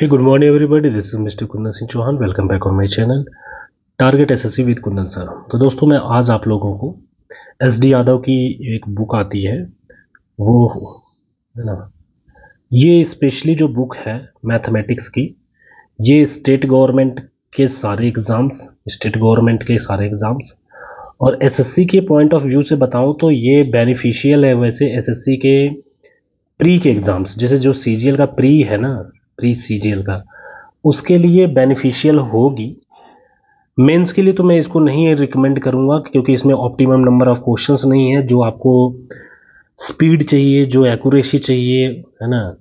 Hey, good morning everybody. This is Mr. Kundan Singh Chauhan. Welcome back on my channel target SSC with Kundan sir. तो दोस्तों मैं आज आप लोगों को एसडी यादव की एक बुक आती है वो है ना, ये स्पेशली जो बुक है मैथमेटिक्स की, ये स्टेट गवर्नमेंट के सारे एग्ज़ाम्स और एसएससी के पॉइंट ऑफ व्यू से बताऊं तो ये बेनिफिशियल है। वैसे एसएससी के प्री के एग्ज़ाम्स, जैसे जो सीजीएल का प्री है ना, प्री सीजीएल का, उसके लिए बेनिफिशियल होगी। मेंस के लिए तो मैं इसको नहीं रिकमेंड करूंगा क्योंकि इसमें ऑप्टिमम नंबर ऑफ क्वेश्चंस नहीं है। जो आपको स्पीड चाहिए, जो एक्यूरेसी चाहिए, है ना,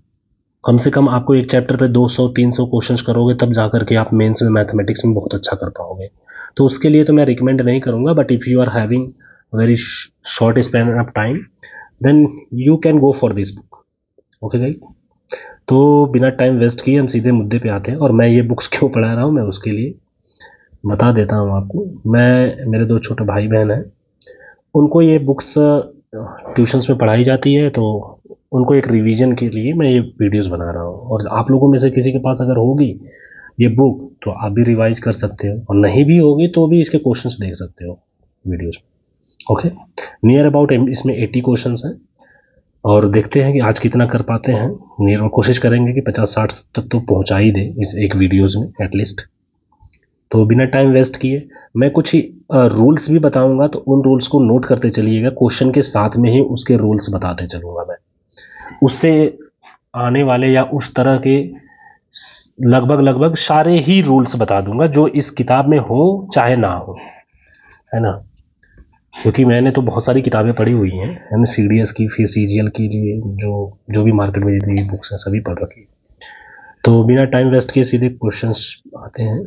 कम से कम आपको एक चैप्टर पे 200-300 क्वेश्चंस करोगे तब जाकर के आप मेंस में मैथमेटिक्स में बहुत अच्छा कर पाओगे। तो उसके लिए तो मैं रिकमेंड नहीं करूंगा। But if you are having very short span of time then you can go for this book. Okay guys, तो बिना टाइम वेस्ट किए हम सीधे मुद्दे पे आते हैं। और मैं ये बुक्स क्यों पढ़ा रहा हूँ मैं उसके लिए बता देता हूँ आपको। मेरे 2 छोटे भाई बहन हैं, उनको ये बुक्स ट्यूशन्स में पढ़ाई जाती है, तो उनको एक रिवीजन के लिए मैं ये वीडियोस बना रहा हूँ। और आप लोगों में से किसी के पास अगर होगी ये बुक तो आप भी रिवाइज कर सकते हो, और नहीं भी होगी तो भी इसके क्वेश्चंस देख सकते हो वीडियोस। ओके, नियर अबाउट इसमें 80 क्वेश्चंस हैं और देखते हैं कि आज कितना कर पाते हैं। नियर कोशिश करेंगे कि 50-60 तक तो पहुँचा ही दे इस एक वीडियोज़ में एटलीस्ट। तो बिना टाइम वेस्ट किए मैं कुछ ही रूल्स भी बताऊंगा, तो उन रूल्स को नोट करते चलिएगा। क्वेश्चन के साथ में ही उसके रूल्स बताते चलूंगा मैं। उससे आने वाले या उस तरह के लगभग सारे ही रूल्स बता दूंगा जो इस किताब में हो चाहे ना हो, है ना। क्योंकि मैंने तो बहुत सारी किताबें पढ़ी हुई हैं, है ना, सीडीएस की, फिर सीजीएल के लिए जो भी मार्केट में जितनी बुक्स हैं सभी पढ़ रखी। तो बिना टाइम वेस्ट किए सीधे क्वेश्चंस आते हैं।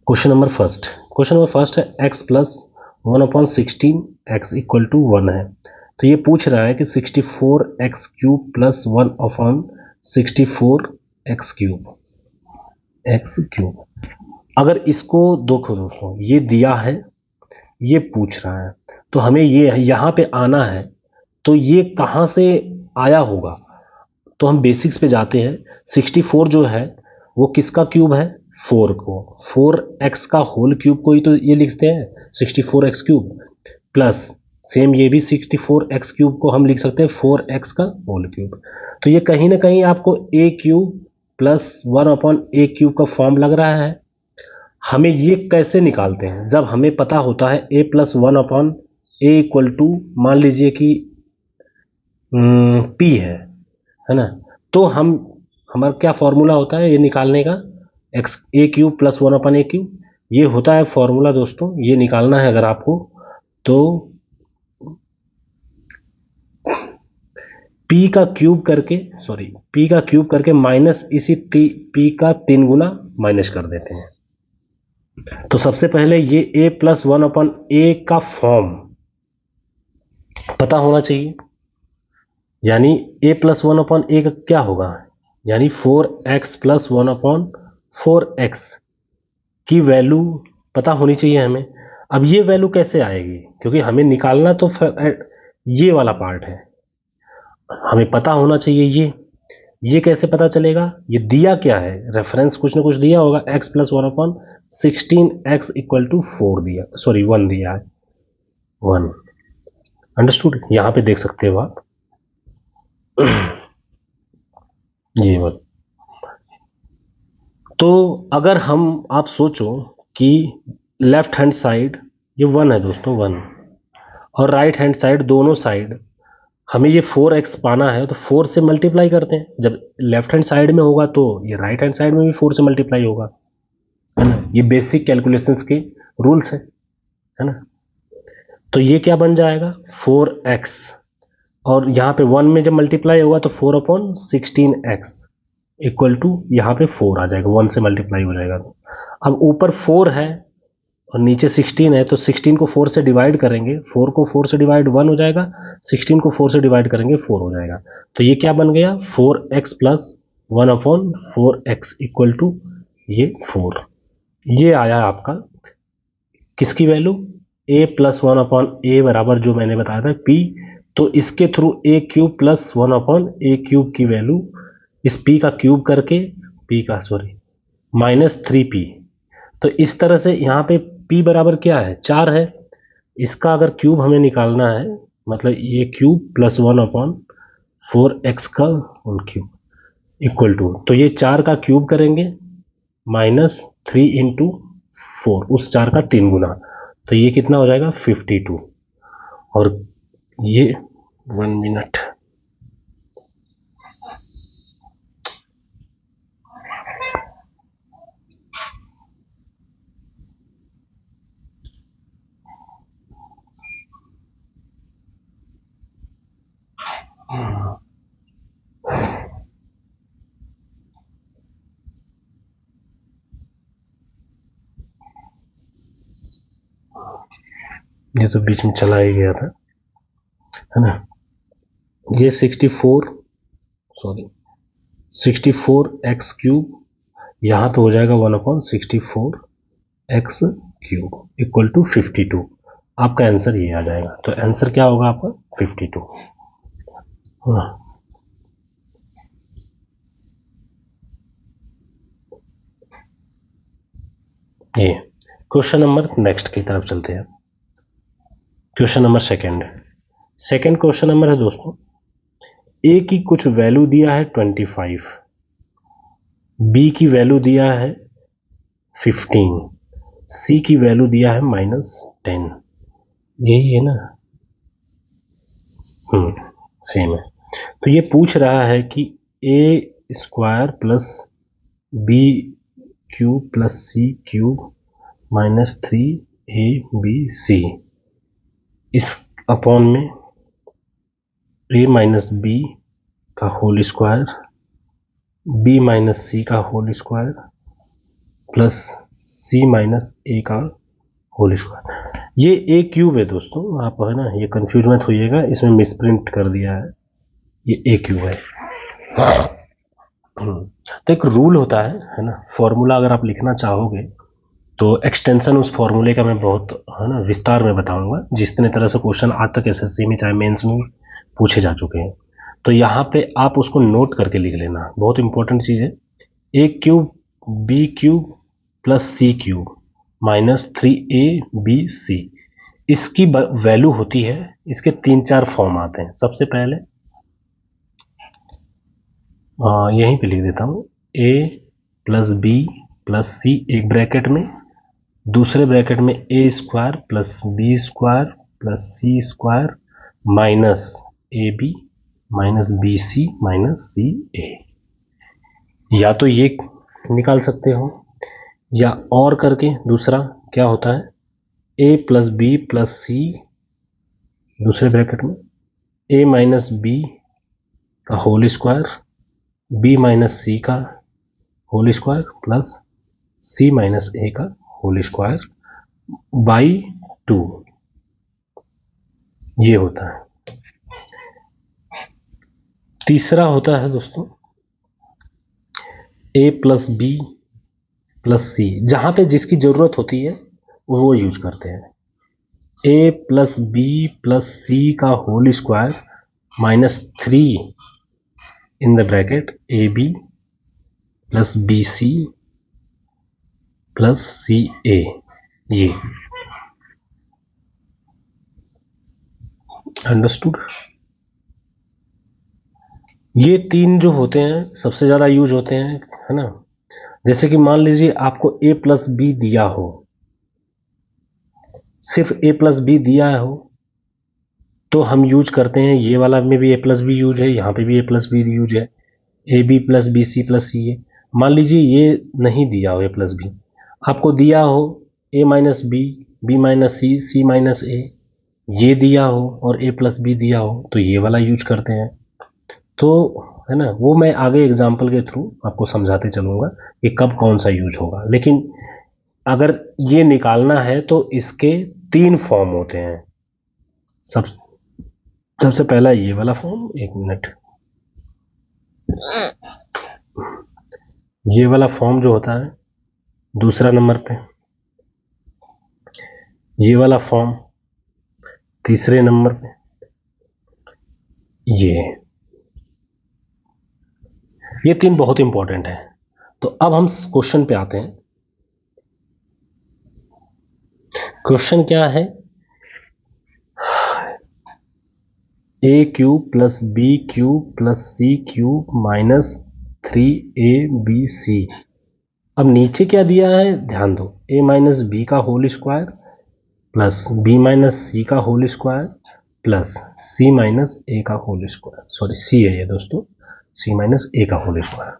क्वेश्चन नंबर फर्स्ट है x plus 1/16 x equal to 1 है। तो ये पूछ रहा है कि 64x cube plus 1/64 x cube. अगर इसको देखो दोस्तों, ये दिया है, ये पूछ रहा है, तो हमें ये यहाँ पे आना है। तो ये कहाँ से आया होगा, तो हम बेसिक्स पे जाते हैं। 64 जो है वो किसका क्यूब है, 4 को, 4x का होल क्यूब को ही तो ये लिखते हैं 64x क्यूब, प्लस सेम ये भी 64x क्यूब को हम लिख सकते हैं 4x का होल क्यूब। तो ये कहीं ना कहीं आपको a cube plus 1/a cube का फॉर्म लग रहा है। हमें ये कैसे निकालते हैं, जब हमें पता होता है a plus 1/a equal to, मान लीजिए कि p है ना, तो हमारा क्या फॉर्मूला होता है ये निकालने का, एक्स ए क्यूब प्लस 1/a क्यूब, ये होता है फॉर्मूला दोस्तों। ये निकालना है अगर आपको, तो p का क्यूब करके माइनस इसी p का 3 गुना माइनस कर देते हैं। तो सबसे पहले ये a प्लस 1/a का फॉर्म पता होना चाहिए, यानी a प्लस 1/a का क्या होगा, यानी 4x प्लस 1/4x की वैल्यू पता होनी चाहिए हमें। अब ये वैल्यू कैसे आएगी, क्योंकि हमें निकालना तो ये वाला पार्ट है, हमें पता होना चाहिए ये कैसे पता चलेगा। ये दिया क्या है, रेफरेंस कुछ ना कुछ दिया होगा, x plus 1/16x equal to 4 दिया, सॉरी 1 दिया है, 1। अंडरस्टूड, यहाँ पे देख सकते हो आप ये बात। तो अगर आप सोचो कि लेफ्ट हैंड साइड ये 1 है दोस्तों, 1, और राइट हैंड साइड, दोनों साइड हमें ये 4x पाना है, तो 4 से मल्टीप्लाई करते हैं। जब लेफ्ट हैंड साइड में होगा तो ये राइट हैंड साइड में भी 4 से मल्टीप्लाई होगा, है ना। ये बेसिक कैलकुलेशंस के रूल्स है ना। तो ये क्या बन जाएगा 4x, और यहाँ पे 1 में जब मल्टीप्लाई होगा तो 4/16x इक्वल टू, यहाँ पे 4 आ जाएगा, 1 से मल्टीप्लाई हो जाएगा। अब ऊपर 4 है और नीचे 16 है, तो 16 को 4 से डिवाइड करेंगे, 4 को 4 से डिवाइड 1 हो जाएगा, 16 को 4 से डिवाइड करेंगे 4 हो जाएगा। तो ये क्या बन गया 4x plus 1/4x equal to ये 4। ये आया आपका किसकी वैल्यू, a प्लस 1/a बराबर जो मैंने बताया था p। तो इसके through a cube plus 1/a³ की वैल्यू इस p का क्यूब करके -3p। तो इस तरह से यहाँ पे p बराबर क्या है, 4 है। इसका अगर क्यूब हमें निकालना है, मतलब ये क्यूब प्लस 1/4x का होल क्यूब इक्वल टू, तो ये 4 का क्यूब करेंगे -3 इंटू 4, उस 4 का 3 गुना, तो ये कितना हो जाएगा 52। और ये 1 मिनट, ये तो बीच में चला ही गया था, है ना। ये 64x³ यहाँ पे हो जाएगा 1/64x³ इक्वल टू 52। आपका आंसर ये आ जाएगा। तो आंसर क्या होगा आपका 52। ये क्वेश्चन नंबर नेक्स्ट की तरफ चलते हैं। Question number second question number है दोस्तों, ए की कुछ वैल्यू दिया है 25, बी की वैल्यू दिया है 15, सी की वैल्यू दिया है -10। यही है ना, सेम है। तो ये पूछ रहा है कि a² plus b³ plus c³ -3abc इस अपॉन में a माइनस बी का whole square, b minus C का whole square plus c minus A का होल स्क्वायर। ये a³ है दोस्तों, आप है ना ये कंफ्यूज मत होइएगा, इसमें मिसप्रिंट कर दिया है, ये a³ है। तो एक रूल होता है ना, फॉर्मूला अगर आप लिखना चाहोगे तो एक्सटेंशन उस फॉर्मूले का मैं बहुत है ना विस्तार में बताऊंगा, जिस तरह से क्वेश्चन आज तक एसएससी में चाहे मेंस में पूछे जा चुके हैं। तो यहाँ पे आप उसको नोट करके लिख लेना, बहुत इंपॉर्टेंट चीज़ है। a³ b³ plus c³ -3abc इसकी वैल्यू होती है, इसके 3-4 फॉर्म आते हैं। सबसे पहले यहीं पे लिख देता हूँ, a plus B plus c एक ब्रैकेट में, दूसरे ब्रैकेट में a² plus b² plus c² minus ab minus bc minus ca। या तो ये निकाल सकते हो, या और करके दूसरा क्या होता है, a plus B plus C दूसरे ब्रैकेट में a माइनस बी का whole square, b minus C का whole square plus c minus A का होल स्क्वायर बाई 2, ये होता है। तीसरा होता है दोस्तों a प्लस बी प्लस सी, जहां पे जिसकी जरूरत होती है वो यूज करते हैं। a plus B plus C का whole square -3 in the bracket A B plus B C plus C A, ये अंडरस्टूड। ये 3 जो होते हैं सबसे ज़्यादा यूज होते हैं, है ना। जैसे कि मान लीजिए आपको a प्लस बी दिया हो, सिर्फ a प्लस बी दिया हो, तो हम यूज करते हैं ये वाला में भी a प्लस बी यूज है, यहाँ पे भी a प्लस बी यूज है, A B plus B C plus C A. मान लीजिए ये नहीं दिया हो a प्लस बी, आपको दिया हो a minus B, B minus C, C minus A, ये दिया हो और a प्लस बी दिया हो, तो ये वाला यूज करते हैं। तो है ना, वो मैं आगे एग्जाम्पल के थ्रू आपको समझाते चलूँगा कि कब कौन सा यूज होगा। लेकिन अगर ये निकालना है तो इसके 3 फॉर्म होते हैं। सबसे पहला ये वाला फॉर्म, एक मिनट, ये वाला फॉर्म जो होता है दूसरा नंबर पे, ये वाला फॉर्म तीसरे नंबर पे, ये तीन बहुत इंपॉर्टेंट है। तो अब हम क्वेश्चन पे आते हैं। क्वेश्चन क्या है? a cube plus B cube plus C cube minus 3ab। अब नीचे क्या दिया है ध्यान दो, a माइनस बी का whole square plus B minus C का whole square plus C minus A का होल स्क्वायर। सॉरी सी है ये दोस्तों, सी माइनस ए का होल स्क्वायर।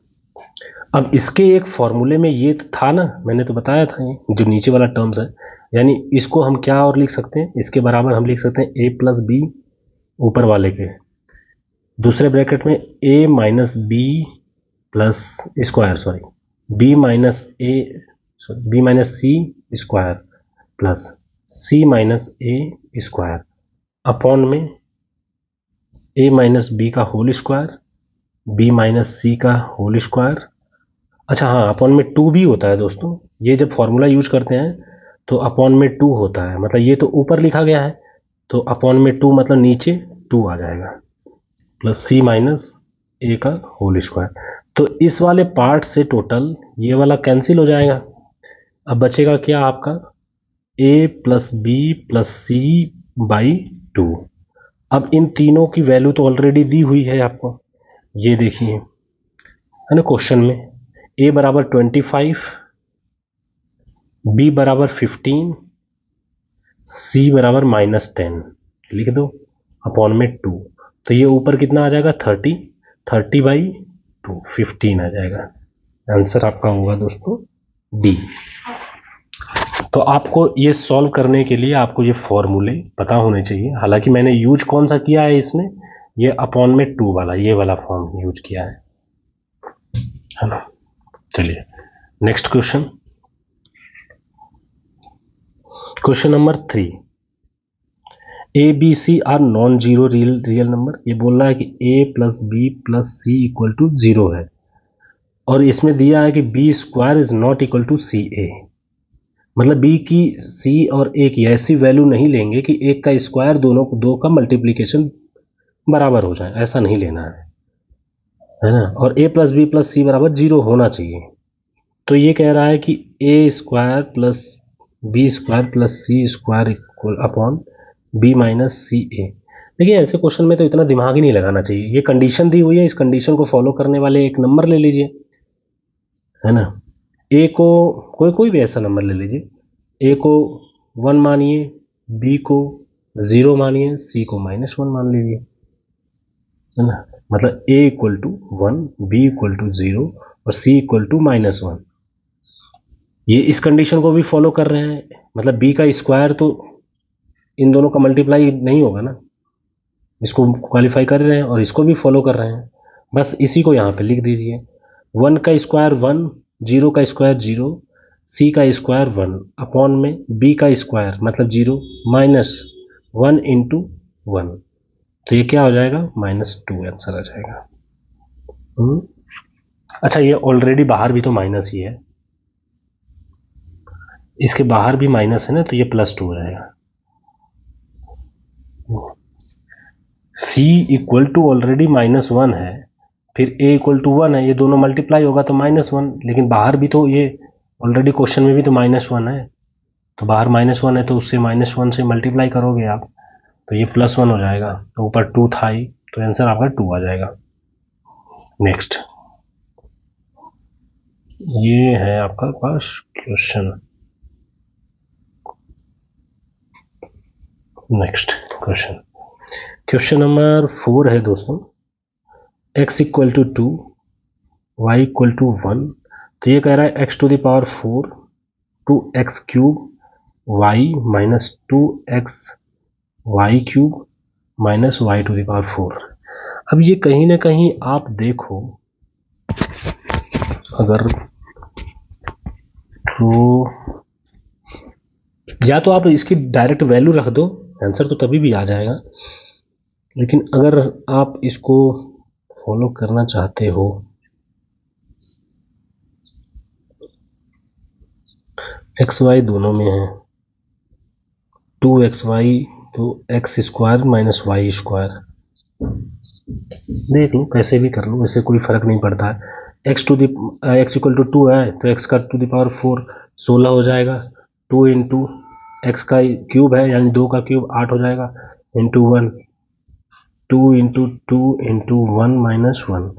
अब इसके एक फॉर्मूले में ये था ना, मैंने तो बताया था ये जो नीचे वाला टर्म्स है, यानी इसको हम क्या और लिख सकते हैं, इसके बराबर हम लिख सकते हैं a प्लस बी ऊपर वाले के, दूसरे ब्रैकेट में a minus B plus square, sorry B minus A, sorry B minus C square plus C minus A square upon में a माइनस बी का whole square b minus C का whole square. अच्छा हाँ, upon में 2 भी होता है दोस्तों, ये जब फॉर्मूला यूज करते हैं तो अपॉन में 2 होता है, मतलब ये तो ऊपर लिखा गया है तो अपॉन में 2 मतलब नीचे 2 आ जाएगा प्लस सी माइनस ए का होल स्क्वायर। तो इस वाले पार्ट से टोटल ये वाला कैंसिल हो जाएगा। अब बचेगा क्या आपका a plus B plus C by 2। अब इन तीनों की वैल्यू तो ऑलरेडी दी हुई है आपको, ये देखिए है ना क्वेश्चन में, a बराबर 25, b बराबर 15, c बराबर -10 लिख दो अपॉन में 2। तो ये ऊपर कितना आ जाएगा 30/2 15 आ जाएगा। आंसर आपका होगा दोस्तों डी। तो आपको ये सॉल्व करने के लिए आपको ये फॉर्मूले पता होने चाहिए। हालांकि मैंने यूज कौन सा किया है इसमें, ये अपॉन में 2 वाला, ये वाला फॉर्म यूज किया है ना। चलिए next question, question number 3। A B C are non zero real number. ये बोल रहा है कि a plus B plus C equal to 0 है, और इसमें दिया है कि B square is not equal to C A. मतलब बी की सी और ए की ऐसी वैल्यू नहीं लेंगे कि एक का स्क्वायर दोनों को दो का मल्टीप्लीकेशन बराबर हो जाए, ऐसा नहीं लेना है ना। और a plus B plus C बराबर 0 होना चाहिए। तो ये कह रहा है कि a square plus B square plus C square equal upon B minus C A. देखिए ऐसे क्वेश्चन में तो इतना दिमाग ही नहीं लगाना चाहिए, ये कंडीशन दी हुई है, इस कंडीशन को फॉलो करने वाले एक नंबर ले लीजिए, है ना। ए को कोई भी ऐसा नंबर ले लीजिए, ए को 1 मानिए, बी को 0 मानिए, सी को -1 मान लीजिए, है ना। मतलब a equal to 1, B equal to 0 और सी इक्वल टू -1। ये इस कंडीशन को भी फॉलो कर रहे हैं, मतलब b का स्क्वायर तो इन दोनों का मल्टीप्लाई नहीं होगा ना, इसको क्वालिफाई कर रहे हैं और इसको भी फॉलो कर रहे हैं। बस इसी को यहाँ पे लिख दीजिए, 1 का स्क्वायर 1, 0 का स्क्वायर 0, सी का स्क्वायर 1 अपॉन में b का स्क्वायर मतलब 0 -1 इंटू 1। तो ये क्या हो जाएगा -2 आंसर आ जाएगा। अच्छा ये ऑलरेडी बाहर भी तो माइनस ही है, इसके बाहर भी माइनस है ना, तो ये +2 हो जाएगा। c इक्वल टू ऑलरेडी -1 है, फिर a इक्वल टू 1 है, ये दोनों मल्टीप्लाई होगा तो -1, लेकिन बाहर भी तो ये ऑलरेडी क्वेश्चन में भी तो -1 है, तो बाहर -1 है तो उससे -1 से मल्टीप्लाई करोगे आप तो ये +1 हो जाएगा, तो ऊपर 2 था ही, तो आंसर आपका 2 आ जाएगा। नेक्स्ट, ये है आपका pass question. Next question, question number 4 है दोस्तों, x equal to 2, y equal to 1। तो ये कह रहा है x to the power 4 2x cube y minus 2x y cube minus y to the power 4। अब ये कहीं ना कहीं आप देखो, अगर तो या तो आप इसकी डायरेक्ट वैल्यू रख दो, आंसर तो तभी भी आ जाएगा, लेकिन अगर आप इसको फॉलो करना चाहते हो एक्स वाई दोनों में है, 2xy तो x square minus Y square देख लो, कैसे भी कर लो, इससे कोई फर्क नहीं पड़ता है। x इक्वल टू 2 है तो x का टू द पावर 4 16 हो जाएगा। 2 इंटू एक्स का क्यूब है यानी 2 का क्यूब 8 हो जाएगा, इंटू 1, 2 इंटू 2 इंटू 1 माइनस 1,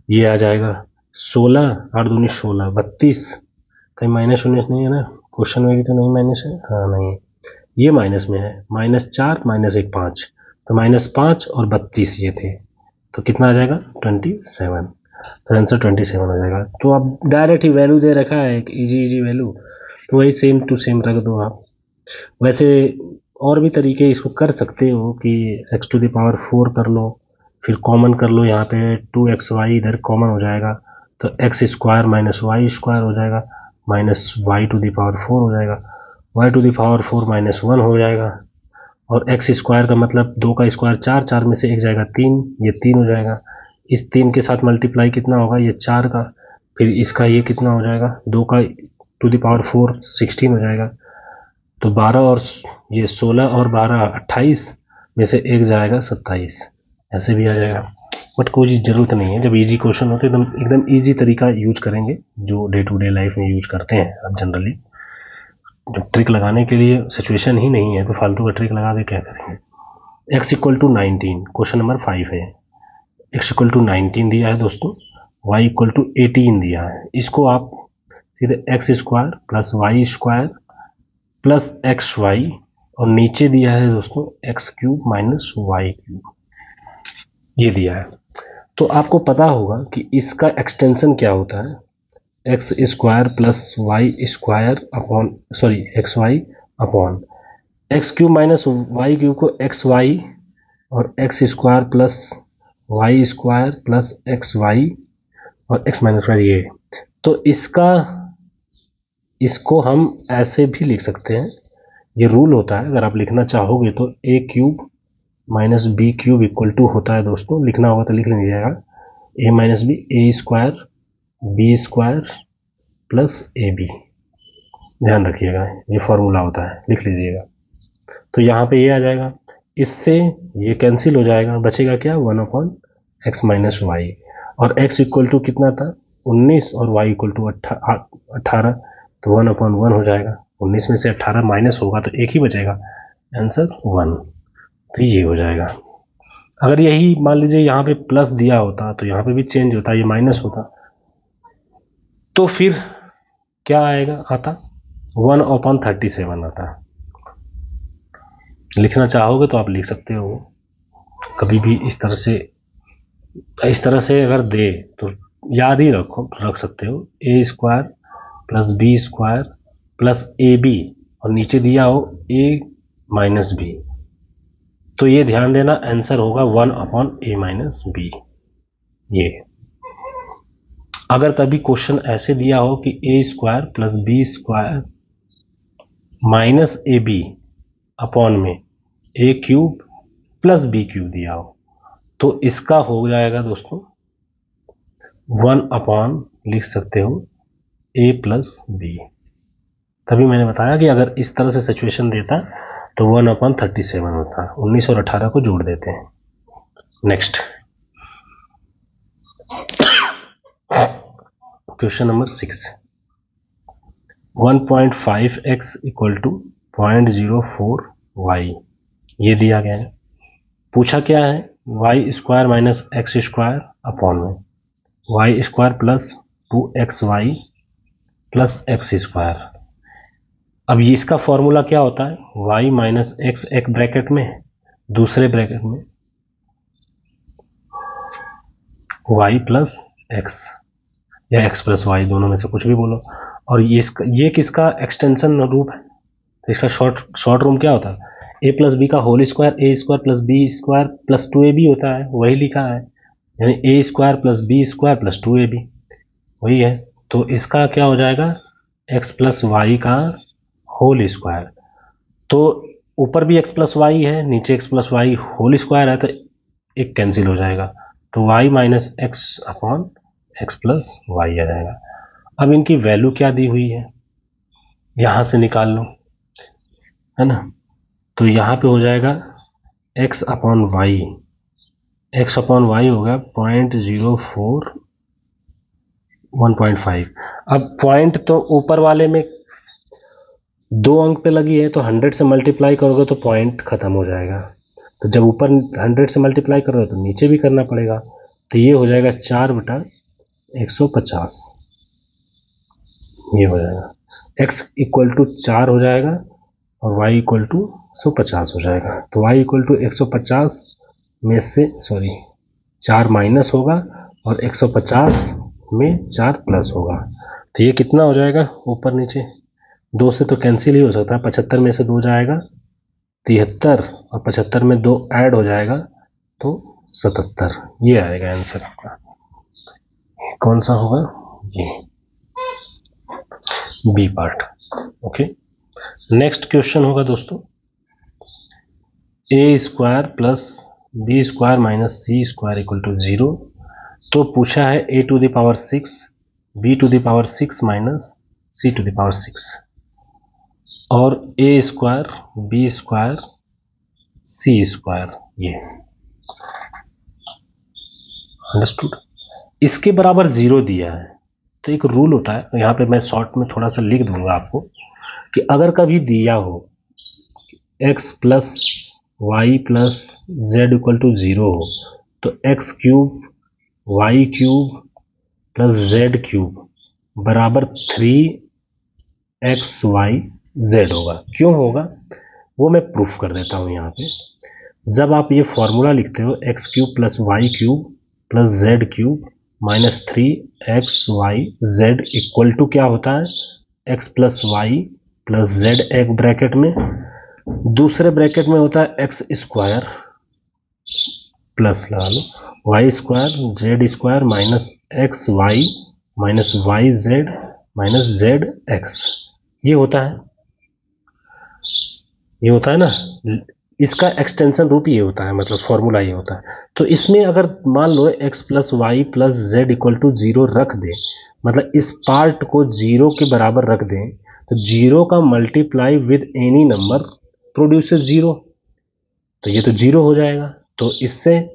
ये आ जाएगा 16, 8 दूनी 16, 32। कहीं माइनस उन्नीस नहीं है ना क्वेश्चन में भी? तो नहीं माइनस है, हाँ नहीं, ये माइनस में है, -4 -1 5, तो -5 और 32 ये थे, तो कितना आ जाएगा 27। तो आंसर 27 हो जाएगा। तो अब डायरेक्ट ही वैल्यू दे रखा है, एक इजी इजी वैल्यू, तो वही सेम टू सेम रख दो आप। वैसे और भी तरीके इसको कर सकते हो कि x टू द पावर 4 कर लो, फिर कॉमन कर लो, यहाँ पे 2xy इधर कॉमन हो जाएगा, तो x square minus Y square हो जाएगा, minus Y to the power 4 हो जाएगा, y to the power 4 minus 1 हो जाएगा, और x स्क्वायर का मतलब 2 का स्क्वायर 4, 4 में से एक जाएगा 3, ये 3 हो जाएगा। इस 3 के साथ मल्टीप्लाई कितना होगा, ये 4 का, फिर इसका ये कितना हो जाएगा, 2 का टू द पावर 4 16 हो जाएगा, तो 12 और ये 16 और 12 28 में से एक जाएगा 27, ऐसे भी आ जाएगा। बट कोई ज़रूरत नहीं है, जब इजी क्वेश्चन होते एकदम एकदम इजी तरीका यूज करेंगे जो डे टू डे लाइफ में यूज करते हैं अब जनरली। जब ट्रिक लगाने के लिए सिचुएशन ही नहीं है तो फालतू का ट्रिक लगा के क्या करेंगे। x equal to 19, question number 5 है। x इक्वल टू 19 दिया है दोस्तों, y इक्वल टू 18 दिया है। इसको आप सीधे X square plus Y square plus x Y, और नीचे दिया है दोस्तों X cube minus Y cube, ये दिया है। तो आपको पता होगा कि इसका एक्सटेंशन क्या होता है, X square plus Y square upon, sorry X Y upon x cube minus Y cube को एक्स वाई, और X square plus Y square plus x Y और एक्स माइनस वाई, ये। तो इसको हम ऐसे भी लिख सकते हैं, ये रूल होता है, अगर आप लिखना चाहोगे तो A cube minus B cube equal to होता है दोस्तों, लिखना होगा तो लिख लीजिएगा, A minus B, A square B square plus A B, ध्यान रखिएगा ये फॉर्मूला होता है, लिख लीजिएगा। तो यहाँ पे ये आ जाएगा, इससे ये कैंसिल हो जाएगा, बचेगा क्या 1 अपॉन एक्स माइनस वाई, और x इक्वल टू कितना था 19 और y इक्वल टू 18, तो 1 अपॉन 1 हो जाएगा, 19 में से 18 माइनस होगा तो एक ही बचेगा, आंसर 1, तो ये हो जाएगा। अगर यही मान लीजिए यहाँ पे प्लस दिया होता तो यहाँ पे भी चेंज होता, ये माइनस होता, तो फिर क्या आएगा, आता 1 अपॉन 37 आता। लिखना चाहोगे तो आप लिख सकते हो, कभी भी इस तरह से अगर दे तो याद ही रख सकते हो, A square plus B square plus A B, और नीचे दिया हो ए माइनस बी, तो ये ध्यान देना आंसर होगा 1 अपॉन ए माइनस बी। ये अगर कभी क्वेश्चन ऐसे दिया हो कि A square plus B square minus A B upon में A cube plus B cube दिया हो, तो इसका हो जाएगा दोस्तों 1 अपॉन, लिख सकते हो ए प्लस बी। तभी मैंने बताया कि अगर इस तरह से सिचुएशन देता तो 1 अपॉन 37 होता, 19 और 18 को जोड़ देते हैं। Next question number 6, 1.5x equal to 0.04y, ये दिया गया है। पूछा क्या है, Y square minus X square upon में Y square plus 2xy plus X square. अब ये इसका फॉर्मूला क्या होता है, y माइनस एक्स एक ब्रैकेट में, दूसरे ब्रैकेट में y प्लस एक्स या x प्लस वाई, दोनों में से कुछ भी बोलो, और ये किसका एक्सटेंशन रूप है, तो इसका शॉर्ट रूम क्या होता है, a प्लस बी का whole square, A square plus B square plus 2ab होता है, वही लिखा है, यानी A square plus B square plus 2ab, वही है। तो इसका क्या हो जाएगा, x प्लस वाई का होल स्क्वायर, तो ऊपर भी x प्लस वाई है, नीचे x plus Y whole square है, तो एक कैंसिल हो जाएगा, तो y minus X upon X plus Y आ जाएगा। अब इनकी वैल्यू क्या दी हुई है, यहां से निकाल लो, है ना, तो यहाँ पे हो जाएगा x upon Y x upon Y होगा 0.04 1.5। अब पॉइंट तो ऊपर वाले में 2 अंक पे लगी है, तो 100 से मल्टीप्लाई करोगे तो पॉइंट खत्म हो जाएगा। तो जब ऊपर 100 से मल्टीप्लाई कर रहे हो तो नीचे भी करना पड़ेगा। तो ये हो जाएगा 4/150, ये हो जाएगा। x इक्वल टू 4 हो जाएगा और y इक्वल टू 150 हो जाएगा। तो y इक्वल टू 150 में से 4 माइनस होगा और 150 में 4 प्लस होगा। तो ये कितना हो जाएगा, ऊपर नीचे 2 से तो कैंसिल ही हो सकता है। 75 में से 2 जाएगा 73 और 75 में 2 ऐड हो जाएगा तो 77। ये आएगा आंसर आपका। कौन सा होगा, ये B part. Okay, next question होगा दोस्तों, A square plus B square minus C square equal to 0। तो पूछा है a to the power 6 b to the power 6 minus c to the power 6 और a square b square c square, ये understood. इसके बराबर 0 दिया है। तो एक रूल होता है, यहाँ पे मैं शॉर्ट में थोड़ा सा लिख दूंगा आपको, कि अगर कभी दिया हो x plus Y plus Z equal to 0 हो, तो x cube Y cube plus Z cube बराबर 3xyz होगा। क्यों होगा वो मैं प्रूफ कर देता हूँ यहाँ पे। जब आप ये फॉर्मूला लिखते हो x cube plus Y cube plus Z cube minus 3xyz equal to क्या होता है, x plus Y plus Z एक ब्रैकेट में, दूसरे ब्रैकेट में होता है एक्स स्क्वायर प्लस लगा लो Y square Z square minus x Y minus Y Z minus Z X. ये होता है ना, इसका एक्सटेंशन रूप ये होता है, मतलब फॉर्मूला ये होता है। तो इसमें अगर मान लो x plus Y plus Z equal to 0 रख दें, मतलब इस पार्ट को 0 के बराबर रख दें, तो 0 का multiply with any number produces 0, तो ये तो 0 हो जाएगा। तो इससे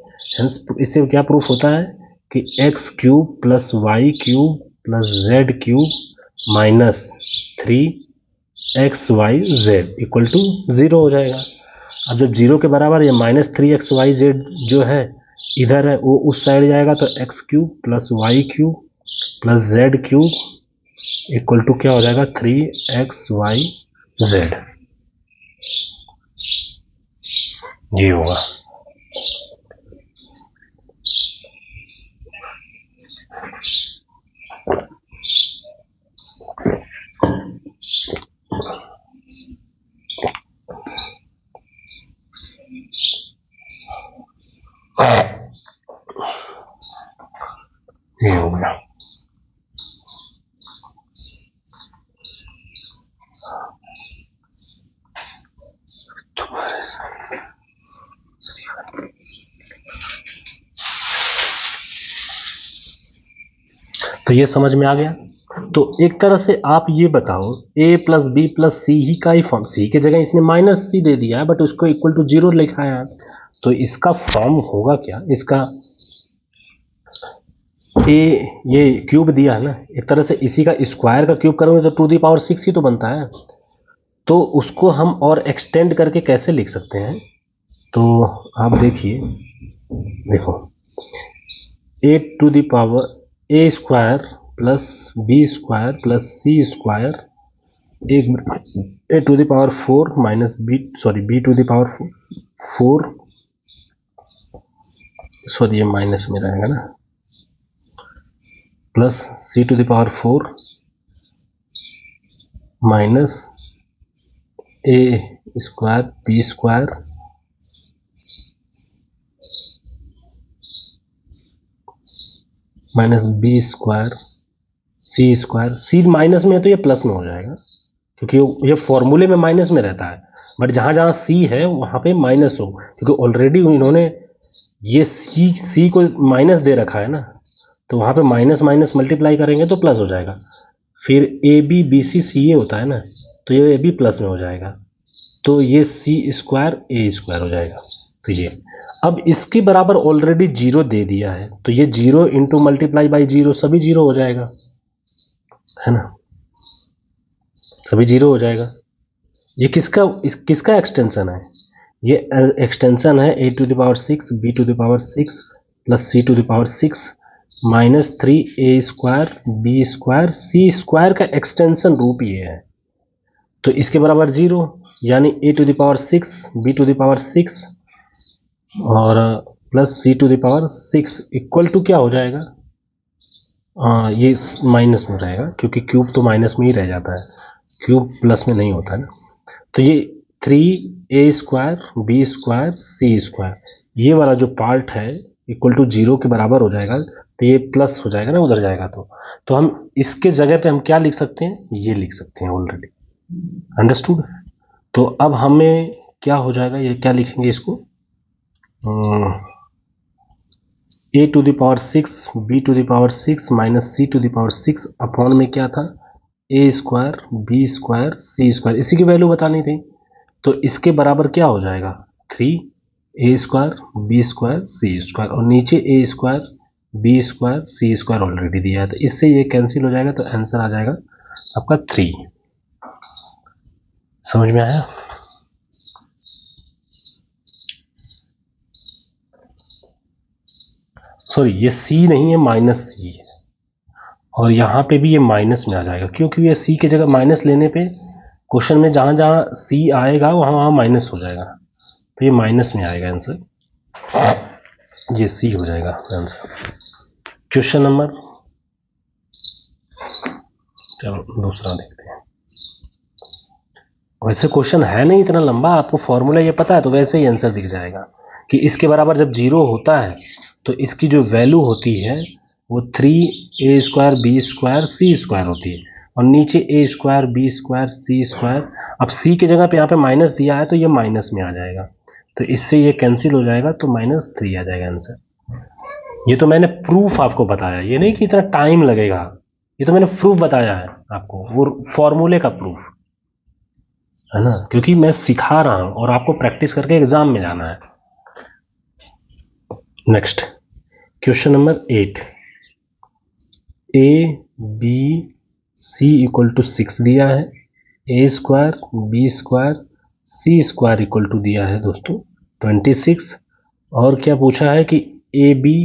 क्या प्रूफ होता है कि x cube plus Y cube plus Z cube minus 3xyz equal to 0 हो जाएगा। अब जब 0 के बराबर ये माइनस 3xyz जो है इधर है, वो उस साइड जाएगा, तो x cube plus Y cube plus Z cube equal to क्या हो जाएगा, 3xyz। ये होगा। ये हो गया। तो ये समझ में आ गया। तो एक तरह से आप ये बताओ, a प्लस बी प्लस सी ही का ही फॉर्म, सी के जगह इसने माइनस सी दे दिया है बट उसको इक्वल टू 0 लिखा है, तो इसका फॉर्म होगा क्या, इसका a ये क्यूब दिया है ना, एक तरह से इसी का स्क्वायर का क्यूब करोगे तो टू दी पावर 6 ही तो बनता है। तो उसको हम और एक्सटेंड करके कैसे लिख सकते हैं, तो आप देखिए, देखो a to the power a square plus B square plus C square एक A to the power 4 minus B to the power 4 ये माइनस में रहेगा ना, plus C to the power 4 minus A square B square minus B square C minus में है तो ये plus में हो जाएगा, क्योंकि ये फॉर्मूले में माइनस में रहता है, बट जहां जहां सी है वहां पे माइनस हो, क्योंकि ऑलरेडी इन्होंने ये सी को माइनस दे रखा है ना, तो वहां पे माइनस माइनस मल्टीप्लाई करेंगे तो प्लस हो जाएगा। फिर A B B C C ए होता है ना, तो ये ए बी प्लस में हो जाएगा, तो ये सी स्क्वायर ए स्क्वायर हो जाएगा। तो ये अब इसके बराबर ऑलरेडी 0 दे दिया है, तो ये 0 इंटू मल्टीप्लाई बाई 0 सभी 0 हो जाएगा, है ना, सभी 0 हो जाएगा। ये किसका एक्सटेंशन है? ये एक्सटेंशन है a to the power 6 b to the power 6 plus c to the power 6 minus 3a square b square c square का एक्सटेंशन रूप ये है। तो इसके बराबर 0, यानी a to the power 6 b to the power 6 और plus c to the power 6 equal to क्या हो जाएगा? ये माइनस में रहेगा क्योंकि क्यूब तो माइनस में ही रह जाता है, क्यूब प्लस में नहीं होता है ना। तो ये 3a square b square c square ये वाला जो पार्ट है इक्वल टू 0 के बराबर हो जाएगा, तो ये प्लस हो जाएगा ना, उधर जाएगा। तो हम इसके जगह पे हम क्या लिख सकते हैं? ये लिख सकते हैं ऑलरेडी, अंडरस्टूड। तो अब हमें क्या हो जाएगा, ये क्या लिखेंगे इसको, a to the power 6 b to the power 6 minus c to the power 6 upon में क्या था, a square b square c square, इसी की वैल्यू बतानी थी। तो इसके बराबर क्या हो जाएगा, 3a square b square c square, और नीचे a square b square c square already दिया है, तो इससे ये कैंसिल हो जाएगा, तो आंसर आ जाएगा आपका 3। समझ में आया? सॉरी, ये c नहीं है, माइनस c है, और यहाँ पे भी ये माइनस में आ जाएगा, क्योंकि ये c की जगह माइनस लेने पे क्वेश्चन में जहाँ जहाँ c आएगा वहाँ माइनस हो जाएगा, तो ये माइनस में आएगा आंसर, ये c हो जाएगा आंसर। क्वेश्चन नंबर, चलो दूसरा देखते हैं। वैसे क्वेश्चन है नहीं इतना लंबा, आपको फॉर्मूला ये पता है तो वैसे ही आंसर दिख जाएगा कि इसके बराबर जब 0 होता है तो इसकी जो वैल्यू होती है वो 3a square b square c square होती है, और नीचे a square b square c square. अब c की जगह पे यहाँ पे माइनस दिया है तो ये माइनस में आ जाएगा, तो इससे ये कैंसिल हो जाएगा, तो -3 आ जाएगा आंसर। ये तो मैंने प्रूफ आपको बताया, ये नहीं कि इतना टाइम लगेगा, ये तो मैंने प्रूफ बताया है आपको, वो फॉर्मूले का प्रूफ है ना, क्योंकि मैं सिखा रहा हूं और आपको प्रैक्टिस करके एग्जाम में जाना है। Next question number 8, a b c equal to 6 दिया है, a square b square c square equal to दिया है दोस्तों 26, और क्या पूछा है कि a b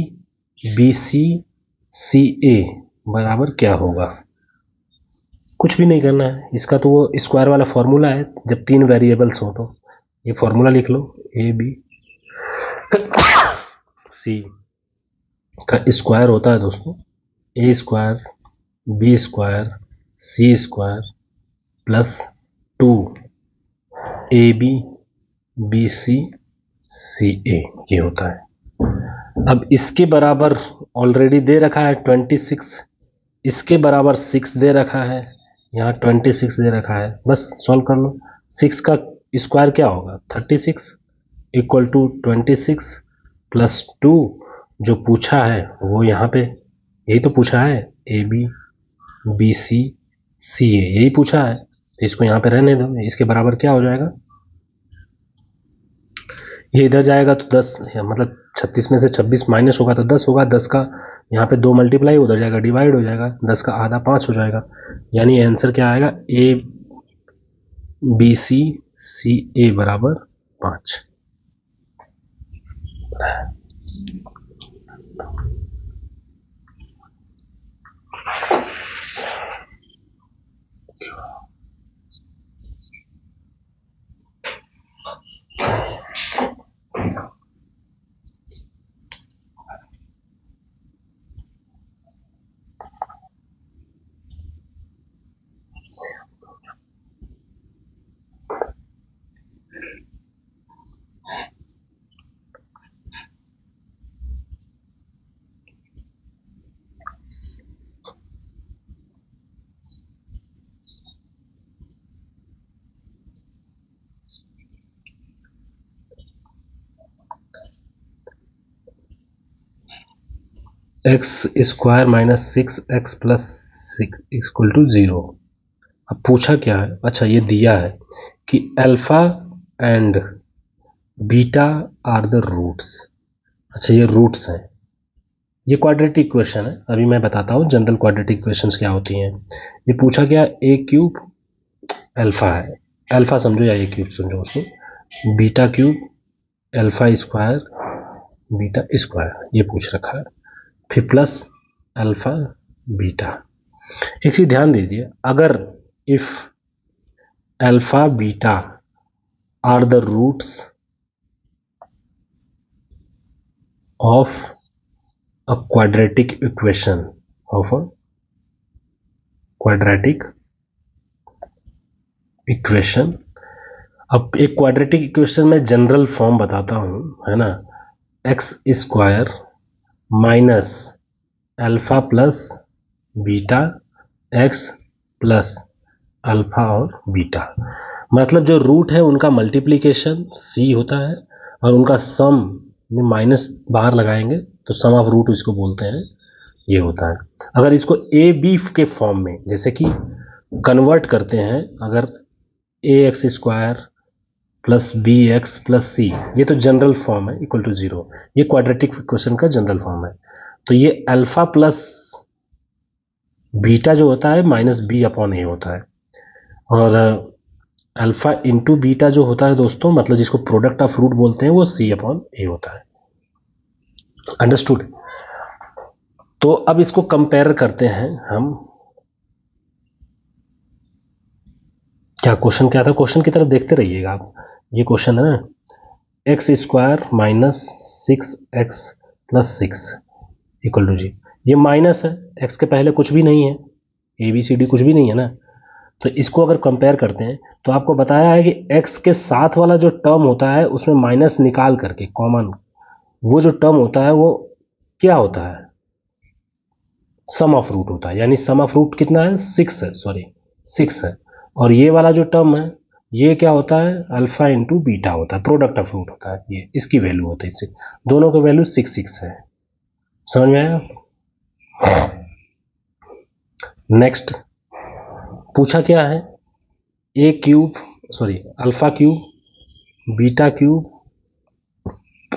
b c c a बराबर क्या होगा। कुछ भी नहीं करना है, इसका तो वो स्क्वायर वाला फॉर्मूला है, जब 3 वेरिएबल्स हो तो ये फॉर्मूला लिख लो, ए बी सी का स्क्वायर होता है दोस्तों A square B square C square plus 2 A B B C C A, ये होता है। अब इसके बराबर ऑलरेडी दे रखा है 26, इसके बराबर 6 दे रखा है, यहाँ 26 दे रखा है, बस सॉल्व कर लो। 6 का स्क्वायर क्या होगा, 36 इक्वल टू 26 प्लस 2, जो पूछा है वो यहाँ पे यही तो पूछा है, A B B C C ए, यही पूछा है, तो इसको यहाँ पे रहने दो। इसके बराबर क्या हो जाएगा, ये इधर जाएगा तो 10, मतलब 36 में से 26 माइनस होगा तो 10 होगा, 10 का यहाँ पे 2 मल्टीप्लाई उधर जाएगा डिवाइड हो जाएगा, 10 का आधा 5 हो जाएगा, यानी आंसर क्या आएगा, ए बी सी सी ए बराबर 5। X square minus 6x plus 6 equal to 0। अब पूछा क्या है, अच्छा ये दिया है कि alpha and beta are the roots. अच्छा, ये रूट्स हैं। ये क्वाड्रेटिक इक्वेशन है, अभी मैं बताता हूँ जनरल क्वाड्रेटिक इक्वेशंस क्या होती हैं। ये पूछा गया ए क्यूब अल्फा है, अल्फा समझो या ए क्यूब समझो उसको, beta cube alpha square beta square, ये पूछ रखा है। फिर प्लस अल्फा बीटा। एक चीज ध्यान दीजिए, अगर if alpha beta are the roots of a quadratic equation, of a quadratic equation. अब एक क्वाड्रेटिक इक्वेशन में जनरल फॉर्म बताता हूं, है ना, X square minus alpha plus beta X plus alpha और बीटा। मतलब जो रूट है उनका मल्टीप्लीकेशन सी होता है और उनका सम में माइनस बाहर लगाएंगे तो सम ऑफ रूट इसको बोलते हैं, ये होता है। अगर इसको ए बी के फॉर्म में जैसे कि कन्वर्ट करते हैं, अगर A X square plus B X plus सी, ये तो जनरल फॉर्म है इक्वल टू जीरो, ये क्वाड्रेटिक इक्वेशन का जनरल फॉर्म है। तो ये अल्फा प्लस बीटा जो होता है माइनस बी अपॉन ए होता है, और अल्फा इंटू बीटा जो होता है दोस्तों, मतलब जिसको प्रोडक्ट ऑफ रूट बोलते हैं, वो सी अपॉन ए होता है। अंडरस्टूड। तो अब इसको कंपेयर करते हैं हम। क्या क्वेश्चन क्या था, क्वेश्चन की तरफ देखते रहिएगा आप। ये क्वेश्चन है ना, X square minus 6x plus 6 equal to G. ये माइनस है, एक्स के पहले कुछ भी नहीं है, ए बी सी डी कुछ भी नहीं है ना। तो इसको अगर कंपेयर करते हैं तो आपको बताया है कि x के साथ वाला जो टर्म होता है उसमें माइनस निकाल करके कॉमन, वो जो टर्म होता है वो क्या होता है, सम ऑफ रूट होता है। यानी सम ऑफ रूट कितना है, 6 है, सॉरी 6 है। और ये वाला जो टर्म है ये क्या होता है, अल्फा इंटू बीटा होता है, प्रोडक्ट ऑफ रूट होता है, ये इसकी वैल्यू होती है, इससे दोनों की वैल्यू 6 है। समझ में आया। नेक्स्ट पूछा क्या है, A cube sorry alpha cube beta cube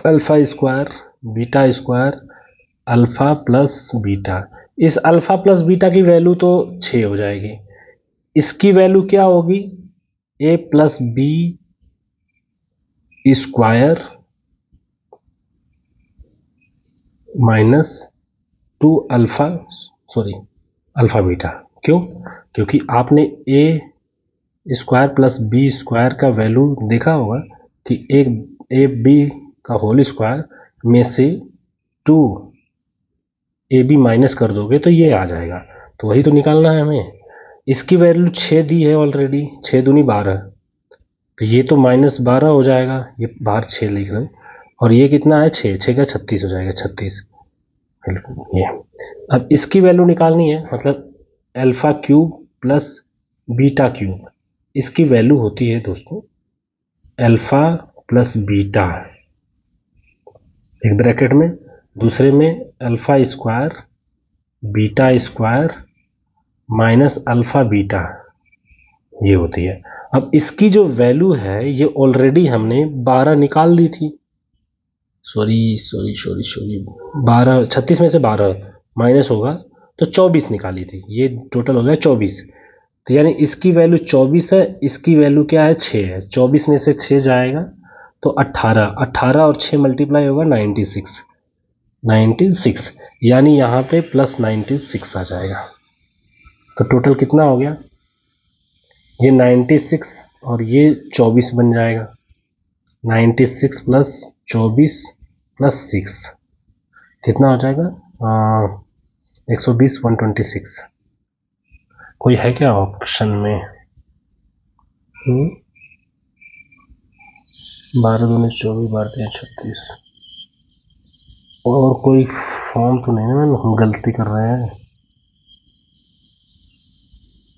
alpha square beta square alpha plus beta. इस अल्फा प्लस बीटा की वैल्यू तो 6 हो जाएगी, इसकी वैल्यू क्या होगी, A plus B square minus 2 alpha sorry alpha beta. क्यों, क्योंकि आपने A square plus B square का वैल्यू देखा होगा कि एक ए बी का होल स्क्वायर में से 2 ए बी माइनस कर दोगे तो ये आ जाएगा, तो वही तो निकालना है हमें। इसकी वैल्यू 6 दी है ऑलरेडी, 6 दूनी 12, तो ये तो -12 हो जाएगा, ये बाहर 6 लिख रहे, और ये कितना है 6, 6 का 36 हो जाएगा, 36। ये अब इसकी वैल्यू निकालनी है, मतलब alpha cube plus beta cube, इसकी वैल्यू होती है दोस्तों अल्फा प्लस बीटा, एक ब्रैकेट में, दूसरे में alpha square beta square minus alpha beta, ये होती है। अब इसकी जो वैल्यू है ये ऑलरेडी हमने 12 निकाल ली थी, सॉरी 12, 36 में से 12 माइनस होगा तो 24 निकाली थी, ये टोटल हो गया 24। तो यानी इसकी वैल्यू 24 है, इसकी वैल्यू क्या है 6 है, 24 में से 6 जाएगा तो 18, 18 और 6 मल्टीप्लाई होगा 96, यानी यहाँ पे प्लस 96 आ जाएगा। तो टोटल कितना हो गया, ये 96 और ये 24 बन जाएगा, 96 प्लस 24 प्लस 6 कितना हो जाएगा, 120, 126। कोई है क्या ऑप्शन में, 12 दूनी 24, 12 3 36, और कोई फॉर्म तो नहीं है, हम गलती कर रहे हैं।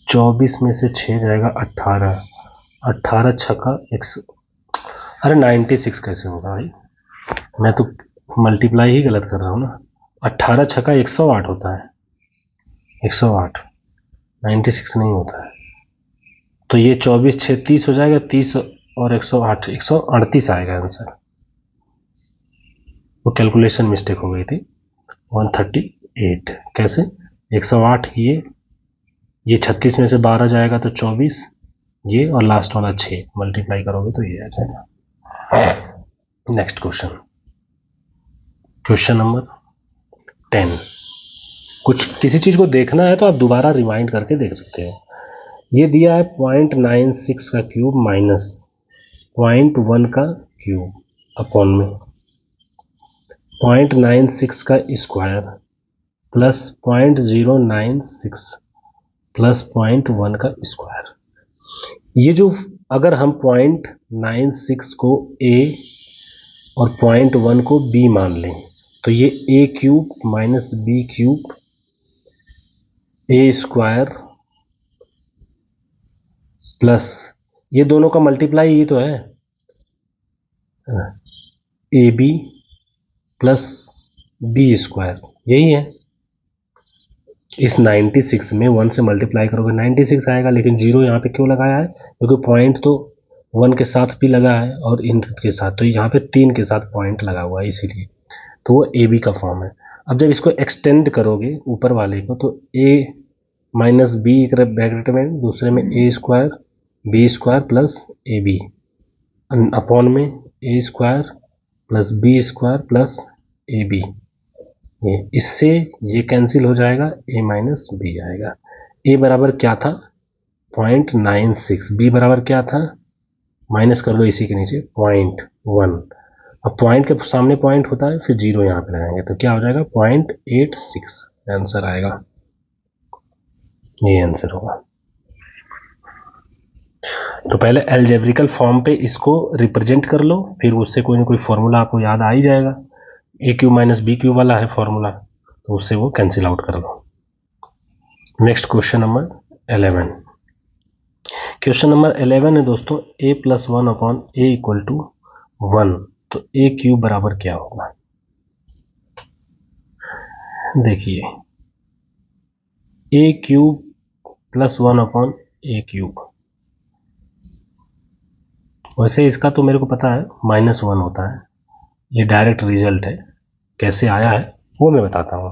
24 में से 6 जाएगा 18, 18 छक्का 100, अरे 96 कैसे होगा भाई, मैं तो मल्टीप्लाई ही गलत कर रहा हूँ ना। 18 छक्का 108 होता है, 108, 96 नहीं होता है। तो ये 24 6 30 हो जाएगा, 30 और 108, 138 आएगा आंसर। वो कैलकुलेशन मिस्टेक हो गई थी। 138 कैसे? 108 ये 36 में से 12 जाएगा तो 24, ये और लास्ट वाला 6 मल्टीप्लाई करोगे तो ये आ जाएगा। Next question, question number 10। कुछ किसी चीज को देखना है तो आप दोबारा रिमाइंड करके देख सकते हो। ये दिया है 0.96 का क्यूब माइनस 0.1 का क्यूब अपॉन में 0.96 का स्क्वायर प्लस 0.096 प्लस 0.1 का स्क्वायर। ये जो अगर हम 0.96 को a और 0.1 को b मान लें तो ये a cube minus b cube a square plus ये दोनों का मल्टीप्लाई ये तो है A B plus B square, यही है। इस 96 में 1 से मल्टीप्लाई करोगे 96 आएगा, लेकिन 0 यहाँ पे क्यों लगाया है? क्योंकि पॉइंट तो 1 के साथ भी लगा है और इन के साथ, तो यहाँ पे 3 के साथ पॉइंट लगा हुआ है इसीलिए, तो वो ए बी का फॉर्म है। अब जब इसको एक्सटेंड करोगे ऊपर वाले को तो a माइनस बी ब्रैकेट में दूसरे में a square B square plus A B upon में a square plus B square plus A B. ये इससे ये कैंसिल हो जाएगा, a माइनस बी आएगा। a बराबर क्या था? 0.96, b बराबर क्या था? माइनस कर दो इसी के नीचे 0.1। अब पॉइंट के सामने पॉइंट होता है, फिर 0 यहाँ पे लगाएंगे तो क्या हो जाएगा? 0.86 आंसर आएगा। ये आंसर होगा। तो पहले एल्जेब्रिकल फॉर्म पे इसको रिप्रेजेंट कर लो, फिर उससे कोई ना कोई फॉर्मूला आपको याद आ ही जाएगा। A cube minus B cube वाला है फॉर्मूला, तो उससे वो कैंसिल आउट कर लो। Next question number 11। Question number 11 है दोस्तों, a plus 1 upon A equal to 1, तो ए क्यूब बराबर क्या होगा? देखिए A cube plus 1 upon A cube, वैसे इसका तो मेरे को पता है -1 होता है, ये डायरेक्ट रिजल्ट है। कैसे आया है वो मैं बताता हूँ।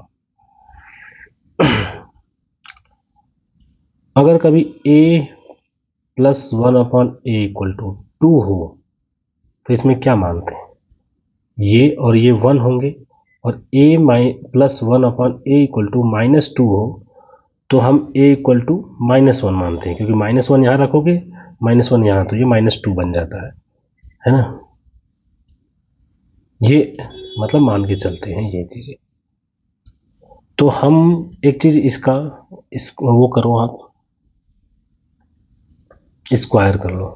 अगर कभी a plus 1 upon A equal to 2 हो तो इसमें क्या मानते हैं? ये और ये 1 होंगे, और a plus 1 upon A equal to -2 हो तो हम a इक्वल टू -1 मानते हैं, क्योंकि -1 यहाँ रखोगे -1 यहाँ, तो ये -2 बन जाता है ना। ये मतलब मान के चलते हैं ये चीजें। तो हम एक चीज इसका वो करो, आप स्क्वायर कर लो।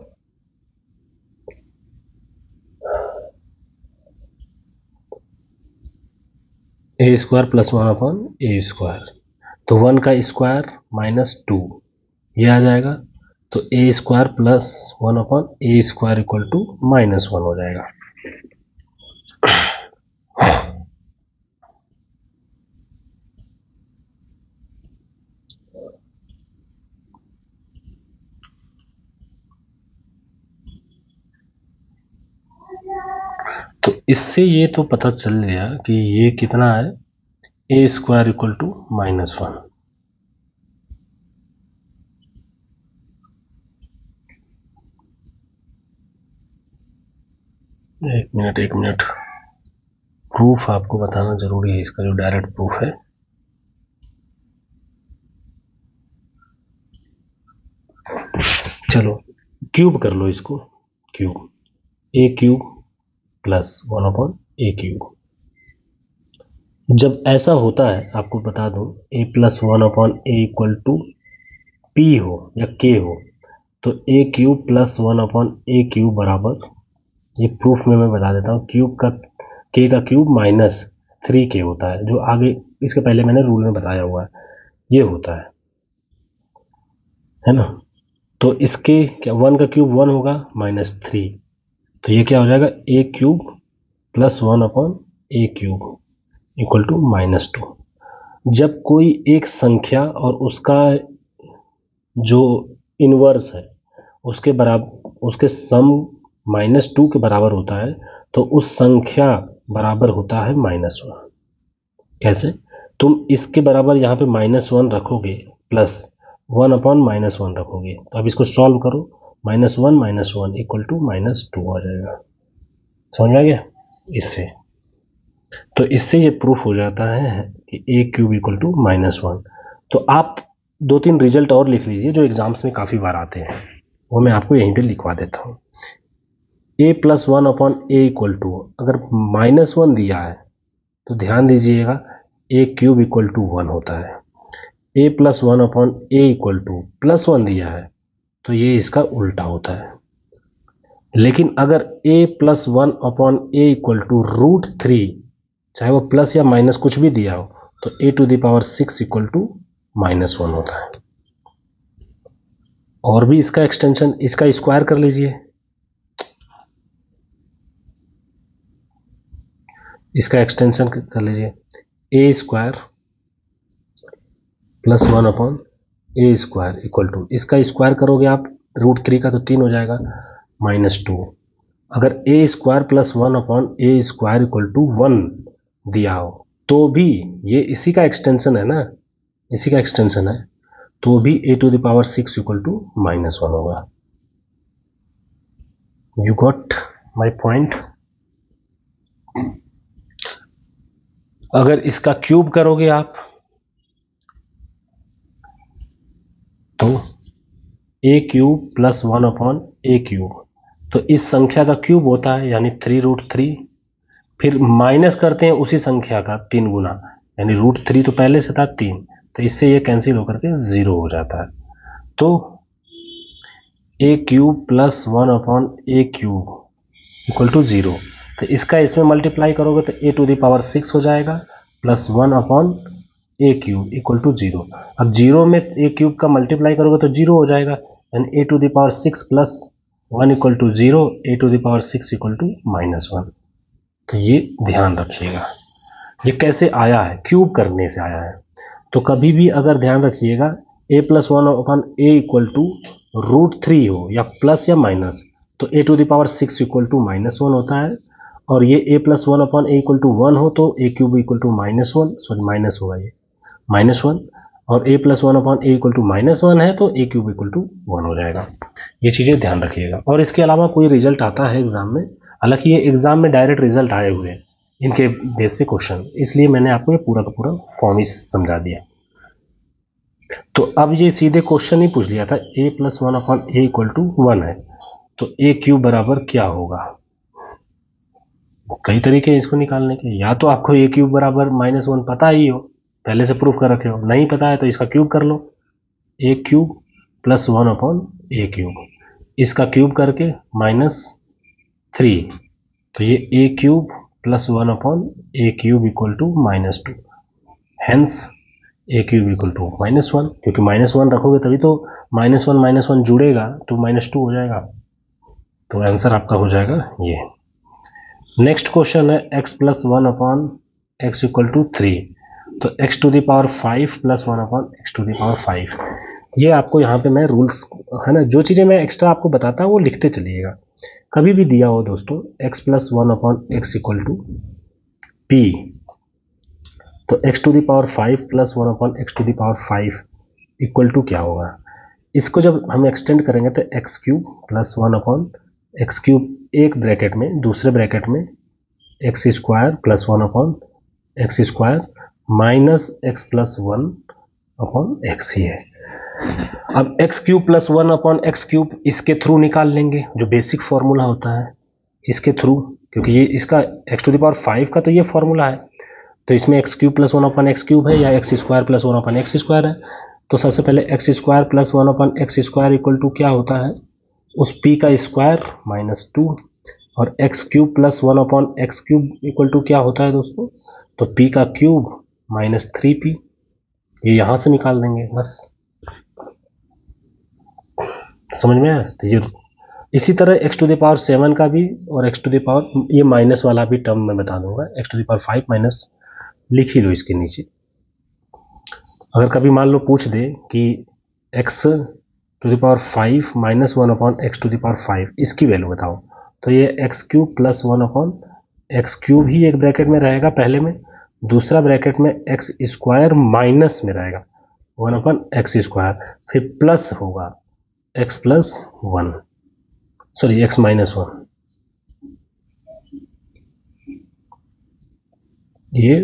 A square plus 1 upon A square, तो 1 का स्क्वायर -2 ये आ जाएगा, तो A square plus 1 upon A square equal to -1 हो जाएगा। तो इससे ये तो पता चल गया कि ये कितना है, ए स्क्वायर इक्वल टू -1। एक मिनट प्रूफ आपको बताना जरूरी है, इसका जो डायरेक्ट प्रूफ है। चलो क्यूब कर लो इसको, cube A cube plus 1 upon A cube. जब ऐसा होता है आपको बता दूं, a plus 1 upon A equal to P हो या के हो, तो A cube plus 1 upon A cube बराबर, ये प्रूफ में मैं बता देता हूँ, क्यूब का के का क्यूब -3k होता है, जो आगे इसके पहले मैंने रूल में बताया हुआ है, ये होता है ना। तो इसके क्या 1 का क्यूब 1 होगा -3, तो ये क्या हो जाएगा, A cube plus 1 upon A cube equal to -2। जब कोई एक संख्या और उसका जो इनवर्स है उसके बराबर उसके सम -2 के बराबर होता है तो उस संख्या बराबर होता है -1। कैसे? तुम इसके बराबर यहाँ पे -1 रखोगे प्लस 1/-1 रखोगे, तो अब इसको सॉल्व करो, -1 -1 इक्वल टू -2 आ जाएगा। समझ में आ गया? इससे तो इससे ये प्रूफ हो जाता है कि a³ इक्वल टू -1। तो आप 2-3 रिजल्ट और लिख लीजिए जो एग्जाम्स में काफ़ी बार आते हैं, वो मैं आपको यहीं पे लिखवा देता हूँ। a+1/a इक्वल टू, अगर -1 दिया है तो ध्यान दीजिएगा a³ इक्वल टू 1 होता है। a+1/a इक्वल टू +1 दिया है तो ये इसका उल्टा होता है। लेकिन अगर a+1/a इक्वल टू √3, चाहे वो प्लस या माइनस कुछ भी दिया हो, तो a⁶ इक्वल टू -1 होता है। और भी इसका एक्सटेंशन, इसका स्क्वायर कर लीजिए, इसका एक्सटेंशन कर लीजिए, a² + 1/a² इक्वल टू, इसका स्क्वायर करोगे आप √3 का तो 3 हो जाएगा, -2। अगर a² + 1/a² इक्वल टू 1 दिया हो तो भी, ये इसी का एक्सटेंशन है ना, इसी का एक्सटेंशन है, तो भी a⁶ इक्वल टू -1 होगा। You got my point? अगर इसका क्यूब करोगे आप तो a³ + 1/a³, तो इस संख्या का क्यूब होता है यानी 3√3, फिर माइनस करते हैं उसी संख्या का 3 गुना, यानी √3 तो पहले से था 3, तो इससे ये कैंसिल होकर के 0 हो जाता है। तो a³ + 1/a³ इक्वल टू 0, तो इसका इसमें मल्टीप्लाई करोगे तो a⁶ हो जाएगा प्लस 1/a³ इक्वल टू 0। अब 0 में a³ का मल्टीप्लाई करोगे तो 0 हो जाएगा, यानी a⁶ plus 1 equal to 0, a⁶ equal to -1। तो ये ध्यान रखिएगा, ये कैसे आया है, क्यूब करने से आया है। तो कभी भी अगर ध्यान रखिएगा a+1/a इक्वल टू √3 हो या प्लस या माइनस, तो a⁶ इक्वल टू -1 होता है, और ये a+1/a इक्वल टू 1 हो तो a³ equal to -1, sorry minus होगा ये -1, और a+1/a इक्वल टू -1 है तो a³ इक्वल टू 1 हो जाएगा। ये चीज़ें ध्यान रखिएगा। और इसके अलावा कोई रिजल्ट आता है एग्जाम में, हालांकि ये एग्जाम में डायरेक्ट रिजल्ट आए हुए हैं इनके बेस पे क्वेश्चन, इसलिए मैंने आपको ये पूरा का पूरा फॉर्म ही समझा दिया। तो अब ये सीधे क्वेश्चन ही पूछ लिया था, a+1/a इक्वल टू 1 है तो a³ बराबर क्या होगा। कई तरीके हैं इसको निकालने के, या तो आपको a³ बराबर -1 पता ही हो, पहले से प्रूफ कर रखे हो, नहीं पता है तो इसका क्यूब कर लो, a³ + 1/a³, इसका क्यूब करके -3, तो ये a³ + 1/a³ equal to -2, hence a³ equal to -1, क्योंकि -1 रखोगे तभी तो -1 जुड़ेगा तो -2 हो जाएगा। तो आंसर आपका हो जाएगा ये। नेक्स्ट क्वेश्चन है x + 1/x इक्वल टू 3, तो x⁵ + 1/x⁵। ये आपको यहाँ पे मैं रूल्स है ना, जो चीज़ें मैं एक्स्ट्रा आपको बताता हूँ वो लिखते चलिएगा। कभी भी दिया हो दोस्तों x + 1/x equal to p, तो x⁵ + 1/x⁵ इक्वल टू क्या होगा। इसको जब हम एक्सटेंड करेंगे तो x³ + 1/x³ एक ब्रैकेट में, दूसरे ब्रैकेट में x² + 1/x² minus x + 1/x ही है। अब x³ + 1/x³ इसके थ्रू निकाल लेंगे, जो बेसिक फॉर्मूला होता है इसके थ्रू, क्योंकि ये इसका x⁵ का तो ये फॉर्मूला है, तो इसमें x³ + 1/x³ है या x² + 1/x² है। तो सबसे पहले x² + 1/x² इक्वल टू क्या होता है, उस p का स्क्वायर -2, और x³ + 1/x³ इक्वल टू क्या होता है दोस्तों, तो p का क्यूब -3p, ये यहाँ से निकाल देंगे बस। समझ में आया? तो ये इसी तरह x⁷ का भी, और ये माइनस वाला भी टर्म मैं बता दूंगा, x⁵ माइनस लिख ही लो इसके नीचे। अगर कभी मान लो पूछ दे कि x to the power 5 minus 1 upon x to the power 5, इसकी वैल्यू बताओ। तो ये X cube plus 1 upon x cube ही एक ब्रैकेट में रहेगा पहले में, दूसरा ब्रैकेट में एक्स स्क्वायर माइनस में रहेगा 1 अपॉन एक्स स्क्वायर, फिर प्लस होगा x plus 1, sorry x minus 1, ये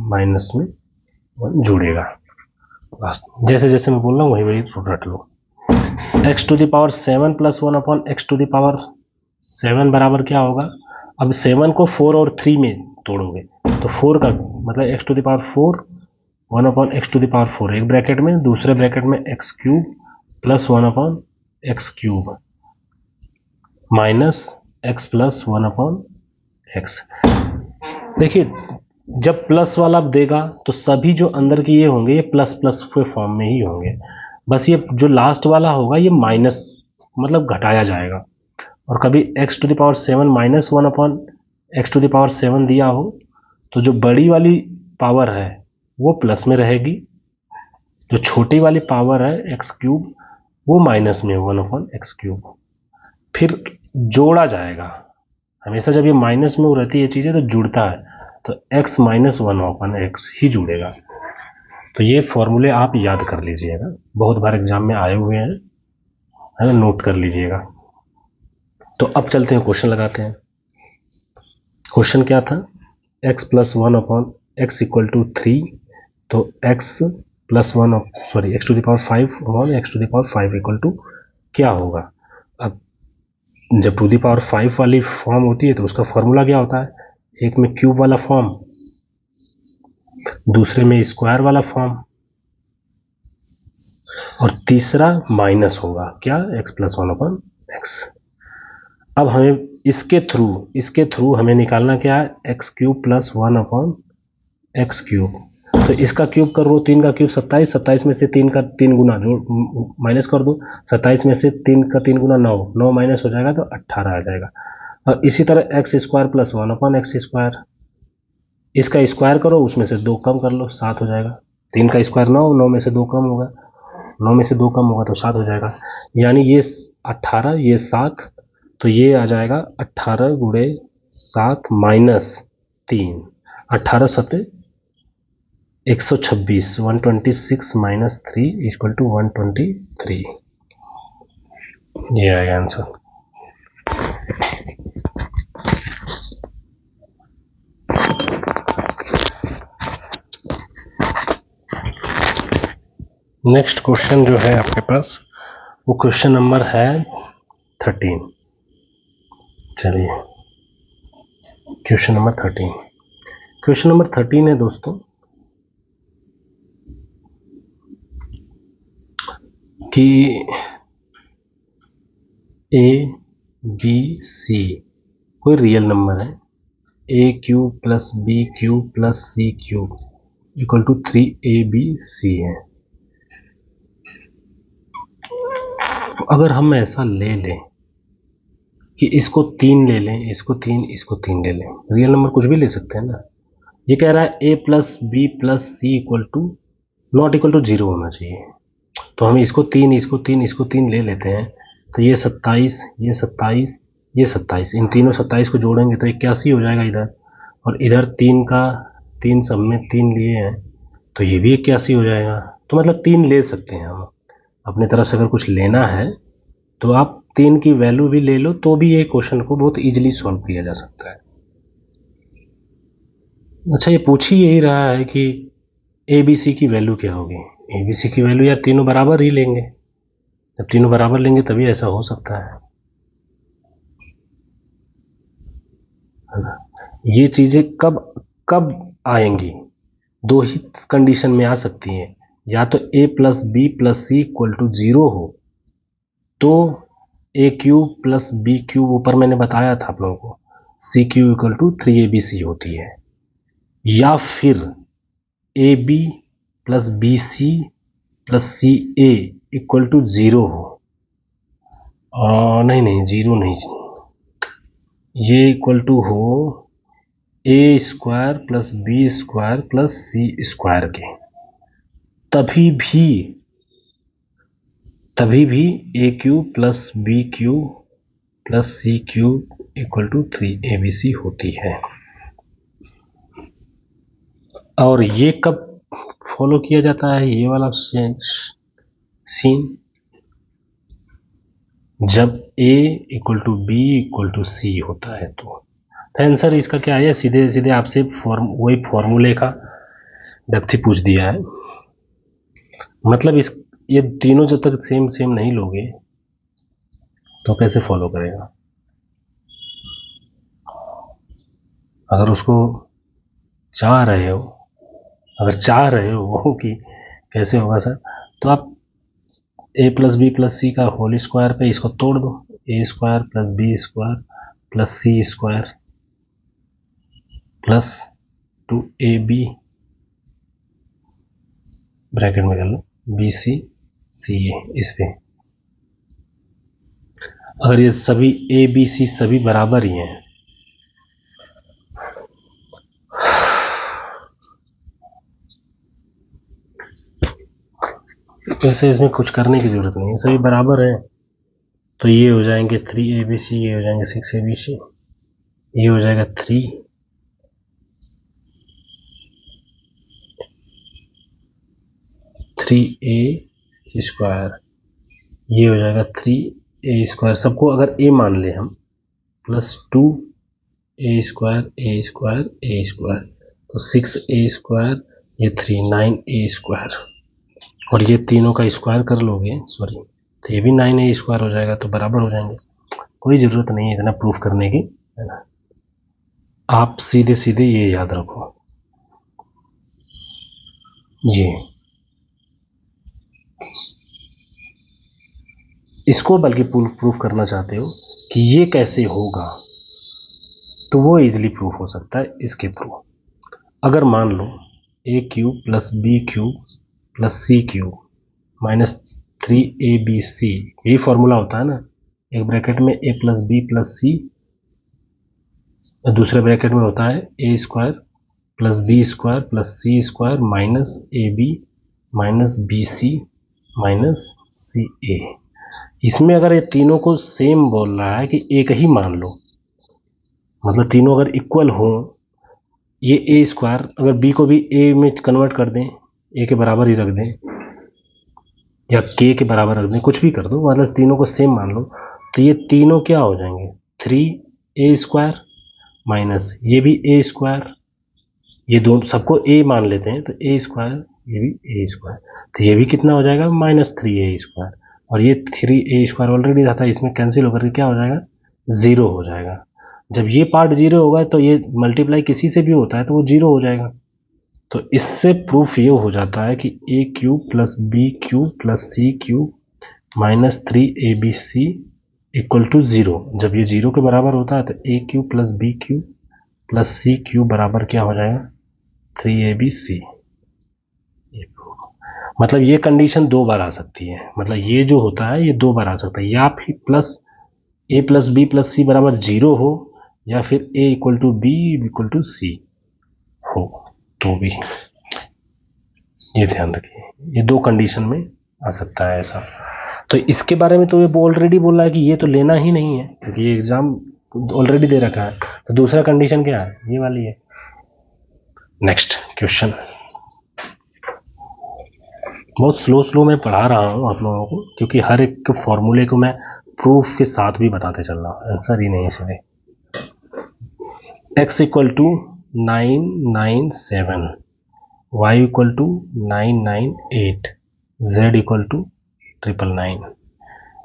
माइनस में 1 जुड़ेगा। जैसे जैसे मैं बोल रहा हूँ वही वही रट लो। X to the power 7 plus 1 upon x to the power 7 बराबर क्या होगा? अब 7 को 4 और 3 में तोड़ोगे तो 4 का मतलब X to the power 4 1 upon x to the power 4 एक ब्रैकेट में, दूसरे ब्रैकेट में X cube plus 1 upon x cube minus X plus 1 upon X. देखिए जब प्लस वाला देगा तो सभी जो अंदर के ये होंगे ये प्लस प्लस के फॉर्म में ही होंगे, बस ये जो लास्ट वाला होगा ये माइनस मतलब घटाया जाएगा। और कभी X to the power 7 minus 1 upon x to the power 7 दिया हो तो जो बड़ी वाली पावर है वो प्लस में रहेगी, जो छोटी वाली पावर है एक्स क्यूब वो माइनस में 1 अपॉन एक्स क्यूब, फिर जोड़ा जाएगा। हमेशा जब ये माइनस में रहती है ये चीज़ें तो जुड़ता है, तो x माइनस 1 अपॉन एक्स ही जुड़ेगा। तो ये फॉर्मूले आप याद कर लीजिएगा, बहुत बार एग्जाम में आए हुए हैं, है ना, नोट कर लीजिएगा। तो अब चलते हैं क्वेश्चन लगाते हैं। क्वेश्चन क्या था? x plus 1 upon x equal to 3, तो x plus 1 sorry X to the power 5 upon x to the power 5 equal to क्या होगा? अब जब टू द पावर 5 वाली फॉर्म होती है तो उसका फॉर्मूला क्या होता है? एक में क्यूब वाला फॉर्म, दूसरे में स्क्वायर वाला फॉर्म, और तीसरा माइनस होगा क्या? x plus 1 upon x. अब हमें इसके थ्रू हमें निकालना क्या है? X cube plus 1 upon x cube. तो इसका क्यूब करो, 3 का क्यूब 27, 27 में से 3 का 3 गुना जोड़ माइनस कर दो, 27 में से 3 का 3 गुना 9, 9 माइनस हो जाएगा तो 18 आ जाएगा। और इसी तरह x square plus 1 upon x square, इसका स्क्वायर करो, उसमें से 2 कम कर लो, 7 हो जाएगा। 3 का स्क्वायर 9, 9 में से 2 कम होगा, 9 में से 2 कम होगा तो 7 हो जाएगा। यानी ये 18 ये 7, तो ये आ जाएगा 18 गुणे 7 माइनस 3, 18 सते 126, 126 माइनस 3 इक्वल टू 123, ये आएगा आंसर। नेक्स्ट क्वेश्चन जो है आपके पास वो क्वेश्चन नंबर है 13। चलिए क्वेश्चन नंबर 13, क्वेश्चन नंबर 13 है दोस्तों कि ए बी सी कोई रियल नंबर है, A cube plus B cube plus C cube equal to 3abc है। अगर हम ऐसा ले लें कि इसको 3 ले लें, इसको 3, इसको 3 ले लें, रियल नंबर कुछ भी ले सकते हैं ना। ये कह रहा है A plus B plus C equal to not equal to 0 होना चाहिए, तो हम इसको 3, इसको 3, इसको 3 ले लेते हैं। तो ये 27, ये 27, ये 27, इन तीनों 27 को जोड़ेंगे तो 81 हो जाएगा इधर, और इधर 3 का 3 सब में 3 लिए हैं तो ये भी 81 हो जाएगा। तो मतलब 3 ले सकते हैं हम अपनी तरफ से, अगर कुछ लेना है तो आप 3 की वैल्यू भी ले लो तो भी ये क्वेश्चन को बहुत इजीली सॉल्व किया जा सकता है। अच्छा ये पूछ ही यही रहा है कि ए बी सी की वैल्यू क्या होगी। ए बी सी की वैल्यू यार तीनों बराबर ही लेंगे, जब तीनों बराबर लेंगे तभी ऐसा हो सकता है ना। ये चीज़ें कब कब आएंगी? 2 ही कंडीशन में आ सकती हैं, या तो A plus B plus C equal to 0 हो तो A cube plus B cube, ऊपर मैंने बताया था आप लोगों को, सी क्यूब इक्वल टू 3abc होती है, या फिर A B plus B C plus C A equal to 0 हो। नहीं नहीं 0 नहीं, ये इक्वल टू हो A square plus B square plus C square के, तभी भी A cube plus B cube plus C cube equal to 3abc होती है। और ये कब फॉलो किया जाता है ये वाला सीन? जब a equal to B equal to C होता है। तो आंसर इसका क्या है? सीधे सीधे आपसे वही फॉर्मूले का डेप्थ ही पूछ दिया है। मतलब ये तीनों जब तक सेम सेम नहीं लोगे तो कैसे फॉलो करेगा? अगर उसको चाह रहे हो कि कैसे होगा सर, तो आप a plus B plus C का होल स्क्वायर पे इसको तोड़ दो, a square plus B square plus C square plus 2ab bracket में कर लो bc ca। इस पे अगर ये सभी a b c सभी बराबर ही हैं वैसे इसमें कुछ करने की जरूरत नहीं है, सभी बराबर हैं। तो ये हो जाएंगे 3abc, ये हो जाएंगे 6abc, ये हो जाएगा 3a स्क्वायर, ये हो जाएगा 3a स्क्वायर। सबको अगर a मान ले हम प्लस 2a स्क्वायर तो 6a स्क्वायर, ये 9a स्क्वायर, और ये तीनों का स्क्वायर कर लोगे सॉरी तो ये भी 9a स्क्वायर हो जाएगा, तो बराबर हो जाएंगे। कोई ज़रूरत नहीं है इतना प्रूफ करने की, है ना। आप सीधे सीधे ये याद रखो ये इसको बल्कि प्रूफ करना चाहते हो कि ये कैसे होगा, तो वो इजीली प्रूफ हो सकता है इसके थ्रू। अगर मान लो a cube plus B cube plus C cube minus 3abc, यही फॉर्मूला होता है ना, एक ब्रैकेट में a plus B plus C, दूसरे ब्रैकेट में होता है a square plus B square plus C square minus ab minus bc minus ca। इसमें अगर ये तीनों को सेम बोल रहा है कि एक ही मान लो, मतलब तीनों अगर इक्वल हो, ये a स्क्वायर अगर b को भी a में कन्वर्ट कर दें, a के बराबर ही रख दें या k के बराबर रख दें, कुछ भी कर दो, मतलब तीनों को सेम मान लो, तो ये तीनों क्या हो जाएंगे 3a स्क्वायर माइनस ये भी a स्क्वायर, ये दोनों सबको a मान लेते हैं तो a स्क्वायर, ये भी a स्क्वायर, तो ये भी कितना हो जाएगा माइनस 3a स्क्वायर, और ये 3a स्क्वायर ऑलरेडी था, इसमें कैंसिल होकर क्या हो जाएगा 0 हो जाएगा। जब ये पार्ट 0 होगा तो ये मल्टीप्लाई किसी से भी होता है तो वो 0 हो जाएगा। तो इससे प्रूफ ये हो जाता है कि a cube plus B cube plus C cube minus 3abc equal to 0। जब ये 0 के बराबर होता है तो a cube plus B cube plus C cube बराबर क्या हो जाएगा 3abc। मतलब ये कंडीशन 2 बार आ सकती है, मतलब ये जो होता है ये 2 बार आ सकता है, या फिर plus a plus B plus C बराबर 0 हो, या फिर a equal to B equal to C हो, तो भी ये ध्यान रखिए, ये 2 कंडीशन में आ सकता है ऐसा। तो इसके बारे में तो ये ऑलरेडी बोल रहा है कि ये तो लेना ही नहीं है क्योंकि ये एग्जाम ऑलरेडी दे रखा है। तो दूसरा कंडीशन क्या है, ये वाली है। नेक्स्ट क्वेश्चन, बहुत स्लो मैं पढ़ा रहा हूँ आप लोगों को क्योंकि हर एक फॉर्मूले को मैं प्रूफ के साथ भी बताते चल रहा हूँ, आंसर ही नहीं इसमें। x equal to 997, y equal to 998, z equal to 999।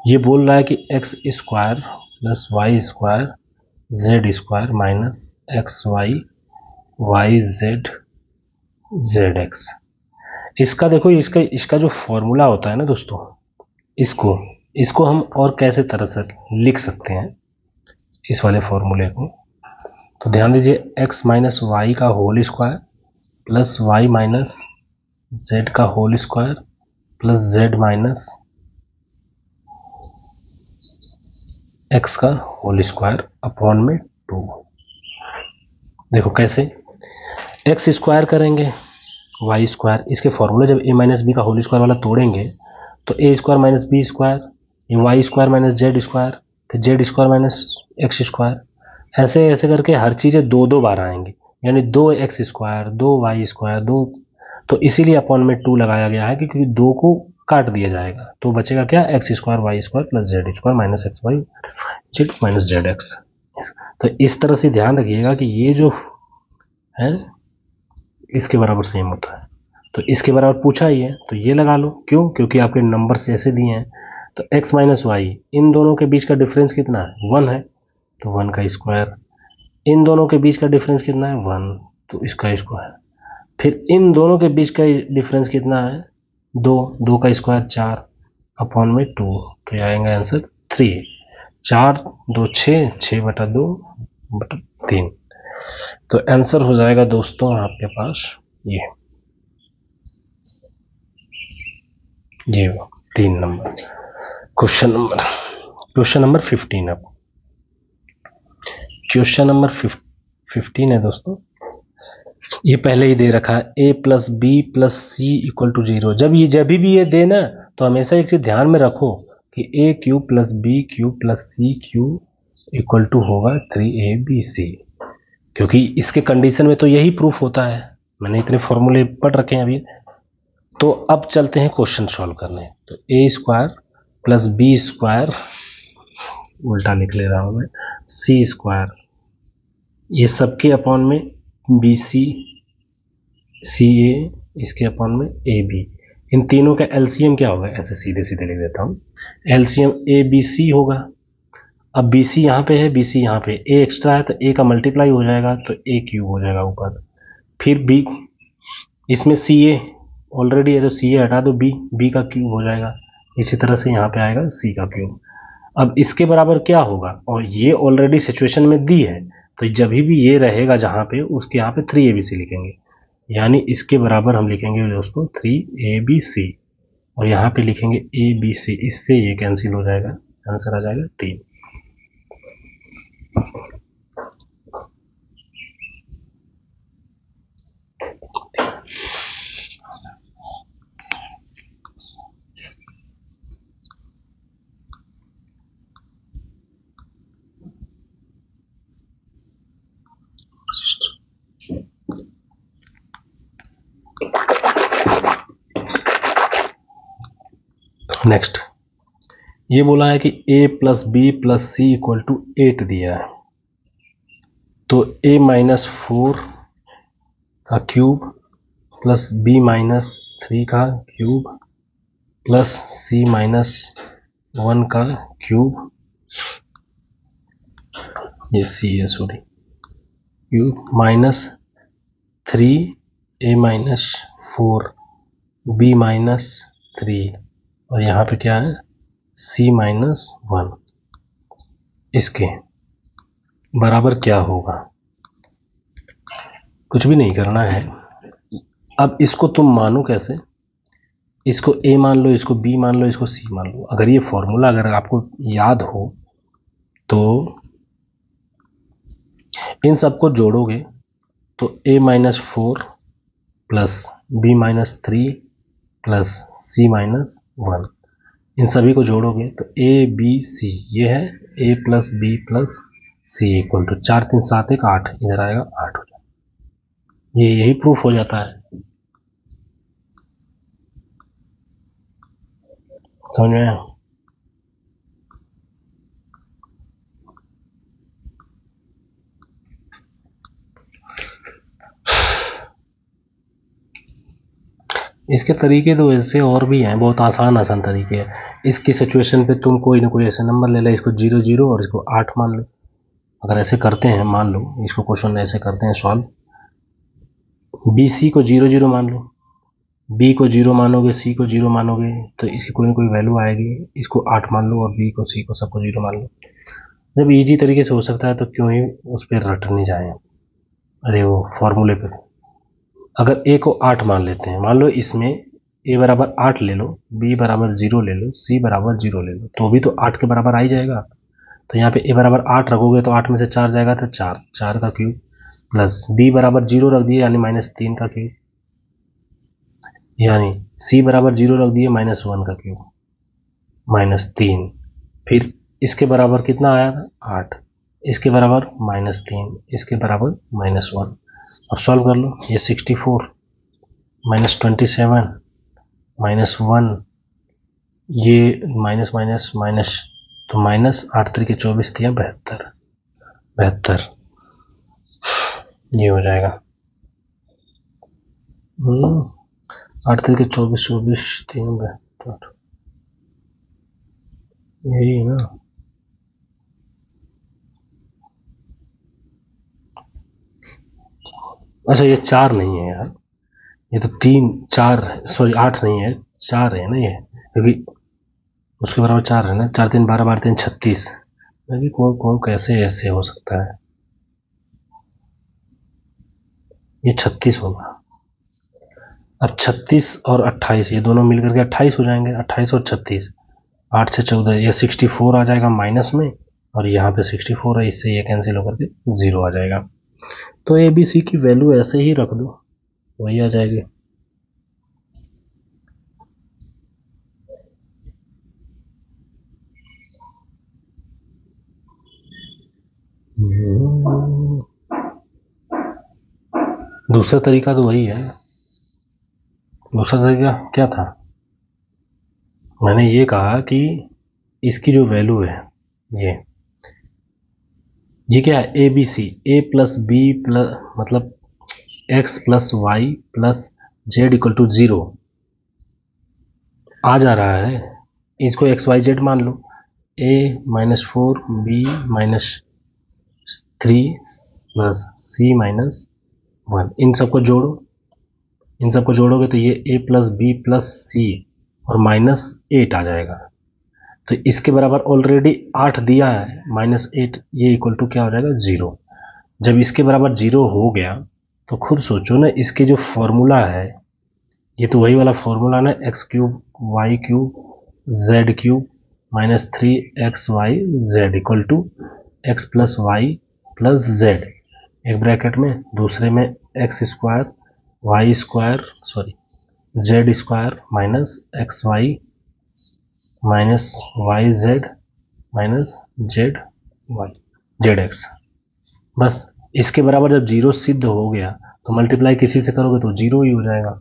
ये बोल रहा है कि x square plus Y square z square minus x y y z z x. इसका देखो, इसका जो फॉर्मूला होता है ना दोस्तों, इसको हम और कैसे तरह से लिख सकते हैं इस वाले फॉर्मूले को, तो ध्यान दीजिए x माइनस वाई का whole square plus Y minus Z का whole square plus Z minus X का होल स्क्वायर अपॉन में 2। देखो कैसे, एक्स स्क्वायर करेंगे वाई स्क्वायर, इसके फॉर्मूले जब a माइनस बी का होल स्क्वायर वाला तोड़ेंगे तो A square minus B square, ये Y square minus Z square, फिर Z square minus X square, ऐसे ऐसे करके हर चीज़ें दो दो बार आएंगी, यानी 2x स्क्वायर, 2y स्क्वायर, 2, तो इसीलिए अपॉन में 2 लगाया गया है क्योंकि 2 को काट दिया जाएगा, तो बचेगा क्या, x square y square plus z square minus x y Z minus Z x. तो इस तरह से ध्यान रखिएगा कि ये जो है इसके बराबर सेम होता है, तो इसके बराबर पूछा ही है तो ये लगा लो, क्यों, क्योंकि आपके नंबर ऐसे दिए हैं। तो x माइनस वाई, इन दोनों के बीच का डिफरेंस कितना है, 1 है, तो 1 का स्क्वायर, इन दोनों के बीच का डिफरेंस कितना है, 1, तो इसका स्क्वायर, फिर इन दोनों के बीच का डिफरेंस कितना है, 2, 2 का स्क्वायर 4 अपॉन में 2, तो आएगा आंसर 3, 4 2 6, 6/2/3, तो आंसर हो जाएगा दोस्तों आपके पास ये 3 नंबर। Question number 15। अब क्वेश्चन नंबर 15 है दोस्तों, ये पहले ही दे रखा है a plus B plus C equal to 0। जब भी ये दे ना, तो हमेशा एक चीज ध्यान में रखो कि a cube plus B cube plus C cube equal to होगा 3abc, क्योंकि इसके कंडीशन में तो यही प्रूफ होता है, मैंने इतने फॉर्मूले पढ़ रखे हैं अभी। तो अब चलते हैं क्वेश्चन सॉल्व करने। तो a square plus B square, उल्टा लिख ले रहा हूं मैं, सी स्क्वायर, ये सबके अपॉन में बी सी, सी ए, इसके अपॉन में ए बी, इन तीनों का एलसीएम क्या होगा, ऐसे सीधे सीधे लिख देता हूँ, एलसीएम ए बी सी होगा। अब बी सी यहाँ पे है, बी सी यहाँ पे, ए एक्स्ट्रा है तो ए का मल्टीप्लाई हो जाएगा, तो ए क्यूब हो जाएगा ऊपर, फिर बी, इसमें सी ए ऑलरेडी है तो सी ए हटा दो, बी, बी का क्यूब हो जाएगा, इसी तरह से यहाँ पे आएगा सी का क्यूब। अब इसके बराबर क्या होगा, और ये ऑलरेडी सिचुएशन में दी है, तो जब भी ये रहेगा जहाँ पे, उसके यहाँ पे 3abc लिखेंगे, यानी इसके बराबर हम लिखेंगे दोस्तों 3abc, और यहाँ पे लिखेंगे abc, इससे ये कैंसिल हो जाएगा, आंसर आ जाएगा 3। नेक्स्ट ये बोला है कि a plus B plus C equal to 8 दिया है, तो a माइनस 4 का क्यूब प्लस b माइनस 3 का क्यूब प्लस c माइनस 1 का क्यूब, ये c है sorry, cube minus 3a minus 4 b minus 3, और यहाँ पे क्या है c माइनस 1, इसके बराबर क्या होगा, कुछ भी नहीं करना है। अब इसको तुम मानो कैसे, इसको a मान लो, इसको b मान लो, इसको c मान लो। अगर ये फॉर्मूला अगर आपको याद हो तो इन सबको जोड़ोगे तो a minus 4 plus b minus 3 plus c minus 1, इन सभी को जोड़ोगे तो a b c, ये है a plus b plus c equal to 4 3 7 1 8, इधर आएगा 8 हो जाएगा, ये यही प्रूफ हो जाता है, समझ में आया। इसके तरीके तो ऐसे और भी हैं, बहुत आसान तरीके हैं। इसकी सिचुएशन पे तुम कोई ना कोई ऐसे नंबर ले लो, इसको 0 0 और इसको 8 मान लो, अगर ऐसे करते हैं, मान लो इसको क्वेश्चन ऐसे करते हैं सॉल्व, बी सी को 0 0 मान लो, बी को 0 मानोगे, सी को 0 मानोगे तो इसकी कोई ना कोई वैल्यू आएगी, इसको 8 मान लो और बी को सी को सबको 0 मान लो। जब इजी तरीके से हो सकता है तो क्यों ही उस पर रटने जाए, अरे वो फॉर्मूले पे। अगर ए को 8 मान लेते हैं, मान लो इसमें ए बराबर 8 ले लो, बी बराबर 0 ले लो, सी बराबर 0 ले लो, तो भी तो 8 के बराबर आ ही जाएगा। तो यहाँ पे ए बराबर 8 रखोगे तो 8 में से 4 जाएगा तो 4, 4 का क्यूब, प्लस बी बराबर 0 रख दिए यानी -3 का क्यूब, यानी सी बराबर 0 रख दिए -1 का क्यूब, -3, फिर इसके बराबर कितना आया था 8, इसके बराबर -3, इसके बराबर -1। अब सॉल्व कर लो, ये 64 -27 -1, ये माइनस माइनस माइनस, तो -8×3 = 24, 72, 72 ये हो जाएगा। 8×3 = 24, 24 3 72, यही है ना। अच्छा ये 4 नहीं है यार, ये तो 3 4 सॉरी 8 नहीं है, 4 है ना ये, क्योंकि उसके बराबर 4 है ना। 4 3 12, 12 3 36, अभी कौन कौन कैसे ऐसे हो सकता है, ये 36 होगा। अब 36 और 28 ये दोनों मिलकर के 28 हो जाएंगे, 28 और 36, 8 से 14, ये 64 आ जाएगा माइनस में, और यहाँ पे 64 है, इससे ये कैंसिल होकर के 0 आ जाएगा। तो ए बी सी की वैल्यू ऐसे ही रख दो, वही आ जाएगी। दूसरा तरीका तो वही है। दूसरा तरीका क्या था, मैंने ये कहा कि इसकी जो वैल्यू है ये क्या है, A B C, A plus B plus मतलब X plus Y plus Z equal to 0 आ जा रहा है, इसको एक्स वाई जेड मान लो। ए -4 बी -3 प्लस सी -1, इन सबको जोड़ो, इन सबको जोड़ोगे तो ये ए प्लस बी प्लस सी और -8 आ जाएगा। तो इसके बराबर ऑलरेडी 8 दिया है, -8, ये इक्वल टू क्या हो जाएगा 0। जब इसके बराबर 0 हो गया तो खुद सोचो ना, इसके जो फॉर्मूला है ये तो वही वाला फॉर्मूला ना, x³ y³ z³ -3xyz equal to x plus Y plus Z, एक ब्रैकेट में, दूसरे में x² y² sorry z² -xy -yz -zx, बस। इसके बराबर जब 0 सिद्ध हो गया तो मल्टीप्लाई किसी से करोगे तो 0 ही हो जाएगा,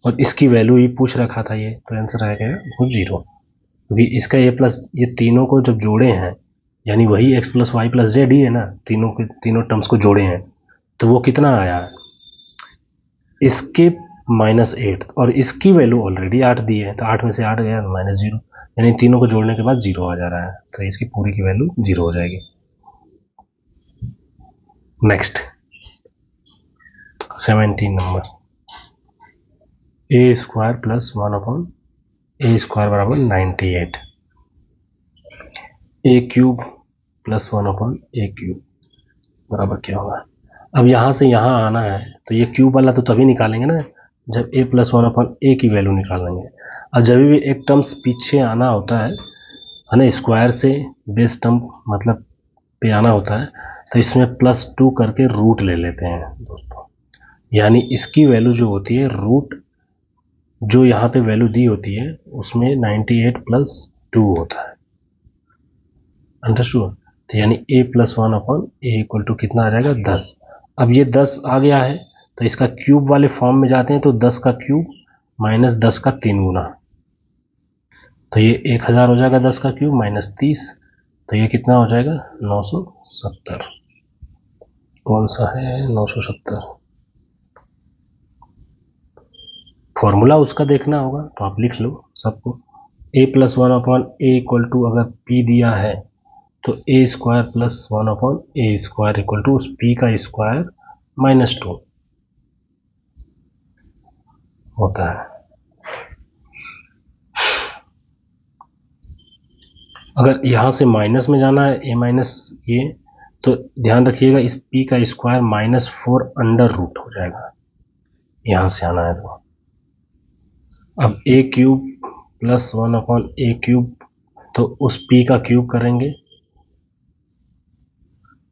और इसकी वैल्यू ही पूछ रखा था ये, तो आंसर आएगा वो 0, क्योंकि इसका ये प्लस ये तीनों को जब जोड़े हैं, यानी वही x plus Y plus Z ही है ना, तीनों के तीनों टर्म्स को जोड़े हैं, तो वो कितना आया, इसके -8, और इसकी वैल्यू ऑलरेडी 8 दी है, तो 8 में से 8 गया तो -0, यानी तीनों को जोड़ने के बाद 0 आ जा रहा है, तो इसकी पूरी की वैल्यू 0 हो जाएगी। नेक्स्ट 17 नंबर, a² + 1/a² बराबर 98, a³ + 1/a³ बराबर क्या होगा। अब यहाँ से यहाँ आना है तो ये क्यूब वाला तो तभी निकालेंगे ना जब a + 1/a की वैल्यू निकालेंगे, और जब भी एक टर्म्स पीछे आना होता है ना, स्क्वायर से बेस टर्म मतलब पे आना होता है, तो इसमें +2 करके रूट ले लेते हैं दोस्तों, यानी इसकी वैल्यू जो होती है रूट जो यहाँ पे वैल्यू दी होती है उसमें 98 + 2 होता है, अंडरस्टूड। तो यानी a + 1/a इक्वल टू कितना आ जाएगा 10। अब ये 10 आ गया है तो इसका क्यूब वाले फॉर्म में जाते हैं, तो 10 का क्यूब -10 का 3 गुना, तो ये 1000 हो जाएगा, 10 का क्यूब -30, तो ये कितना हो जाएगा 970, कौन सा है 970, फॉर्मूला उसका देखना होगा तो आप लिख लो सबको। a + 1/a इक्वल टू अगर p दिया है तो a² + 1/a² इक्वल टू उस p का स्क्वायर -2 होता है। अगर यहाँ से माइनस में जाना है a- ये, तो ध्यान रखिएगा इस p का स्क्वायर -4 अंडर रूट हो जाएगा, यहाँ से आना है तो। अब a³ + 1/a³ तो उस p का क्यूब करेंगे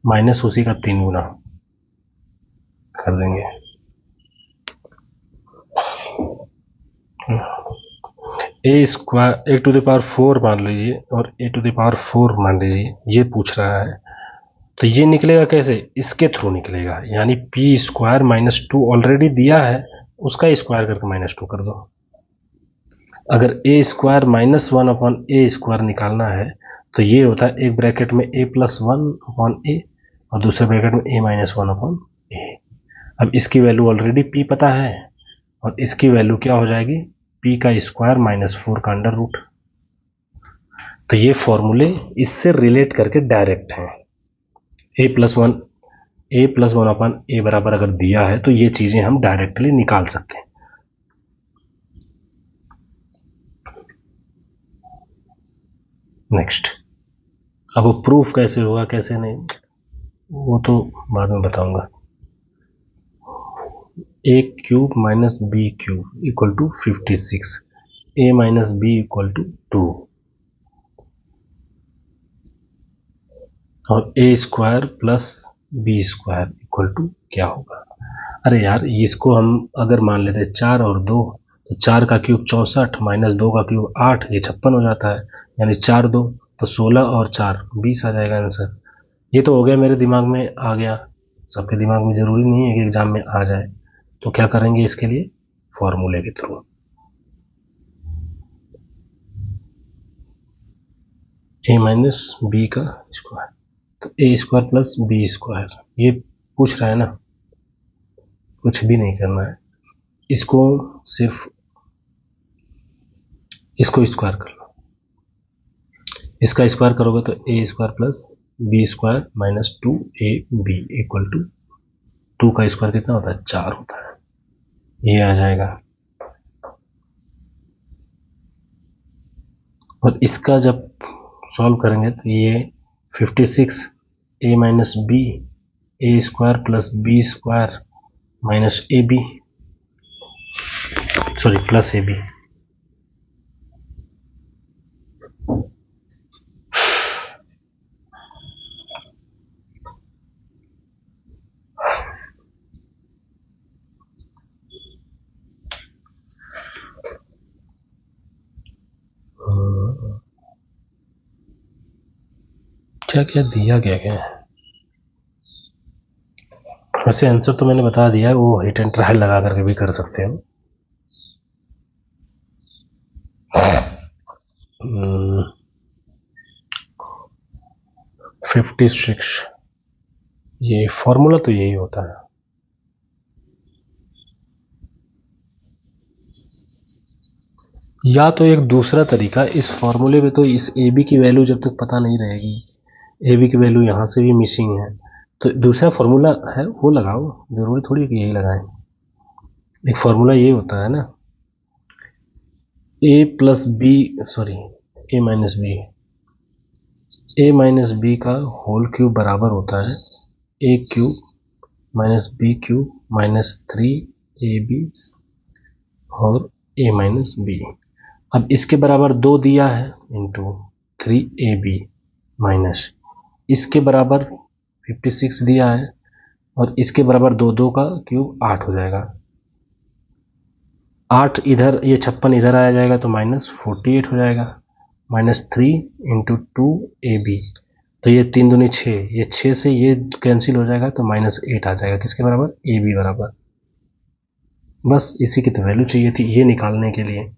माइनस उसी का 3 गुना कर देंगे, A square A to the power 4 मान लीजिए और ए टू द पावर 4 मान लीजिए, ये पूछ रहा है, तो ये निकलेगा कैसे, इसके थ्रू निकलेगा, यानी पी स्क्वायर माइनस 2 ऑलरेडी दिया है, उसका स्क्वायर करके माइनस 2 कर दो। अगर ए square minus 1 upon A square निकालना है तो ये होता है एक ब्रैकेट में ए प्लस 1 अपॉन ए और दूसरे ब्रैकेट में ए माइनस 1 अपॉन ए। अब इसकी वैल्यू ऑलरेडी पी पता है और इसकी वैल्यू क्या हो जाएगी, पी का स्क्वायर माइनस 4 का अंडर रूट। तो ये फॉर्मूले इससे रिलेट करके डायरेक्ट हैं। ए प्लस वन अपॉन ए बराबर अगर दिया है तो ये चीजें हम डायरेक्टली निकाल सकते हैं। नेक्स्ट, अब वो प्रूफ कैसे होगा कैसे नहीं वो तो बाद में बताऊंगा। A cube minus B cube equal to 56, A minus B equal to 2 और ए square plus B square equal to क्या होगा। अरे यार इसको हम अगर मान लेते 4 और 2 तो 4 का क्यूब 64 माइनस 2 का क्यूब 8, ये 56 हो जाता है, यानी 4 2 तो 16 और 4 20 आ जाएगा आंसर। ये तो हो गया, मेरे दिमाग में आ गया, सबके दिमाग में जरूरी नहीं है कि एग्जाम में आ जाए। तो क्या करेंगे इसके लिए, फॉर्मूले के थ्रू। ए माइनस बी का स्क्वायर, तो A square plus B square, ये पूछ रहा है ना, कुछ भी नहीं करना है, इसको सिर्फ इसको स्क्वायर कर लो, इसका स्क्वायर करोगे तो A square plus B square minus 2ab equal to 2 का स्क्वायर कितना होता है, 4 होता है, ये आ जाएगा। और इसका जब सॉल्व करेंगे तो ये 56 A minus B A square plus B square minus A B, sorry plus A B, क्या क्या दिया क्या क्या है। वैसे आंसर तो मैंने बता दिया है, वो हिट एंड ट्रायल लगा करके भी कर सकते हो। 56, ये फॉर्मूला तो यही होता है। या तो एक दूसरा तरीका, इस फॉर्मूले में तो इस ए बी की वैल्यू जब तक पता नहीं रहेगी, ए बी की वैल्यू यहाँ से भी मिसिंग है, तो दूसरा फॉर्मूला है वो लगाओ, जरूरी थोड़ी है कि यही लगाएं। एक फॉर्मूला ये होता है ना, A plus B, sorry A minus B का होल क्यूब बराबर होता है A cube minus B cube minus 3ab और ए माइनस बी। अब इसके बराबर 2 दिया है इंटू 3ab माइनस इसके बराबर 56 दिया है और इसके बराबर 2 2 का क्यूब 8 हो जाएगा, 8 इधर, ये 56 इधर आ जाएगा तो माइनस 48 हो जाएगा, माइनस 3 इंटू 2ab, तो ये 3 दूनी 6, ये 6 से ये कैंसिल हो जाएगा तो माइनस 8 आ जाएगा, किसके बराबर, ए बी बराबर। बस इसी की तो वैल्यू चाहिए थी, ये निकालने के लिए।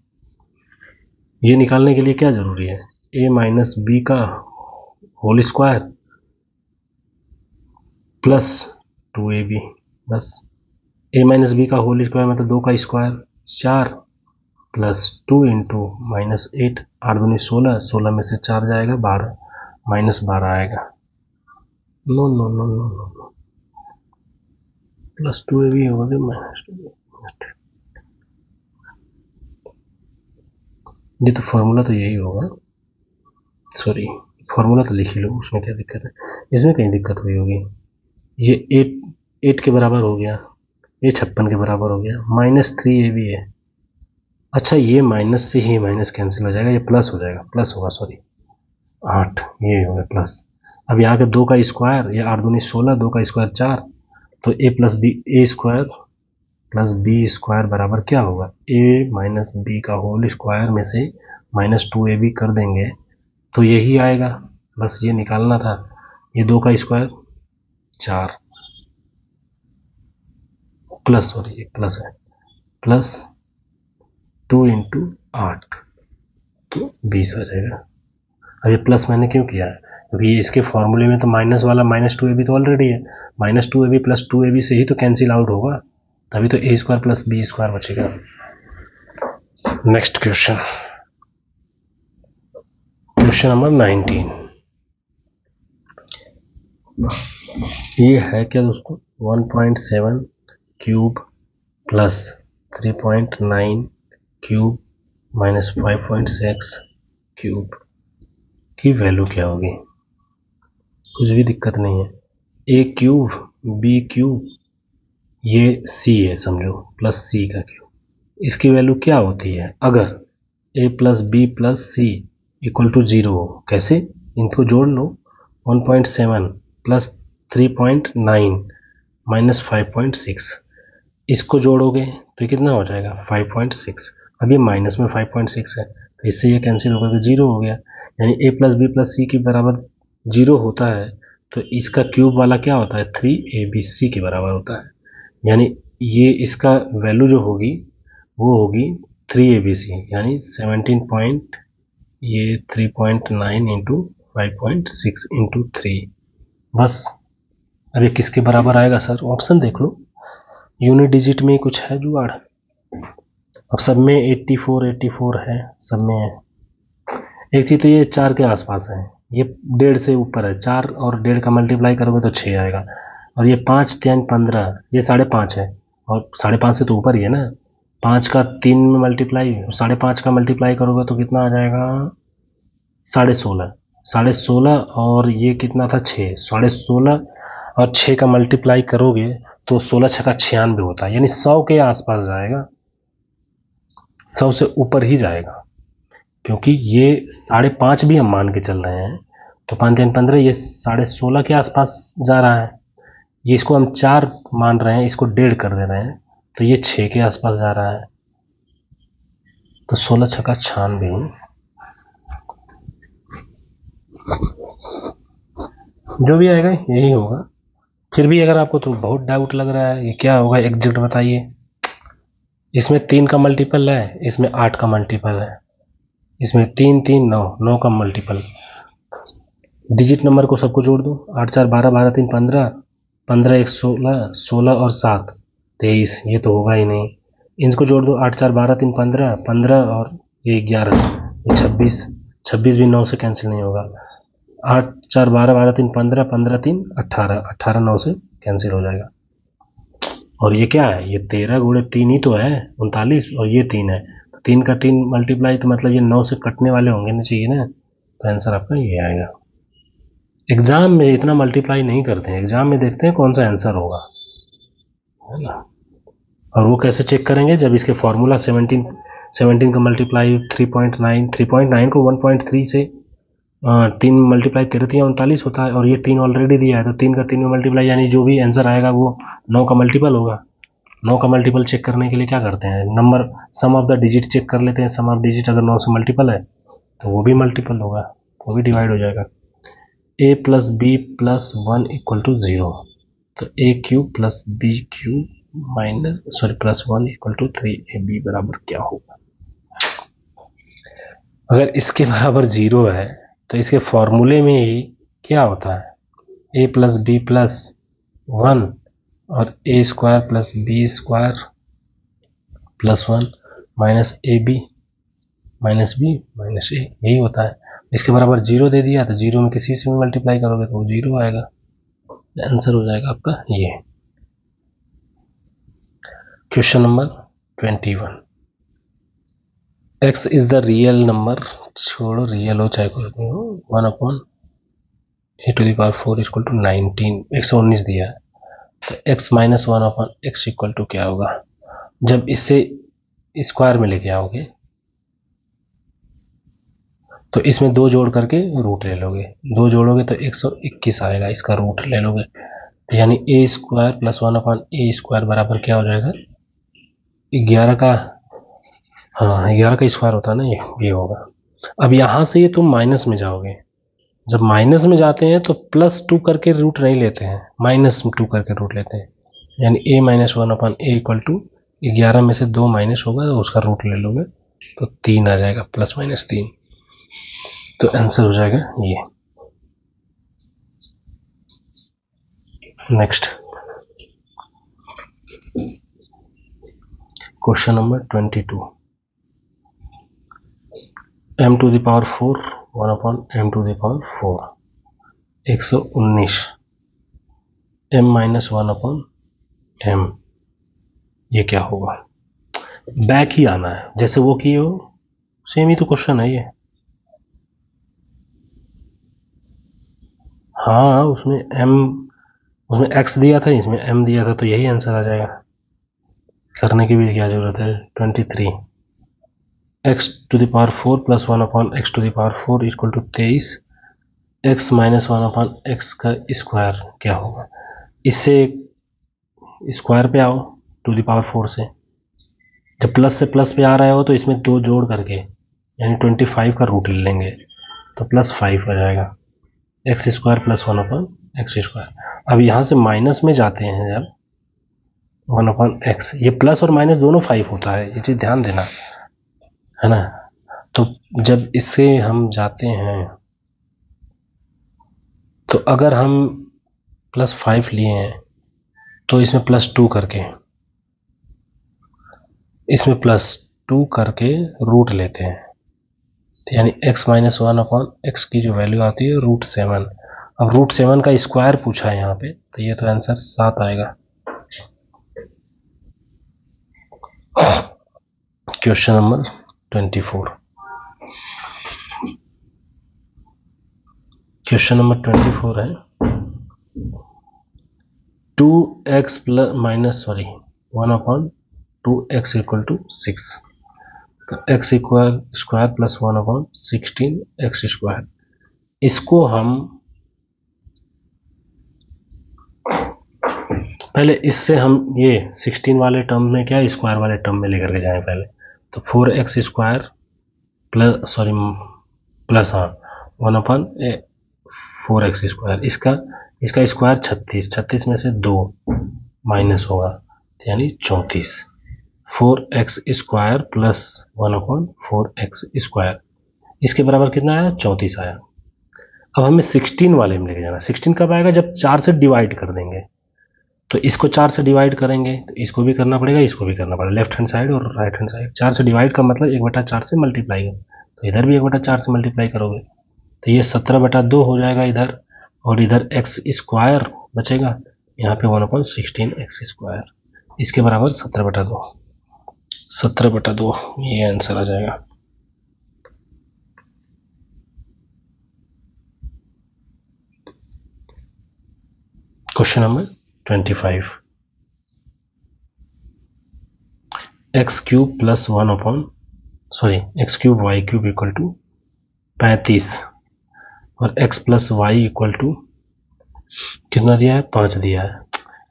ये निकालने के लिए क्या जरूरी है, ए माइनस बी का होल स्क्वायर प्लस 2ab, बस ए माइनस बी का होल स्क्वायर मतलब 2 का स्क्वायर 4 प्लस 2 इंटू माइनस 8, 8 दूनी 16, 16 में से 4 जाएगा 12, माइनस 12 आएगा। No no no no no, plus 2ab होगा माइनस 2, ये तो फॉर्मूला तो यही होगा, सॉरी फॉर्मूला तो लिख ही लो, उसमें क्या दिक्कत है, इसमें कहीं दिक्कत हुई होगी। ये 8 के बराबर हो गया, ये 56 के बराबर हो गया, माइनस 3ab है, अच्छा ये माइनस से ही माइनस कैंसिल हो जाएगा, ये प्लस हो जाएगा, प्लस होगा, सॉरी 8, ये हो गया प्लस। अब यहाँ के 2 का स्क्वायर, ये 8 दूनी 16, 2 का स्क्वायर 4, तो A plus B A square plus B square बराबर क्या होगा, ए माइनस बी का होल स्क्वायर में से माइनस 2ab कर देंगे तो यही आएगा, बस ये निकालना था। ये 2 का स्क्वायर 4 प्लस, सॉरी ये प्लस है, प्लस 2 इंटू 8 तो 20 आ जाएगा। अब ये प्लस मैंने क्यों किया है, क्योंकि इसके फॉर्मूले में तो माइनस वाला -2ab तो ऑलरेडी है, -2ab प्लस 2ab से ही तो कैंसिल आउट होगा, तभी तो A square plus B square बचेगा। Next question, question number 19। ये है क्या दोस्तों, 1.7 cube plus 3.9 cube minus 5.6 cube की वैल्यू क्या होगी। कुछ भी दिक्कत नहीं है, ए क्यूब बी क्यूब ये सी है समझो, प्लस सी का क्यूब, इसकी वैल्यू क्या होती है अगर A plus B plus C equal to 0 हो। कैसे, इनको जोड़ लो, 1.7 प्लस 3.9 माइनस 5.6, इसको जोड़ोगे तो कितना हो जाएगा 5.6। अब ये माइनस में 5.6 है तो इससे ये कैंसिल होगा तो 0 हो गया, यानी ए प्लस बी प्लस सी के बराबर 0 होता है तो इसका क्यूब वाला क्या होता है 3abc के बराबर होता है, यानी ये इसका वैल्यू जो होगी वो होगी 3abc, यानी 17 पॉइंट, ये 3.9 इंटू 5.6 इंटू 3, बस। अब ये किसके बराबर आएगा सर, ऑप्शन देख लो, यूनिट डिजिट में कुछ है जुगाड़, अब सब में 84 है, सब में है। एक चीज़ तो ये 4 के आसपास है, ये 1.5 से ऊपर है, 4 और 1.5 का मल्टीप्लाई करोगे तो 6 आएगा, और ये 5 3 15, ये 5.5 है, और 5.5 से तो ऊपर ही है ना, 5 का 3 में मल्टीप्लाई, 5.5 का मल्टीप्लाई करोगे तो कितना आ जाएगा 16.5, 16.5, और ये कितना था 6, 16.5 और 6 का मल्टीप्लाई करोगे तो 16 छक्का 96 होता है, यानी 100 के आसपास जाएगा, 100 से ऊपर ही जाएगा, क्योंकि ये 5.5 भी हम मान के चल रहे हैं तो 5 3 15, ये 16.5 के आसपास जा रहा है, ये इसको हम 4 मान रहे हैं, इसको 1.5 कर दे रहे हैं तो ये 6 के आसपास जा रहा है, तो 16 छक्का 96, जो भी आएगा यही होगा। फिर भी अगर आपको तो बहुत डाउट लग रहा है ये क्या होगा एग्जैक्ट बताइए, इसमें 3 का मल्टीपल है, इसमें 8 का मल्टीपल है, इसमें 3 3 9 9 का मल्टीपल, डिजिट नंबर को सबको जोड़ दो, 8 4 12 12 3 15, 15 1 16, 16 और 7 23, ये तो होगा ही नहीं, इनको जोड़ दो, 8 4 12 3 15, 15 और ये 11, ये 26, 26 भी 9 से कैंसिल नहीं होगा, 8 4 12 12 3 15, 15 3 18, 18 9 से कैंसिल हो जाएगा, और ये क्या है, ये 13 गुणे 3 ही तो है 39, और ये 3 है तो 3 का 3 मल्टीप्लाई, तो मतलब ये 9 से कटने वाले होंगे ना, चाहिए ना, तो आंसर आपका ये आएगा। एग्जाम में इतना मल्टीप्लाई नहीं करते हैं, एग्जाम में देखते हैं कौन सा आंसर होगा, है ना, और वो कैसे चेक करेंगे, जब इसके फॉर्मूला 17 का मल्टीप्लाई 3.9 को 1.3 से 3 मल्टीप्लाई 13 39 होता है, और ये 3 ऑलरेडी दिया है तो 3 का 3 में मल्टीप्लाई, यानी जो भी आंसर आएगा वो 9 का मल्टीपल होगा। 9 का मल्टीपल चेक करने के लिए क्या करते हैं, number sum of the digit check कर लेते हैं, सम ऑफ डिजिट अगर 9 से मल्टीपल है तो वो भी मल्टीपल होगा, वो भी डिवाइड हो जाएगा। a plus B plus 1 equal to 0, तो a cube plus B cube minus plus 1 equal to 3ab बराबर क्या होगा। अगर इसके बराबर 0 है तो इसके फॉर्मूले में ही क्या होता है, a प्लस बी प्लस 1 और a square plus B square plus 1 minus A B minus B minus A, यही होता है। इसके बराबर 0 दे दिया तो 0 में किसी से भी मल्टीप्लाई करोगे तो वो 0 आएगा, आंसर हो जाएगा आपका ये। Question number 21, x is the real number, छोड़ो रियल हो चाहे कुछ नहीं हो, 1/a⁴ इक्वल टू 19, 119 दिया है, तो x minus 1/x equal to क्या होगा, जब इससे स्क्वायर में लेके आओगे तो इसमें 2 जोड़ करके रूट ले लोगे, 2 जोड़ोगे तो 121 आएगा, इसका रूट ले लोगे, तो यानी a² प्लस 1/a² बराबर क्या हो जाएगा 11 का, हाँ 11 का स्क्वायर होता है ना, ये होगा। अब यहाँ से ये तुम माइनस में जाओगे, जब माइनस में जाते हैं तो +2 करके रूट नहीं लेते हैं, -2 करके रूट लेते हैं, यानी a-1/a = 11 में से 2 माइनस होगा तो उसका रूट ले लोगे तो 3 आ जाएगा, ±3। तो आंसर हो जाएगा ये। Next question number 22। m⁴ 1/m⁴ 119 m-1/m, ये क्या होगा? बैक ही आना है, जैसे वो किए हो सेम ही तो क्वेश्चन है ये। हाँ उसमें x दिया था, इसमें m दिया था, तो यही आंसर आ जाएगा, करने की भी क्या जरूरत है। 23 x⁴ + 1/x⁴ = 23 x - 1/x का स्क्वायर क्या होगा? इससे स्क्वायर पे आओ, ⁴ से, जब प्लस से प्लस पे आ रहा हो तो इसमें 2 जोड़ करके यानी 25 का रूट ले लेंगे तो +5 आ जाएगा, x² + 1/x²। अब यहाँ से माइनस में जाते हैं जब 1/x, ये प्लस और माइनस दोनों 5 होता है, ये चीज़ ध्यान देना है ना। तो जब इससे हम जाते हैं तो अगर हम +5 लिए हैं तो इसमें +2 करके, इसमें +2 करके रूट लेते हैं, यानी x - 1/x की जो वैल्यू आती है √7। अब √7 का स्क्वायर पूछा है यहाँ पे, तो ये तो आंसर 7 आएगा। Question number 24। क्वेश्चन नंबर 24 है 2x + 1/2x = 6, तो x² + 1/16x²। इसको हम पहले इससे हम ये 16 वाले टर्म में क्या स्क्वायर वाले टर्म में लेकर के जाएं पहले, तो 4x² प्लस 1/4x², इसका स्क्वायर 36 में से 2 माइनस होगा यानी 34, 4x² + 1/4x², इसके बराबर कितना आया? 34 आया। अब हमें 16 वाले में लेके जाना। 16 कब आएगा? जब 4 से डिवाइड कर देंगे, तो इसको 4 से डिवाइड करेंगे तो इसको भी करना पड़ेगा, इसको भी करना पड़ेगा, लेफ्ट हैंड साइड और राइट हैंड साइड। 4 से डिवाइड का मतलब 1/4 से मल्टीप्लाई है, तो इधर भी 1/4 से मल्टीप्लाई करोगे तो ये 17/2 हो जाएगा इधर, और इधर x² बचेगा, यहाँ पे 1/16x², इसके बराबर 17/2, 17/2 ये आंसर आ जाएगा। Question number 25। x³ + 1/x³ y³ = 35 और x + y = कितना दिया है? 5 दिया है।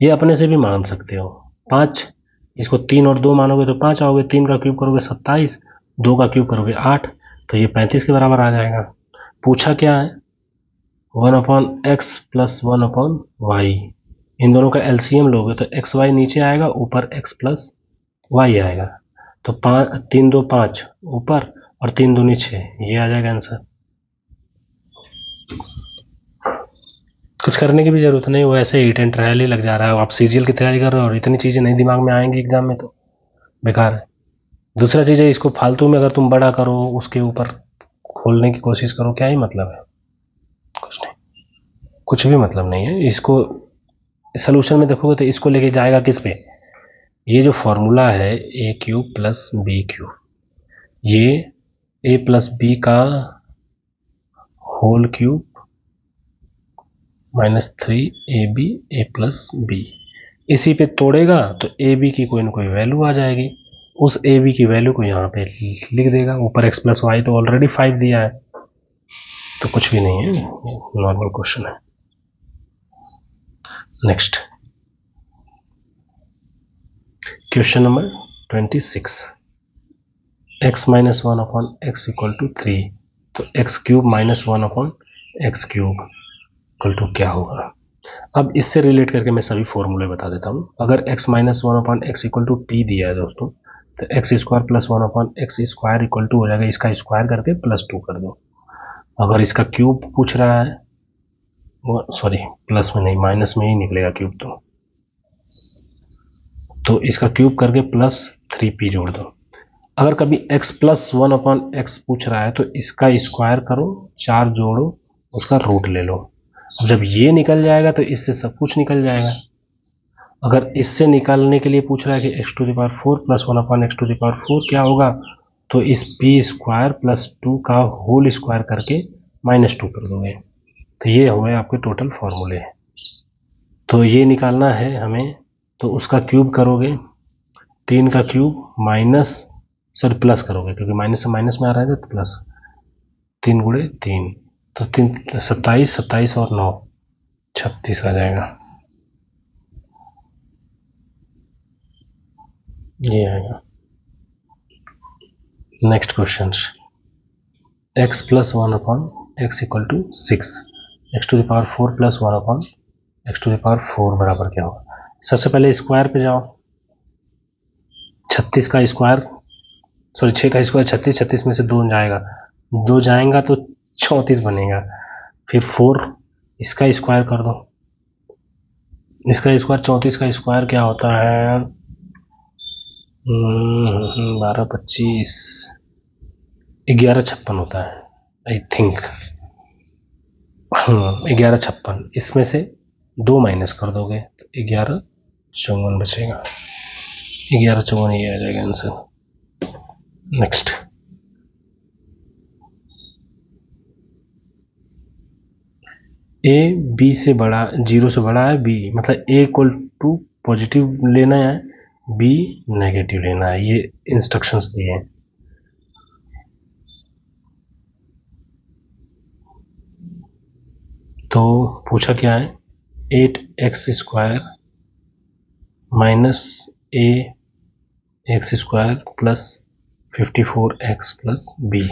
ये अपने से भी मान सकते हो 5, इसको 3 और 2 मानोगे तो 5 आओगे, 3 का क्यूब करोगे 27, 2 का क्यूब करोगे 8, तो ये 35 के बराबर आ जाएगा। पूछा क्या है? 1/x + 1/y, इन दोनों का एलसीएम लोगे तो xy नीचे आएगा, ऊपर x + y आएगा, तो 3 2 5 ऊपर और 3 दूनी 6, ये आ जाएगा आंसर। कुछ करने की भी जरूरत नहीं, वो ऐसे हिट एंड ट्रायल ही लग जा रहा है। आप सीजीएल की तैयारी कर रहे हो और इतनी चीज़ें नहीं दिमाग में आएंगी एग्जाम में तो बेकार है। दूसरा चीज़ है, इसको फालतू में अगर तुम बड़ा करो, उसके ऊपर खोलने की कोशिश करो, क्या ही मतलब है? कुछ नहीं, कुछ भी मतलब नहीं है। इसको सोल्यूशन में देखोगे तो इसको लेके जाएगा किस पे? ये जो फॉर्मूला है a³ + b³, ये a + b का whole cube -3ab a + b, इसी पे तोड़ेगा तो ए बी की कोई ना कोई वैल्यू आ जाएगी, उस ए बी की वैल्यू को यहाँ पे लिख देगा, ऊपर x + y तो ऑलरेडी 5 दिया है, तो कुछ भी नहीं है, नॉर्मल क्वेश्चन है। Next question number 26, x minus 1 upon x equal to 3, तो x cube minus 1 upon x cube equal to क्या होगा। अब इससे रिलेट करके मैं सभी फॉर्मूले बता देता हूँ। अगर x minus 1 upon x equal to p दिया है दोस्तों, तो x square plus 1 upon x square equal to हो जाएगा, इसका स्क्वायर करके प्लस 2 कर दो। अगर इसका क्यूब पूछ रहा है, वो सॉरी प्लस में नहीं माइनस में ही निकलेगा क्यूब, तो इसका क्यूब करके प्लस 3p जोड़ दो। अगर कभी x प्लस 1 अपॉन एक्स पूछ रहा है तो इसका स्क्वायर करो, 4 जोड़ो, उसका रूट ले लो। अब जब ये निकल जाएगा तो इससे सब कुछ निकल जाएगा। अगर इससे निकालने के लिए पूछ रहा है कि x to the power 4 plus 1 upon x to the power 4 क्या होगा, तो इस p स्क्वायर प्लस 2 का होल स्क्वायर करके -2 कर दोगे। तो ये हो गए आपके टोटल फॉर्मूले। तो ये निकालना है हमें, तो उसका क्यूब करोगे, 3 का क्यूब माइनस सॉरी प्लस करोगे, क्योंकि माइनस से माइनस में आ रहा है तो प्लस, 3 गुणे 3, तो 3 27, 27 और 9 36 आ जाएगा। ये आएगा। Next question, x plus 1 upon x equal to 6, x to the power 4 plus 1 upon x to the power 4 बराबर क्या होगा। सबसे पहले स्क्वायर पे जाओ, 36 का स्क्वायर सॉरी 6 का स्क्वायर 36, 36 में से 2 जाएगा, 2 जाएगा तो 34 बनेगा। फिर 4 इसका स्क्वायर कर दो, इसका स्क्वायर 34 का स्क्वायर क्या होता है, 12 25 1156 होता है आई थिंक। 1156, इसमें से 2 माइनस कर दोगे तो 1154 बचेगा। 1154 ये आ जाएगा आंसर। नेक्स्ट, ए बी से बड़ा 0 से बड़ा है बी, मतलब ए इक्वल टू पॉजिटिव लेना है, बी नेगेटिव लेना है, ये इंस्ट्रक्शंस दिए हैं। तो पूछा क्या है, 8x square minus A X square plus 54x plus B.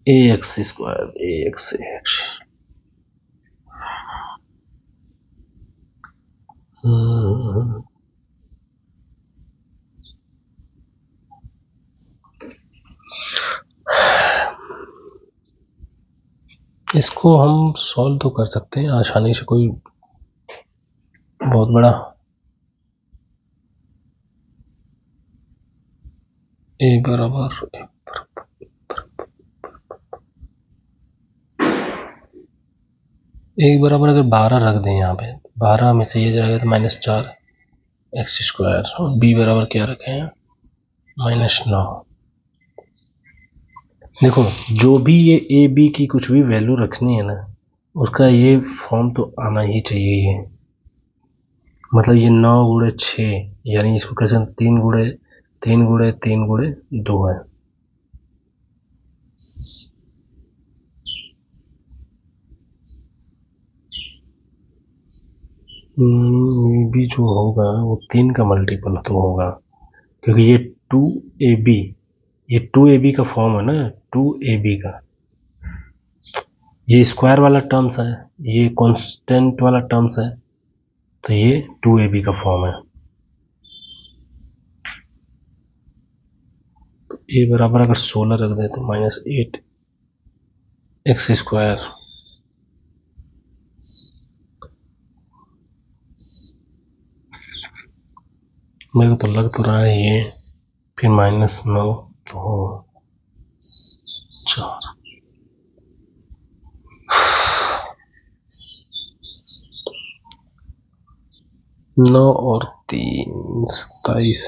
A X square A X इसको हम सॉल्व तो कर सकते हैं आसानी से, कोई बहुत बड़ा ए बराबर एक बराबर अगर 12 रख दें यहाँ पे, 12 में से ये जाएगा तो -4 एक्स स्क्वायर, और बी बराबर क्या रखे हैं -9। देखो जो भी ये ए बी की कुछ भी वैल्यू रखनी है ना, उसका ये फॉर्म तो आना ही चाहिए। ये मतलब ये 9 गुणे 6, यानी इसको कैसे 3 गुणे 3 गुणे 3 गुणे 2 है। ये भी जो होगा वो 3 का मल्टीपल तो होगा, क्योंकि ये 2ab, ये 2ab का फॉर्म है ना, 2ab का, ये स्क्वायर वाला टर्म्स है, ये कांस्टेंट वाला टर्म्स है, तो ये 2ab का फॉर्म है। तो a बराबर अगर 16 रख दे तो -8 एक्स स्क्वायर मेरे को तो लग तो रहा है ये, फिर -9 तो 4, 9 और 3 27,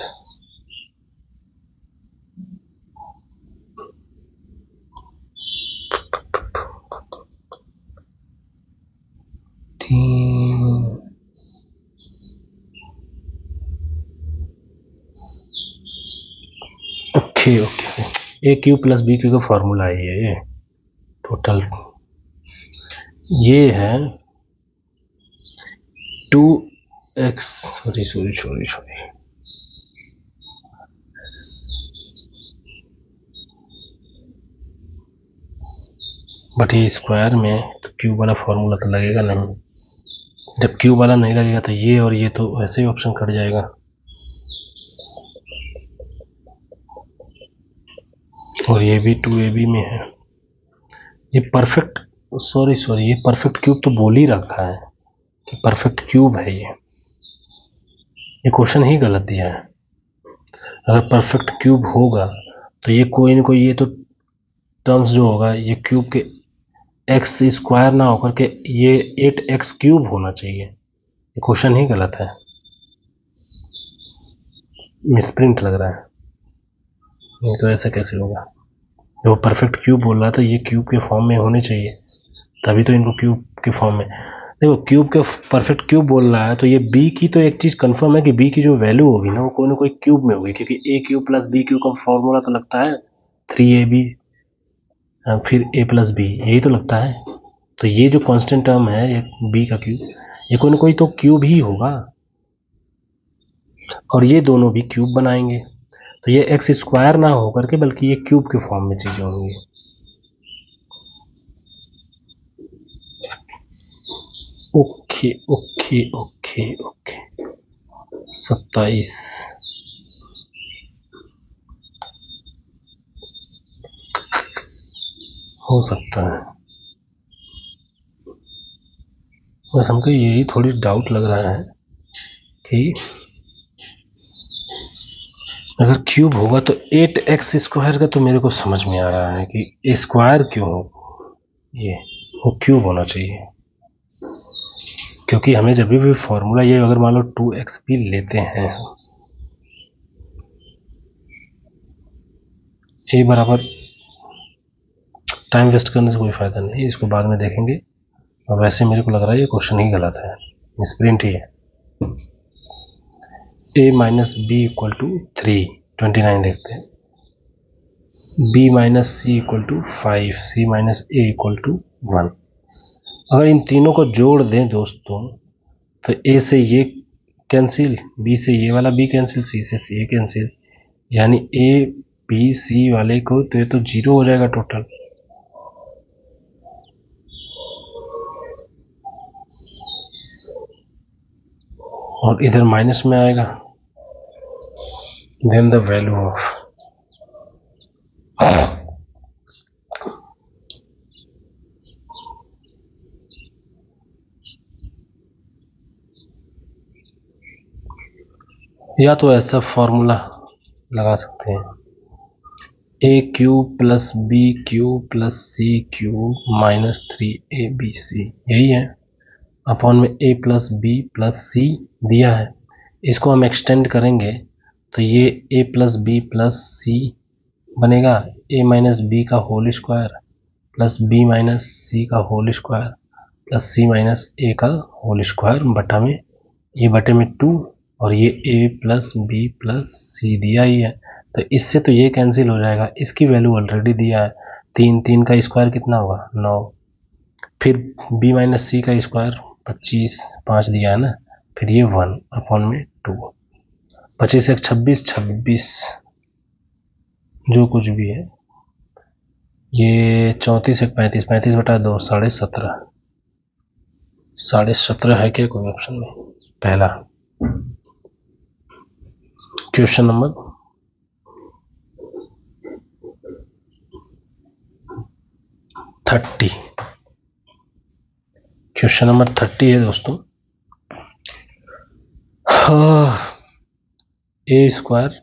ओके ओके, ए क्यू प्लस बी क्यू का फॉर्मूला है ये टोटल। ये है 2x, सॉरी, बट ये स्क्वायर में तो क्यूब वाला फॉर्मूला तो लगेगा नहीं। जब क्यूब वाला नहीं लगेगा तो ये और ये तो वैसे ही ऑप्शन कट जाएगा, और ये भी 2ab में है। ये परफेक्ट, सॉरी, ये परफेक्ट क्यूब तो बोल ही रखा है कि परफेक्ट क्यूब है। ये क्वेश्चन ही गलत दिया है। अगर परफेक्ट क्यूब होगा तो ये कोई ना कोई, ये तो टर्म्स जो होगा ये क्यूब के एक्स स्क्वायर ना होकर के ये 8x क्यूब होना चाहिए। ये क्वेश्चन ही गलत है, मिसप्रिंट लग रहा है। नहीं तो ऐसा कैसे होगा? जो परफेक्ट क्यूब बोल रहा था ये क्यूब के फॉर्म में होने चाहिए, तभी तो इनको क्यूब के फॉर्म में। देखो क्यूब के परफेक्ट क्यूब बोल रहा है तो ये बी की तो एक चीज़ कंफर्म है कि बी की जो वैल्यू होगी ना वो कोई ना कोई क्यूब में होगी, क्योंकि ए क्यूब प्लस बी क्यूब का फॉर्मूला तो लगता है 3ab फिर a प्लस बी, यही तो लगता है। तो ये जो कांस्टेंट टर्म है ये बी का क्यूब, ये कोई ना कोई तो क्यूब ही होगा, और ये दोनों भी क्यूब बनाएंगे। तो ये एक्स स्क्वायर ना होकर के बल्कि ये क्यूब के फॉर्म में चीज़ें होंगी। ओके ओके ओके ओके 27 हो सकता है। बस हमको यही थोड़ी डाउट लग रहा है कि अगर क्यूब होगा तो 8x स्क्वायर का तो मेरे को समझ में आ रहा है कि स्क्वायर क्यों हो, ये वो क्यूब होना चाहिए, क्योंकि हमें जब भी फॉर्मूला ये अगर मान लो 2x भी लेते हैं, ए बराबर, टाइम वेस्ट करने से कोई फ़ायदा नहीं, इसको बाद में देखेंगे। और वैसे मेरे को लग रहा है ये क्वेश्चन ही गलत है, मिसप्रिंट ही है। a minus B equal to 3, 29 देखते हैं। b minus c equal to 5, c minus a equal to 1। अगर इन तीनों को जोड़ दें दोस्तों तो a से ये कैंसिल, b से ये वाला b कैंसिल, c से ये कैंसिल, यानी a b c वाले को तो ये तो 0 हो जाएगा टोटल। और इधर माइनस में आएगा, देन द वैल्यू ऑफ या तो ऐसा फॉर्मूला लगा सकते हैं, A cube plus B cube plus C cube minus 3abc, यही है, अपॉन में a plus B plus C दिया है। इसको हम एक्सटेंड करेंगे तो ये a प्लस बी प्लस सी बनेगा a माइनस बी का whole square plus b minus C का whole square plus c minus a का होल स्क्वायर बटा में ये बटे में 2, और ये a plus B plus C दिया ही है, तो इससे तो ये कैंसिल हो जाएगा, इसकी वैल्यू ऑलरेडी दिया है, 3 का स्क्वायर कितना होगा 9, फिर b माइनस सी का स्क्वायर 25, 5 दिया है ना, फिर ये 1 अपॉन में 2, 25 एक 26, 26 जो कुछ भी है, ये 34 एक 35, 35 बटा 2 17.5, 17.5 है क्या कोई ऑप्शन में? पहला क्वेश्चन नंबर 30, क्वेश्चन नंबर 30 है दोस्तों। A square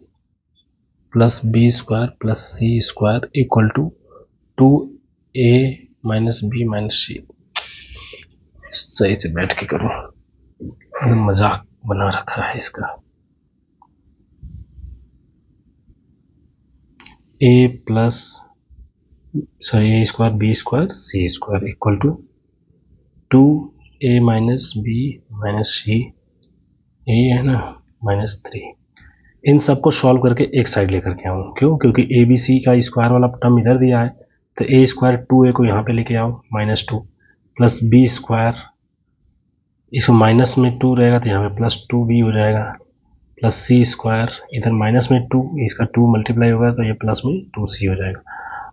plus B square plus C square equal to 2a minus B minus C. सही से बैठ के करो, मजाक बना रखा है इसका। a plus sorry A square B square C square equal to 2a minus B minus C, यही है ना, माइनस 3। इन सबको सॉल्व करके एक साइड लेकर के आऊँ, क्यों? क्योंकि ए बी सी का स्क्वायर वाला टर्म इधर दिया है, तो ए स्क्वायर 2a को यहाँ पे लेके आओ माइनस 2, प्लस बी स्क्वायर, इसमें माइनस में 2 रहेगा तो यहाँ पे प्लस 2b हो जाएगा, प्लस सी स्क्वायर, इधर माइनस में 2, इसका 2 मल्टीप्लाई होगा तो ये प्लस में 2c हो जाएगा,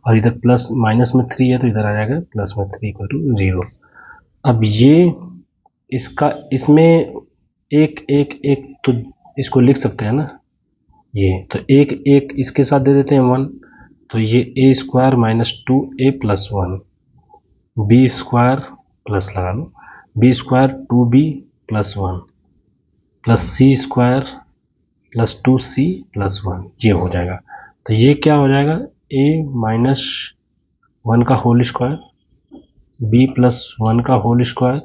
और इधर प्लस माइनस में 3 है तो इधर आ जाएगा प्लस में 3 इक्वल टू 0। अब ये इसका इसमें एक एक एक तो इसको लिख सकते हैं ना, ये तो एक एक इसके साथ दे देते हैं 1, तो ये a square minus 2a plus 1, B square plus लगा लो B square 2b plus 1 plus सी स्क्वायर प्लस 2c प्लस 1, ये हो जाएगा। तो ये क्या हो जाएगा, a माइनस 1 का होल स्क्वायर, b प्लस 1 का होल स्क्वायर,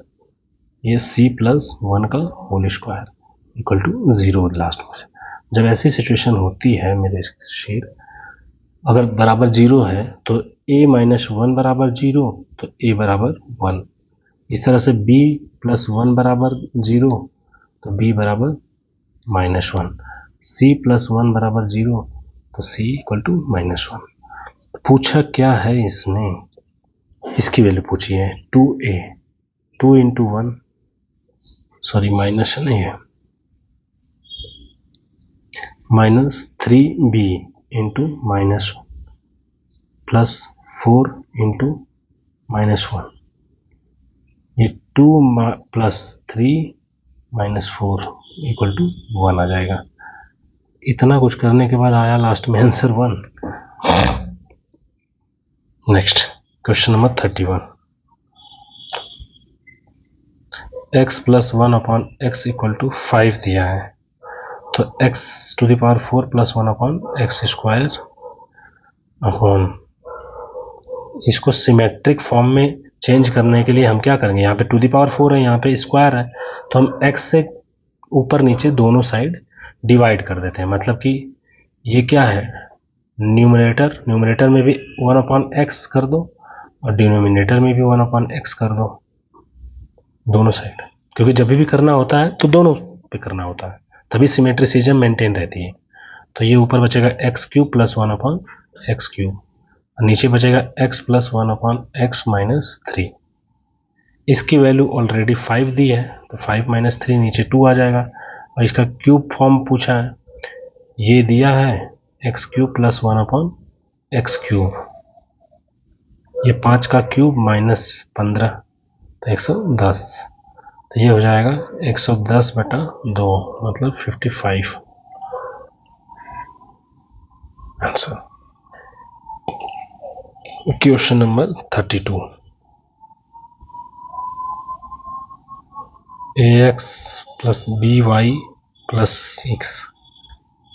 ये c प्लस 1 का whole square equal to 0 last में। जब ऐसी सिचुएशन होती है मेरे शेर, अगर बराबर 0 है तो a माइनस 1 बराबर 0 तो a बराबर 1, इस तरह से b प्लस 1 बराबर 0 तो b बराबर माइनस 1, c प्लस 1 बराबर 0 तो c इक्वल टू माइनस 1। पूछा क्या है इसने, इसकी वैल्यू पूछी है 2a, 2 इंटू 1, सॉरी माइनस नहीं है, minus 3b into minus 1 plus 4 into minus 1, ये 2 प्लस 3 माइनस 4 इक्वल टू 1 आ जाएगा। इतना कुछ करने के बाद आया लास्ट में answer 1। Next question number 31, x plus 1 upon x equal to 5 दिया है, तो x to the power 4 plus 1 upon x square upon, इसको सिमेट्रिक फॉर्म में चेंज करने के लिए हम क्या करेंगे, यहाँ पे टू द पावर 4 है, यहाँ पे स्क्वायर है, तो हम x से ऊपर नीचे दोनों साइड डिवाइड कर देते हैं। मतलब कि ये क्या है, न्यूमरेटर में भी 1 अपॉन एक्स कर दो और डिनोमिनेटर में भी 1 अपॉन एक्स कर दो, दोनों साइड, क्योंकि जब भी करना होता है तो दोनों पे करना होता है, तभी सिमेट्रिसिज्म मेंटेन रहती है। तो ये ऊपर बचेगा x cube plus 1 upon x cube, और नीचे बचेगा x plus 1 upon x minus 3। इसकी वैल्यू ऑलरेडी 5 दी है, तो 5 माइनस 3 नीचे 2 आ जाएगा, और इसका क्यूब फॉर्म पूछा है, ये दिया है x cube plus 1 upon x cube, ये 5 का क्यूब माइनस 15 तो 110, तो ये हो जाएगा 110 बटा 2 मतलब 55 answer. Question number 32, ax plus B y plus 6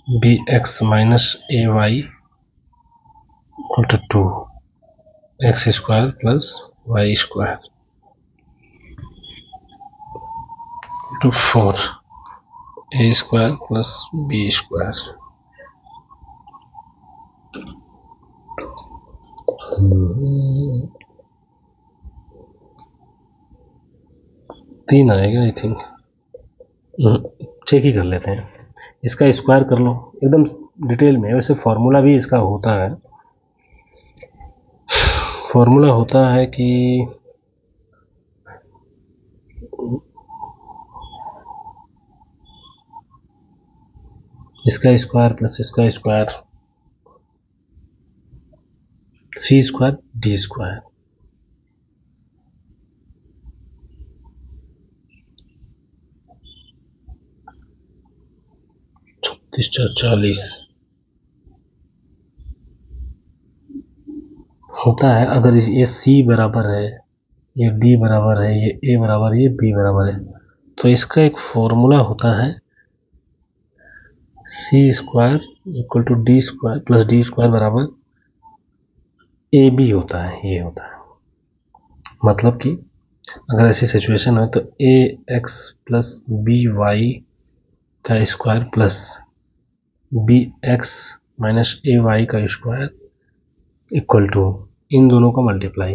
bx minus ay equal to 2, x square plus Y square to 4, a square plus B square. 3 आएगा आई थिंक, चेक ही कर लेते हैं, इसका स्क्वायर कर लो एकदम डिटेल में। वैसे फॉर्मूला भी इसका होता है, फॉर्मूला होता है कि इसका स्क्वायर प्लस इसका square, C square D square, छत्तीस 40 होता है। अगर ये सी बराबर है, ये डी बराबर है, ये ए बराबर है, ये बी बराबर है, तो इसका एक फॉर्मूला होता है C square equal to D square plus D square बराबर ए बी होता है, ये होता है। मतलब कि अगर ऐसी सिचुएशन है तो A X plus B Y का square plus B X minus A Y का स्क्वायर इक्वल टू इन दोनों का multiply,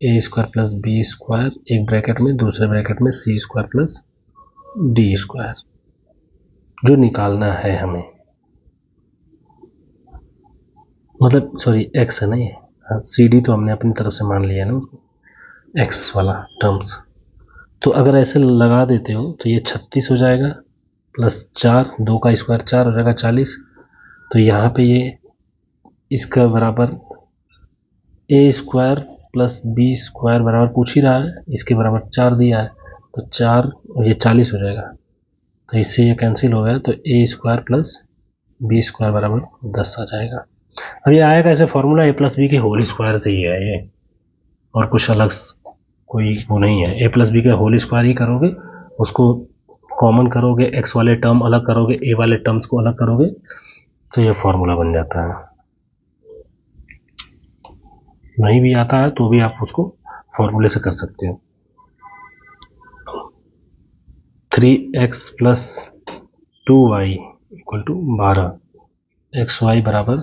A square plus B square एक ब्रैकेट में, दूसरे ब्रैकेट में C square plus D square, जो निकालना है हमें, मतलब सॉरी एक्स है ना, ये सी डी तो हमने अपनी तरफ से मान लिया ना उसको, एक्स वाला टर्म्स। तो अगर ऐसे लगा देते हो तो ये 36 हो जाएगा प्लस 4, 2 का स्क्वायर 4 हो जाएगा 40। तो यहाँ पे ये इसका बराबर ए स्क्वायर प्लस बी स्क्वायर बराबर पूछ ही रहा है, इसके बराबर 4 दिया है, तो 4 और ये 40 हो जाएगा। तो इससे ये कैंसिल हो गया, तो A square plus B square बराबर 10 आ जाएगा। अब ये आएगा ऐसे फॉर्मूला ए प्लस बी के होल स्क्वायर से ही है ये, और कुछ अलग कोई वो नहीं है। ए प्लस बी के होल स्क्वायर ही करोगे, उसको कॉमन करोगे, एक्स वाले टर्म अलग करोगे, ए वाले टर्म्स को अलग करोगे, तो ये फॉर्मूला बन जाता है। नहीं भी आता है तो भी आप उसको फॉर्मूले से कर सकते हो। 3x plus 2y equal to 12, x y बराबर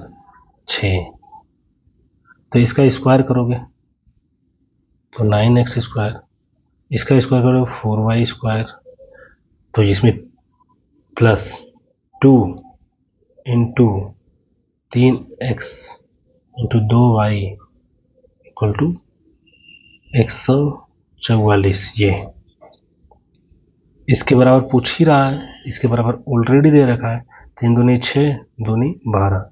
6। तो इसका स्क्वायर करोगे तो 9x स्क्वायर, इसका स्क्वायर करोगे 4y स्क्वायर, तो इसमें plus 2 into 3x into 2y equal to 144। ये इसके बराबर पूछ ही रहा है, इसके बराबर ऑलरेडी दे रखा है। 3 दूनी 6, दूनी 12,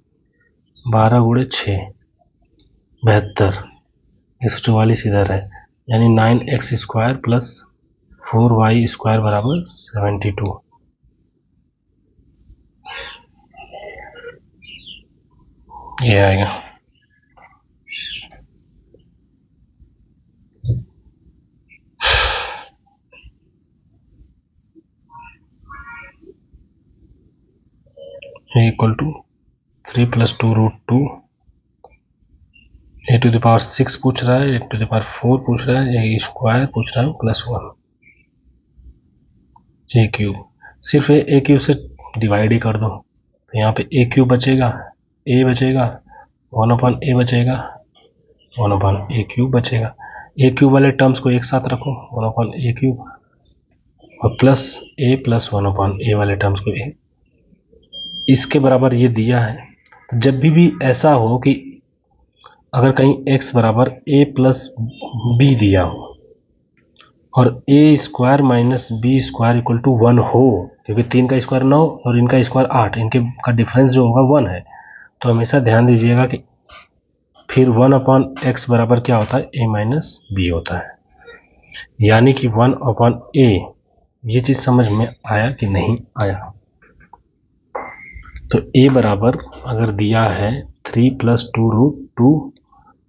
12 गुणे 6 72, 144 इधर है, यानी 9x square plus 4y square बराबर 72। ये आएगा। Equal to 3 plus 2 root 2, a to the power 6 पूछ रहा है, ए टू द पावर 4 पूछ रहा है, ए स्क्वायर पूछ रहा है प्लस 1, ए क्यूब। सिर्फ ए क्यूब से डिवाइड ही कर दो, तो यहाँ पे ए क्यूब बचेगा, ए बचेगा, 1 ए बचेगा, 1 ए क्यूब बचेगा। ए क्यूब वाले टर्म्स को एक साथ रखो, 1 ए क्यूब, और प्लस ए प्लस 1 ए वाले टर्म्स को ए, इसके बराबर ये दिया है। जब भी ऐसा हो कि अगर कहीं x बराबर a प्लस बी दिया हो और ए square minus B square equal to 1 हो, क्योंकि 3 का स्क्वायर 9 और इनका स्क्वायर 8, इनके का डिफरेंस जो होगा 1 है, तो हमेशा ध्यान दीजिएगा कि फिर 1/x बराबर क्या होता है, a माइनस बी होता है, यानी कि 1/a। ये चीज समझ में आया कि नहीं आया? तो a बराबर अगर दिया है 3 प्लस 2 रूट 2,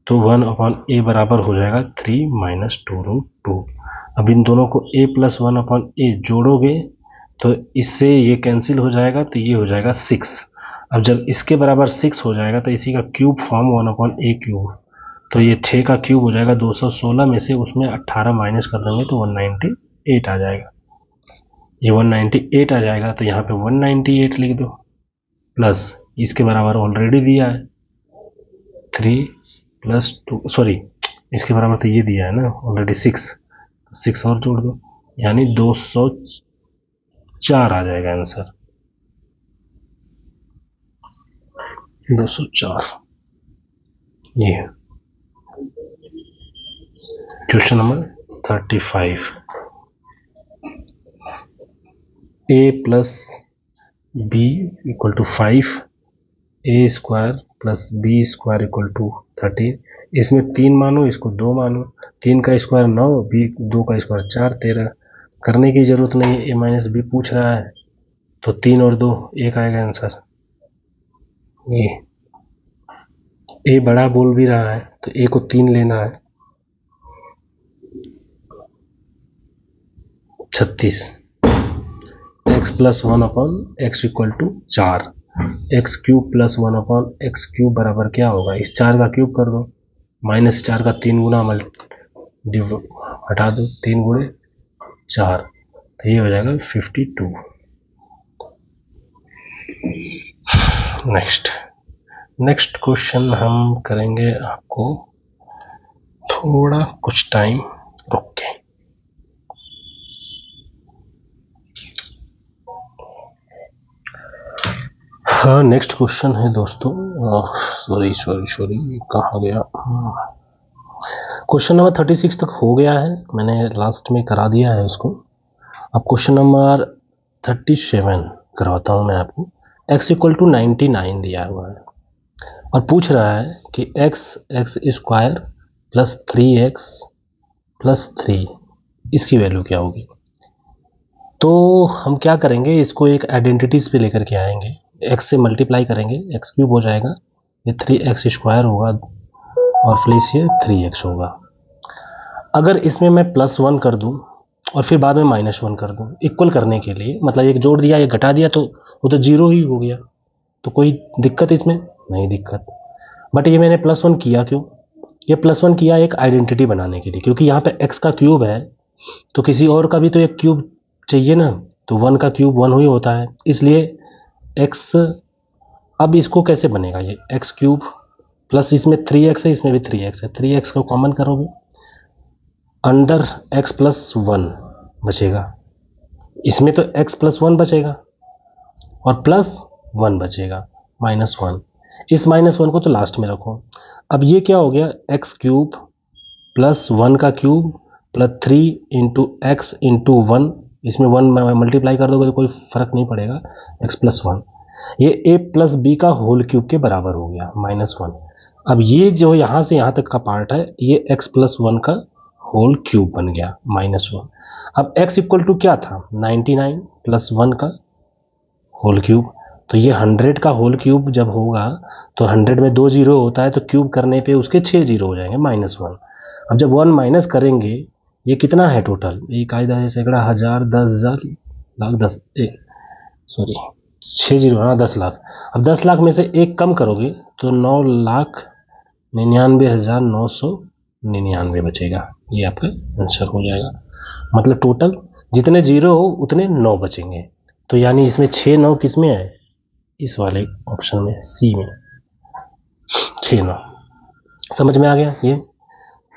तो 1/a बराबर हो जाएगा 3 माइनस 2 रूट 2। अब इन दोनों को a प्लस 1/a जोड़ोगे तो इससे ये कैंसिल हो जाएगा, तो ये हो जाएगा 6। अब जब इसके बराबर 6 हो जाएगा तो इसी का क्यूब फॉर्म 1/a क्यूब, तो ये 6 का क्यूब हो जाएगा 216 में से उसमें 18 माइनस कर देंगे तो 198 आ जाएगा। ये 198 आ जाएगा, तो यहाँ पे 198 लिख दो, प्लस इसके बराबर ऑलरेडी दिया है 3 प्लस 2, सॉरी इसके बराबर तो ये दिया है ना ऑलरेडी 6, तो 6 और जोड़ दो, यानी 204 आ जाएगा आंसर, 204। ये question number 35। a plus b equal to 5, a square plus B square equal to 13। इसमें 3 मानो, इसको 2 मानो। 3 का स्क्वायर 9, बी 2 का स्क्वायर 4, 13। करने की जरूरत नहीं है, ए माइनस बी पूछ रहा है, तो 3 और 2 1 आएगा आंसर। ये ए बड़ा बोल भी रहा है तो ए को 3 लेना है, 36। X plus 1/x equal to 4, x cube plus 1/x cube बराबर क्या होगा, इस 4 का क्यूब कर दो, माइनस 4 का 3 गुना हटा दो, 3 गुणे 4, तो ये हो जाएगा 52। नेक्स्ट क्वेश्चन हम करेंगे आपको थोड़ा कुछ टाइम रुक के। हाँ, नेक्स्ट क्वेश्चन है दोस्तों, सॉरी कहाँ गया, क्वेश्चन नंबर 36 तक हो गया है, मैंने लास्ट में करा दिया है उसको। अब क्वेश्चन नंबर 37 करवाता हूँ मैं आपको। x इक्वल टू 99 दिया हुआ है और पूछ रहा है कि x square plus 3x plus 3 इसकी वैल्यू क्या होगी। तो हम क्या करेंगे, इसको एक आइडेंटिटीज पे लेकर के आएंगे। x से मल्टीप्लाई करेंगे, एक्स क्यूब हो जाएगा, ये 3x स्क्वायर होगा और प्लस ये 3x होगा। अगर इसमें मैं +1 कर दूं और फिर बाद में -1 कर दूं इक्वल करने के लिए, मतलब एक जोड़ दिया एक घटा दिया तो वो तो जीरो ही हो गया, तो कोई दिक्कत इसमें नहीं दिक्कत। बट ये मैंने +1 किया क्यों, ये +1 किया एक आइडेंटिटी बनाने के लिए, क्योंकि यहाँ पे x का क्यूब है तो किसी और का भी तो एक क्यूब चाहिए ना, तो 1 का क्यूब 1 ही होता है, इसलिए x। अब इसको कैसे बनेगा, ये x क्यूब प्लस इसमें 3x है, इसमें भी 3x है, 3x को कॉमन करोगे अंडर x प्लस 1 बचेगा, इसमें तो x प्लस 1 बचेगा और प्लस 1 बचेगा -1, इस -1 को तो लास्ट में रखो। अब ये क्या हो गया, x क्यूब प्लस 1 का cube plus 3 into x into 1, इसमें 1 मल्टीप्लाई कर दोगे तो कोई फर्क नहीं पड़ेगा, x प्लस 1, ये a प्लस बी का होल क्यूब के बराबर हो गया -1। अब ये जो यहाँ से यहाँ तक का पार्ट है ये x प्लस 1 का होल क्यूब बन गया -1। अब x इक्वल टू क्या था, 99 प्लस 1 का होल क्यूब, तो ये 100 का होल क्यूब जब होगा तो 100 में 2 जीरो होता है, तो क्यूब करने पे उसके 6 जीरो हो जाएंगे -1। अब जब 1 माइनस करेंगे ये कितना है टोटल, ये कायदा है सैकड़ा, हज़ार, 10,000, लाख, 10, सॉरी 6 जीरो, हाँ 10 लाख। अब 10 लाख में से एक कम करोगे तो 9,99,999 बचेगा, ये आपका आंसर हो जाएगा। मतलब टोटल जितने जीरो हो उतने 9 बचेंगे, तो यानी इसमें 6 9 किस में है, इस वाले ऑप्शन में, सी में 6 9। समझ में आ गया, ये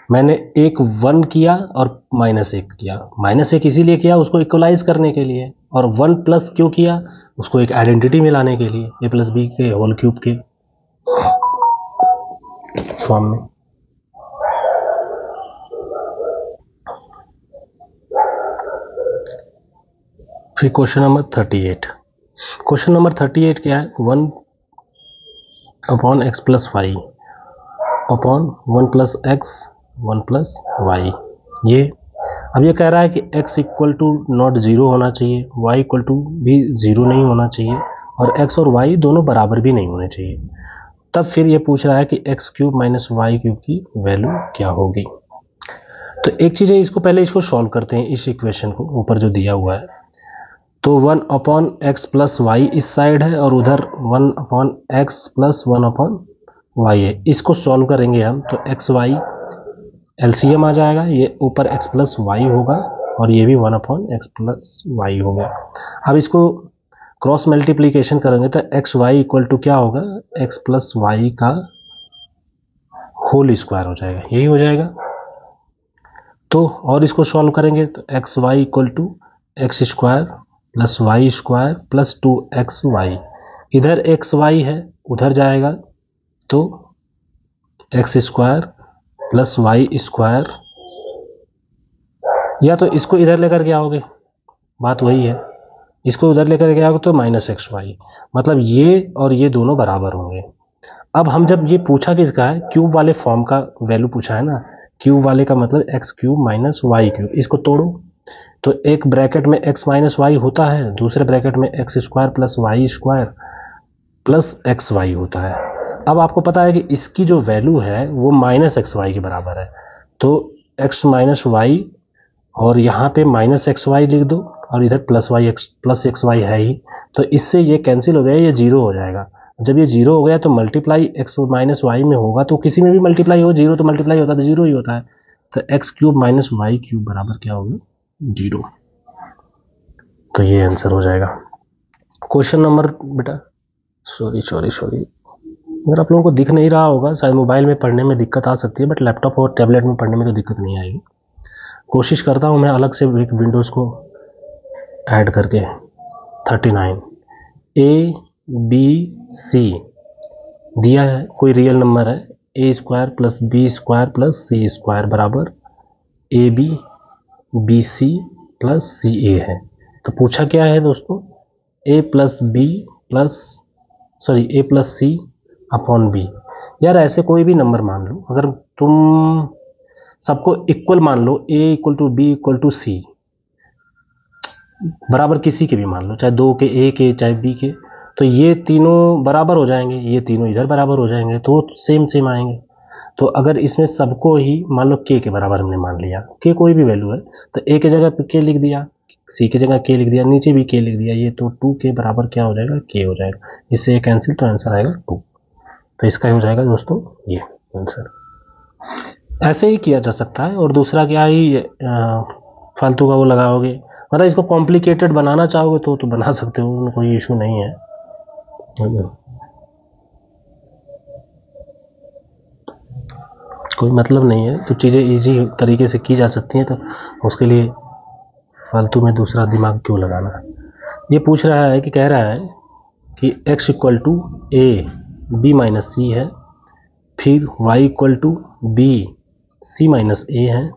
मैंने एक 1 किया और -1 किया, -1 इसीलिए किया उसको इक्वलाइज करने के लिए, और 1 प्लस क्यों किया, उसको एक आइडेंटिटी में लाने के लिए, a प्लस बी के होल क्यूब के फॉर्म में। फिर क्वेश्चन नंबर 38, क्वेश्चन नंबर 38 क्या है, 1/x plus y upon 1 plus x 1 plus y. ये अब ये कह रहा है कि x equal to not zero होना चाहिए, y इक्वल टू भी ज़ीरो नहीं होना चाहिए, और x और y दोनों बराबर भी नहीं होने चाहिए। तब फिर ये पूछ रहा है कि x cube minus Y cube की वैल्यू क्या होगी। तो एक चीज़ है, इसको पहले इसको सॉल्व करते हैं, इस इक्वेशन को ऊपर जो दिया हुआ है, तो 1/x प्लस वाई इस साइड है और उधर 1/x प्लस 1/y है। इसको सॉल्व करेंगे हम तो एक्स वाई एलसीएम आ जाएगा, ये ऊपर x प्लस वाई होगा और ये भी 1/x प्लस वाई होगा। अब इसको क्रॉस मल्टीप्लीकेशन करेंगे तो एक्स वाई इक्वल टू क्या होगा, x प्लस वाई का होल स्क्वायर हो जाएगा, यही हो जाएगा। तो और इसको सॉल्व करेंगे तो x y equal to x square plus Y square plus 2xy, इधर एक्स वाई है उधर जाएगा तो x square plus Y square, या तो इसको इधर लेकर के आओगे, बात वही है, इसको उधर लेकर के आओगे तो -xy, मतलब ये और ये दोनों बराबर होंगे। अब हम जब ये पूछा किसका है, क्यूब वाले फॉर्म का वैल्यू पूछा है ना, क्यूब वाले का मतलब x cube minus Y cube, इसको तोड़ो तो एक ब्रैकेट में x माइनस वाई होता है, दूसरे ब्रैकेट में x square plus Y square plus x y होता है। अब आपको पता है कि इसकी जो वैल्यू है वो -xy के बराबर है, तो x माइनस वाई और यहाँ पे -xy लिख दो और इधर प्लस एक्स वाई है ही, तो इससे ये कैंसिल हो गया, ये जीरो हो जाएगा। जब ये जीरो हो गया तो मल्टीप्लाई x माइनस वाई में होगा, तो किसी में भी मल्टीप्लाई हो, जीरो तो मल्टीप्लाई होता है तो जीरो ही होता है, तो x cube minus Y cube बराबर क्या होगा, जीरो। तो ये आंसर हो जाएगा। क्वेश्चन नंबर बेटा, सॉरी अगर आप लोगों को दिख नहीं रहा होगा, शायद मोबाइल में पढ़ने में दिक्कत आ सकती है, बट लैपटॉप और टैबलेट में पढ़ने में तो दिक्कत नहीं आएगी। कोशिश करता हूँ मैं अलग से एक विंडोज़ को ऐड करके। 39 A B C दिया है, कोई रियल नंबर है a square plus B square plus C square बराबर A B B C plus C a है। तो पूछा क्या है दोस्तों, a plus B plus a plus c upon b. यार ऐसे कोई भी नंबर मान लो, अगर तुम सबको इक्वल मान लो, a equal to B equal to c बराबर किसी के भी मान लो, चाहे दो के ए के चाहे बी के, तो ये तीनों बराबर हो जाएंगे, ये तीनों इधर बराबर हो जाएंगे, तो सेम सेम आएंगे। तो अगर इसमें सबको ही मान लो के बराबर हमने मान लिया, के कोई भी वैल्यू है, तो ए के जगह के लिख दिया, सी की जगह के लिख दिया, नीचे भी के लिख दिया, ये तो 2 के बराबर क्या हो जाएगा, के हो जाएगा। इससे ये कैंसिल, तो आंसर आएगा 2। तो इसका हो जाएगा दोस्तों ये आंसर। ऐसे ही किया जा सकता है। और दूसरा क्या ही फालतू का वो लगाओगे, मतलब इसको कॉम्प्लिकेटेड बनाना चाहोगे तो बना सकते हो, कोई इशू नहीं है। कोई मतलब नहीं है, तो चीज़ें इजी तरीके से की जा सकती हैं, तो उसके लिए फालतू में दूसरा दिमाग क्यों लगाना है। ये पूछ रहा है कि कह रहा है कि x equal to a B minus c है, फिर y equal to b c minus a है,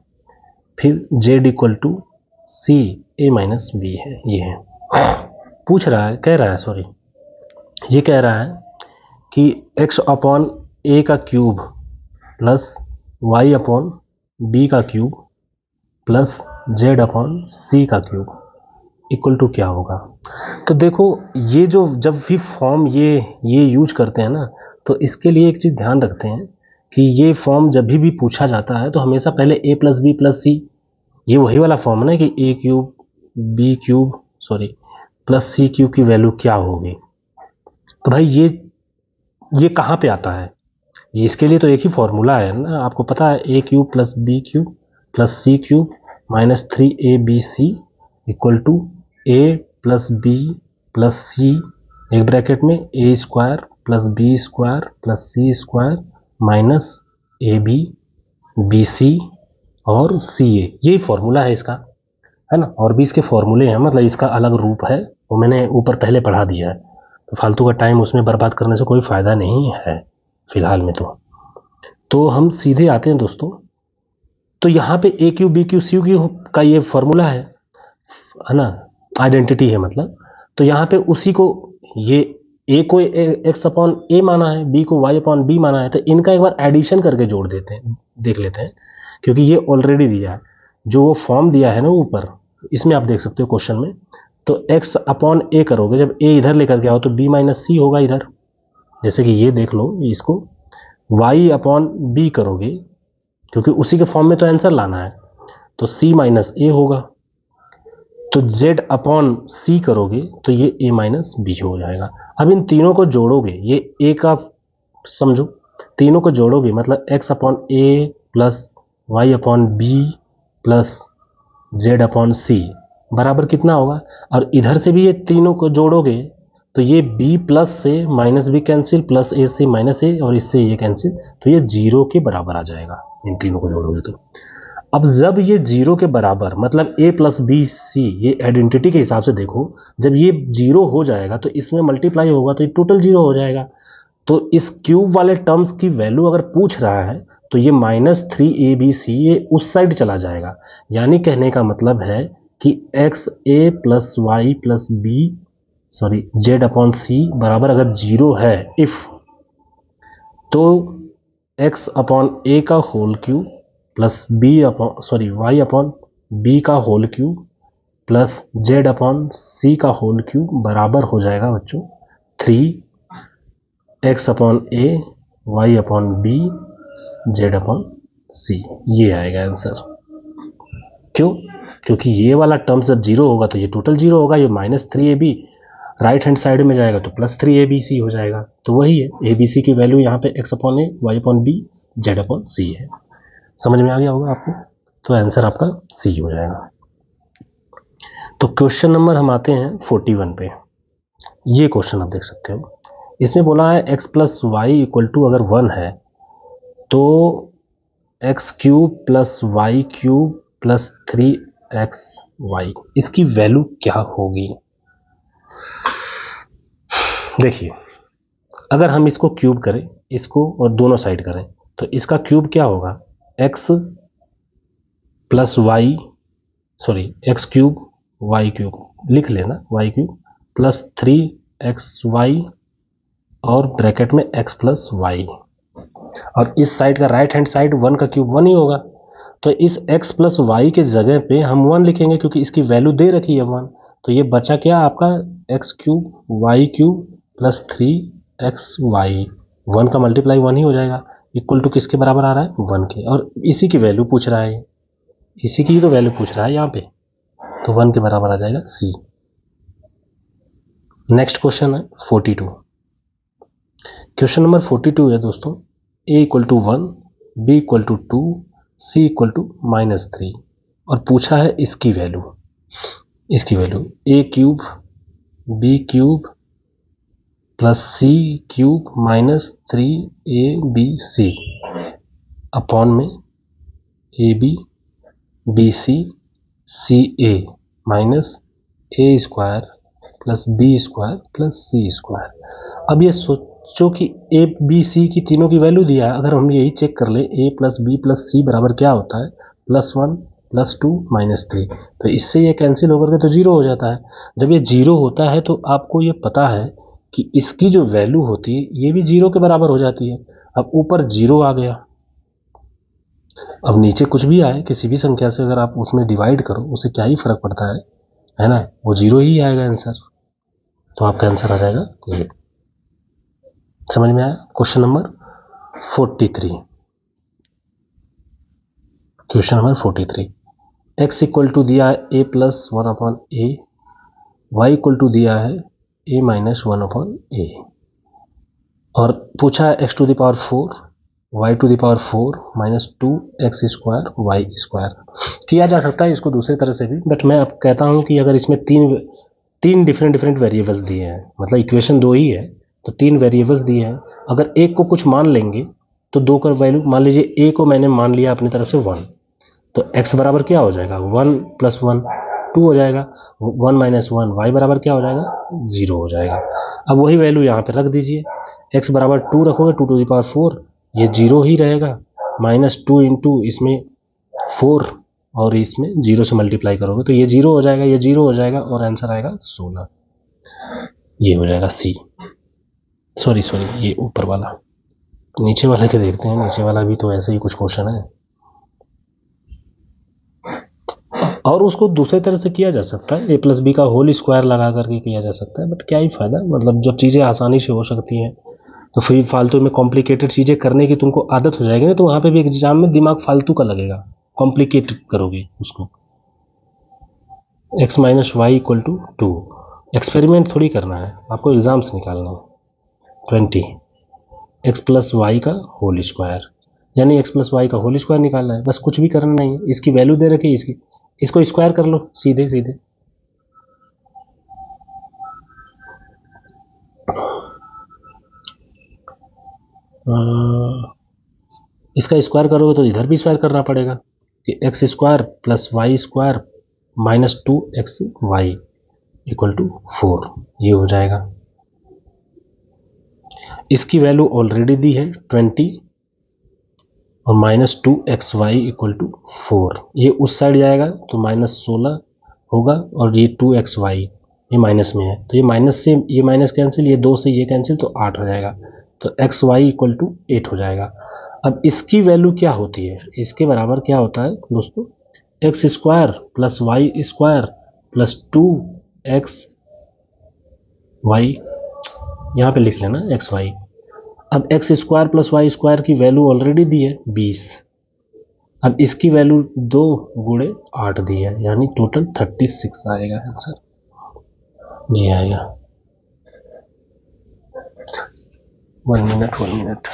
फिर z equal to C a minus b है। ये है पूछ रहा है, कह रहा है सॉरी, ये कह रहा है कि x अपॉन ए का cube plus y upon b का cube plus z upon c का क्यूब इक्वल टू क्या होगा। तो देखो, ये जो जब भी फॉर्म ये यूज करते हैं ना, तो इसके लिए एक चीज़ ध्यान रखते हैं कि ये फॉर्म जब भी पूछा जाता है तो हमेशा पहले a प्लस बी प्लस सी, ये वही वाला फॉर्म है ना कि a cube b cube plus C cube की वैल्यू क्या होगी। तो भाई ये कहाँ पे आता है, इसके लिए तो एक ही फॉर्मूला है ना, आपको पता है, a cube plus B cube plus C cube minus 3abc equal to a plus B plus c, एक ब्रैकेट में a square plus B square plus C square minus A B B c और c ए, यही formula है इसका, है ना। और भी इसके फॉर्मूले हैं, मतलब इसका अलग रूप है, वो मैंने ऊपर पहले पढ़ा दिया है, तो फालतू का टाइम उसमें बर्बाद करने से कोई फ़ायदा नहीं है फिलहाल में। तो हम सीधे आते हैं दोस्तों, तो यहाँ पे a cube b cube c cube का ये फॉर्मूला है ना, आइडेंटिटी है मतलब। तो यहाँ पे उसी को, ये ए को एक्स अपॉन ए माना है, बी को वाई अपॉन बी माना है, तो इनका एक बार एडिशन करके जोड़ देते हैं, देख लेते हैं, क्योंकि ये ऑलरेडी दिया है, जो वो फॉर्म दिया है ना ऊपर, इसमें आप देख सकते हो क्वेश्चन में। तो एक्स अपॉन ए करोगे, जब ए इधर लेकर के आओ तो बी माइनस सी होगा इधर, जैसे कि ये देख लो इसको। वाई अपॉन बी करोगे, क्योंकि उसी के फॉर्म में तो आंसर लाना है, तो सी माइनस ए होगा। तो z अपॉन सी करोगे तो ये a माइनस बी हो जाएगा। अब इन तीनों को जोड़ोगे, ये a का समझो, तीनों को जोड़ोगे मतलब x upon a plus y upon b plus z upon c बराबर कितना होगा। और इधर से भी ये तीनों को जोड़ोगे तो ये b प्लस से minus b cancel, plus a से माइनस a, और इससे ये कैंसिल, तो ये 0 के बराबर आ जाएगा इन तीनों को जोड़ोगे तो। अब जब ये 0 के बराबर, मतलब a प्लस बी सी, ये आइडेंटिटी के हिसाब से देखो, जब ये 0 हो जाएगा तो इसमें मल्टीप्लाई होगा तो ये टोटल 0 हो जाएगा। तो इस क्यूब वाले टर्म्स की वैल्यू अगर पूछ रहा है तो ये माइनस 3abc ये उस साइड चला जाएगा। यानी कहने का मतलब है कि x a plus Y plus b z upon c बराबर अगर 0 है इफ, तो एक्स अपॉन ए का whole cube plus b upon y upon b का whole cube plus z upon c का होल क्यूब बराबर हो जाएगा बच्चों 3x upon a y upon b z upon c. ये आएगा आंसर। क्यों? क्योंकि ये वाला टर्म्स जब 0 होगा तो ये टोटल 0 होगा, ये minus 3ab right hand side में जाएगा तो प्लस 3abc हो जाएगा। तो वही है, abc की वैल्यू यहाँ पे x upon a y upon b z upon c है। समझ में आ गया होगा आपको, तो आंसर आपका सी हो जाएगा। तो क्वेश्चन नंबर हम आते हैं 41 पे। ये क्वेश्चन आप देख सकते हो, इसमें बोला है x plus y equal to अगर 1 है तो x cube plus Y cube plus 3xy, इसकी वैल्यू क्या होगी। देखिए, अगर हम इसको क्यूब करें, इसको और दोनों साइड करें, तो इसका क्यूब क्या होगा, x plus y, sorry x cube Y cube, लिख लेना वाई क्यूब प्लस 3xy और ब्रैकेट में x प्लस वाई, और इस साइड का राइट हैंड साइड 1 का क्यूब 1 ही होगा। तो इस x प्लस वाई के जगह पे हम 1 लिखेंगे क्योंकि इसकी वैल्यू दे रखी है 1। तो ये बचा क्या आपका, x cube Y cube plus 3xy, 1 का मल्टीप्लाई 1 ही हो जाएगा, इक्वल टू किसके बराबर आ रहा है, 1 के। और इसी की वैल्यू पूछ रहा है, इसी की तो वैल्यू पूछ रहा है यहाँ पे, तो 1 के बराबर आ जाएगा C। नेक्स्ट क्वेश्चन है 42। क्वेश्चन नंबर 42 है दोस्तों, a equal to 1, b equal to 2, c equal to -3, और पूछा है इसकी वैल्यू, a cube b cube plus c cube -3abc upon में ab bc ca minus a square plus B square plus C square. अब ये सोचो कि ए बी सी की तीनों की वैल्यू दिया है, अगर हम यही चेक कर ले a plus B plus C बराबर क्या होता है, +1 +2 -3, तो इससे ये कैंसिल होकर के तो 0 हो जाता है। जब ये 0 होता है तो आपको ये पता है कि इसकी जो वैल्यू होती है ये भी 0 के बराबर हो जाती है। अब ऊपर 0 आ गया, अब नीचे कुछ भी आए, किसी भी संख्या से अगर आप उसमें डिवाइड करो उसे क्या ही फर्क पड़ता है ना, वो 0 ही आएगा आंसर। तो आपका आंसर आ जाएगा ये। समझ में आया। Question number 43, question number 43, x equal to दिया है a plus 1 upon a, y equal to दिया है a माइनस 1 अपॉन ए, और पूछा है x to the power 4 y to the power 4 minus 2x square y square. किया जा सकता है इसको दूसरी तरह से भी, बट मैं अब कहता हूं कि अगर इसमें तीन डिफरेंट वेरिएबल्स दिए हैं, मतलब इक्वेशन 2 ही है तो 3 वेरिएबल्स दिए हैं, अगर एक को कुछ मान लेंगे तो 2 का वैल्यू, मान लीजिए a को मैंने मान लिया अपनी तरफ से 1, तो x बराबर क्या हो जाएगा, 1 प्लस 1 2 हो जाएगा, 1 माइनस 1 y बराबर क्या हो जाएगा, 0 हो जाएगा। अब वही वैल्यू यहाँ पे रख दीजिए, x बराबर 2 रखोगे 2 टू द पावर 4, ये 0 ही रहेगा, -2 इंटू इसमें 4 और इसमें 0 से मल्टीप्लाई करोगे तो ये 0 हो जाएगा, ये 0 हो जाएगा, और आंसर आएगा 16। ये हो जाएगा सी। सॉरी ये ऊपर वाला, नीचे वाले के देखते हैं, नीचे वाला भी तो ऐसे ही कुछ क्वेश्चन है, और उसको दूसरे तरह से किया जा सकता है, a प्लस बी का होल स्क्वायर लगा करके किया जा सकता है, बट क्या ही फायदा, मतलब जब चीज़ें आसानी से हो सकती हैं तो फिर फालतू में कॉम्प्लिकेटेड चीज़ें करने की तुमको आदत हो जाएगी ना, तो वहाँ पे भी एग्जाम में दिमाग फालतू का लगेगा, कॉम्प्लिकेटेड करोगे उसको। x minus y equal to 2, experiment थोड़ी करना है, आपको एग्जाम्स निकालना है। 20 x प्लस वाई का होल स्क्वायर, यानी x प्लस वाई का होल स्क्वायर निकालना है, बस कुछ भी करना नहीं है। इसकी वैल्यू दे रखी है, इसको स्क्वायर कर लो सीधे सीधे, इसका स्क्वायर करोगे तो इधर भी स्क्वायर करना पड़ेगा कि x square plus Y square minus 2xy equal to 4, ये हो जाएगा। इसकी वैल्यू ऑलरेडी दी है 20 और -2xy इक्वल टू 4, ये उस साइड जाएगा तो -16 होगा, और ये 2xy ये माइनस में है तो ये माइनस से ये माइनस कैंसिल, ये 2 से ये कैंसिल, तो 8 हो जाएगा, तो xy इक्वल टू 8 हो जाएगा। अब इसकी वैल्यू क्या होती है, इसके बराबर क्या होता है दोस्तों, x square plus Y square plus 2x y, यहाँ पे लिख लेना एक्स वाई। अब x square plus Y square की वैल्यू ऑलरेडी दी है 20, अब इसकी वैल्यू 2 गुणे 8 दी है, यानी टोटल 36 आएगा आंसर, ये आएगा। 1 मिनट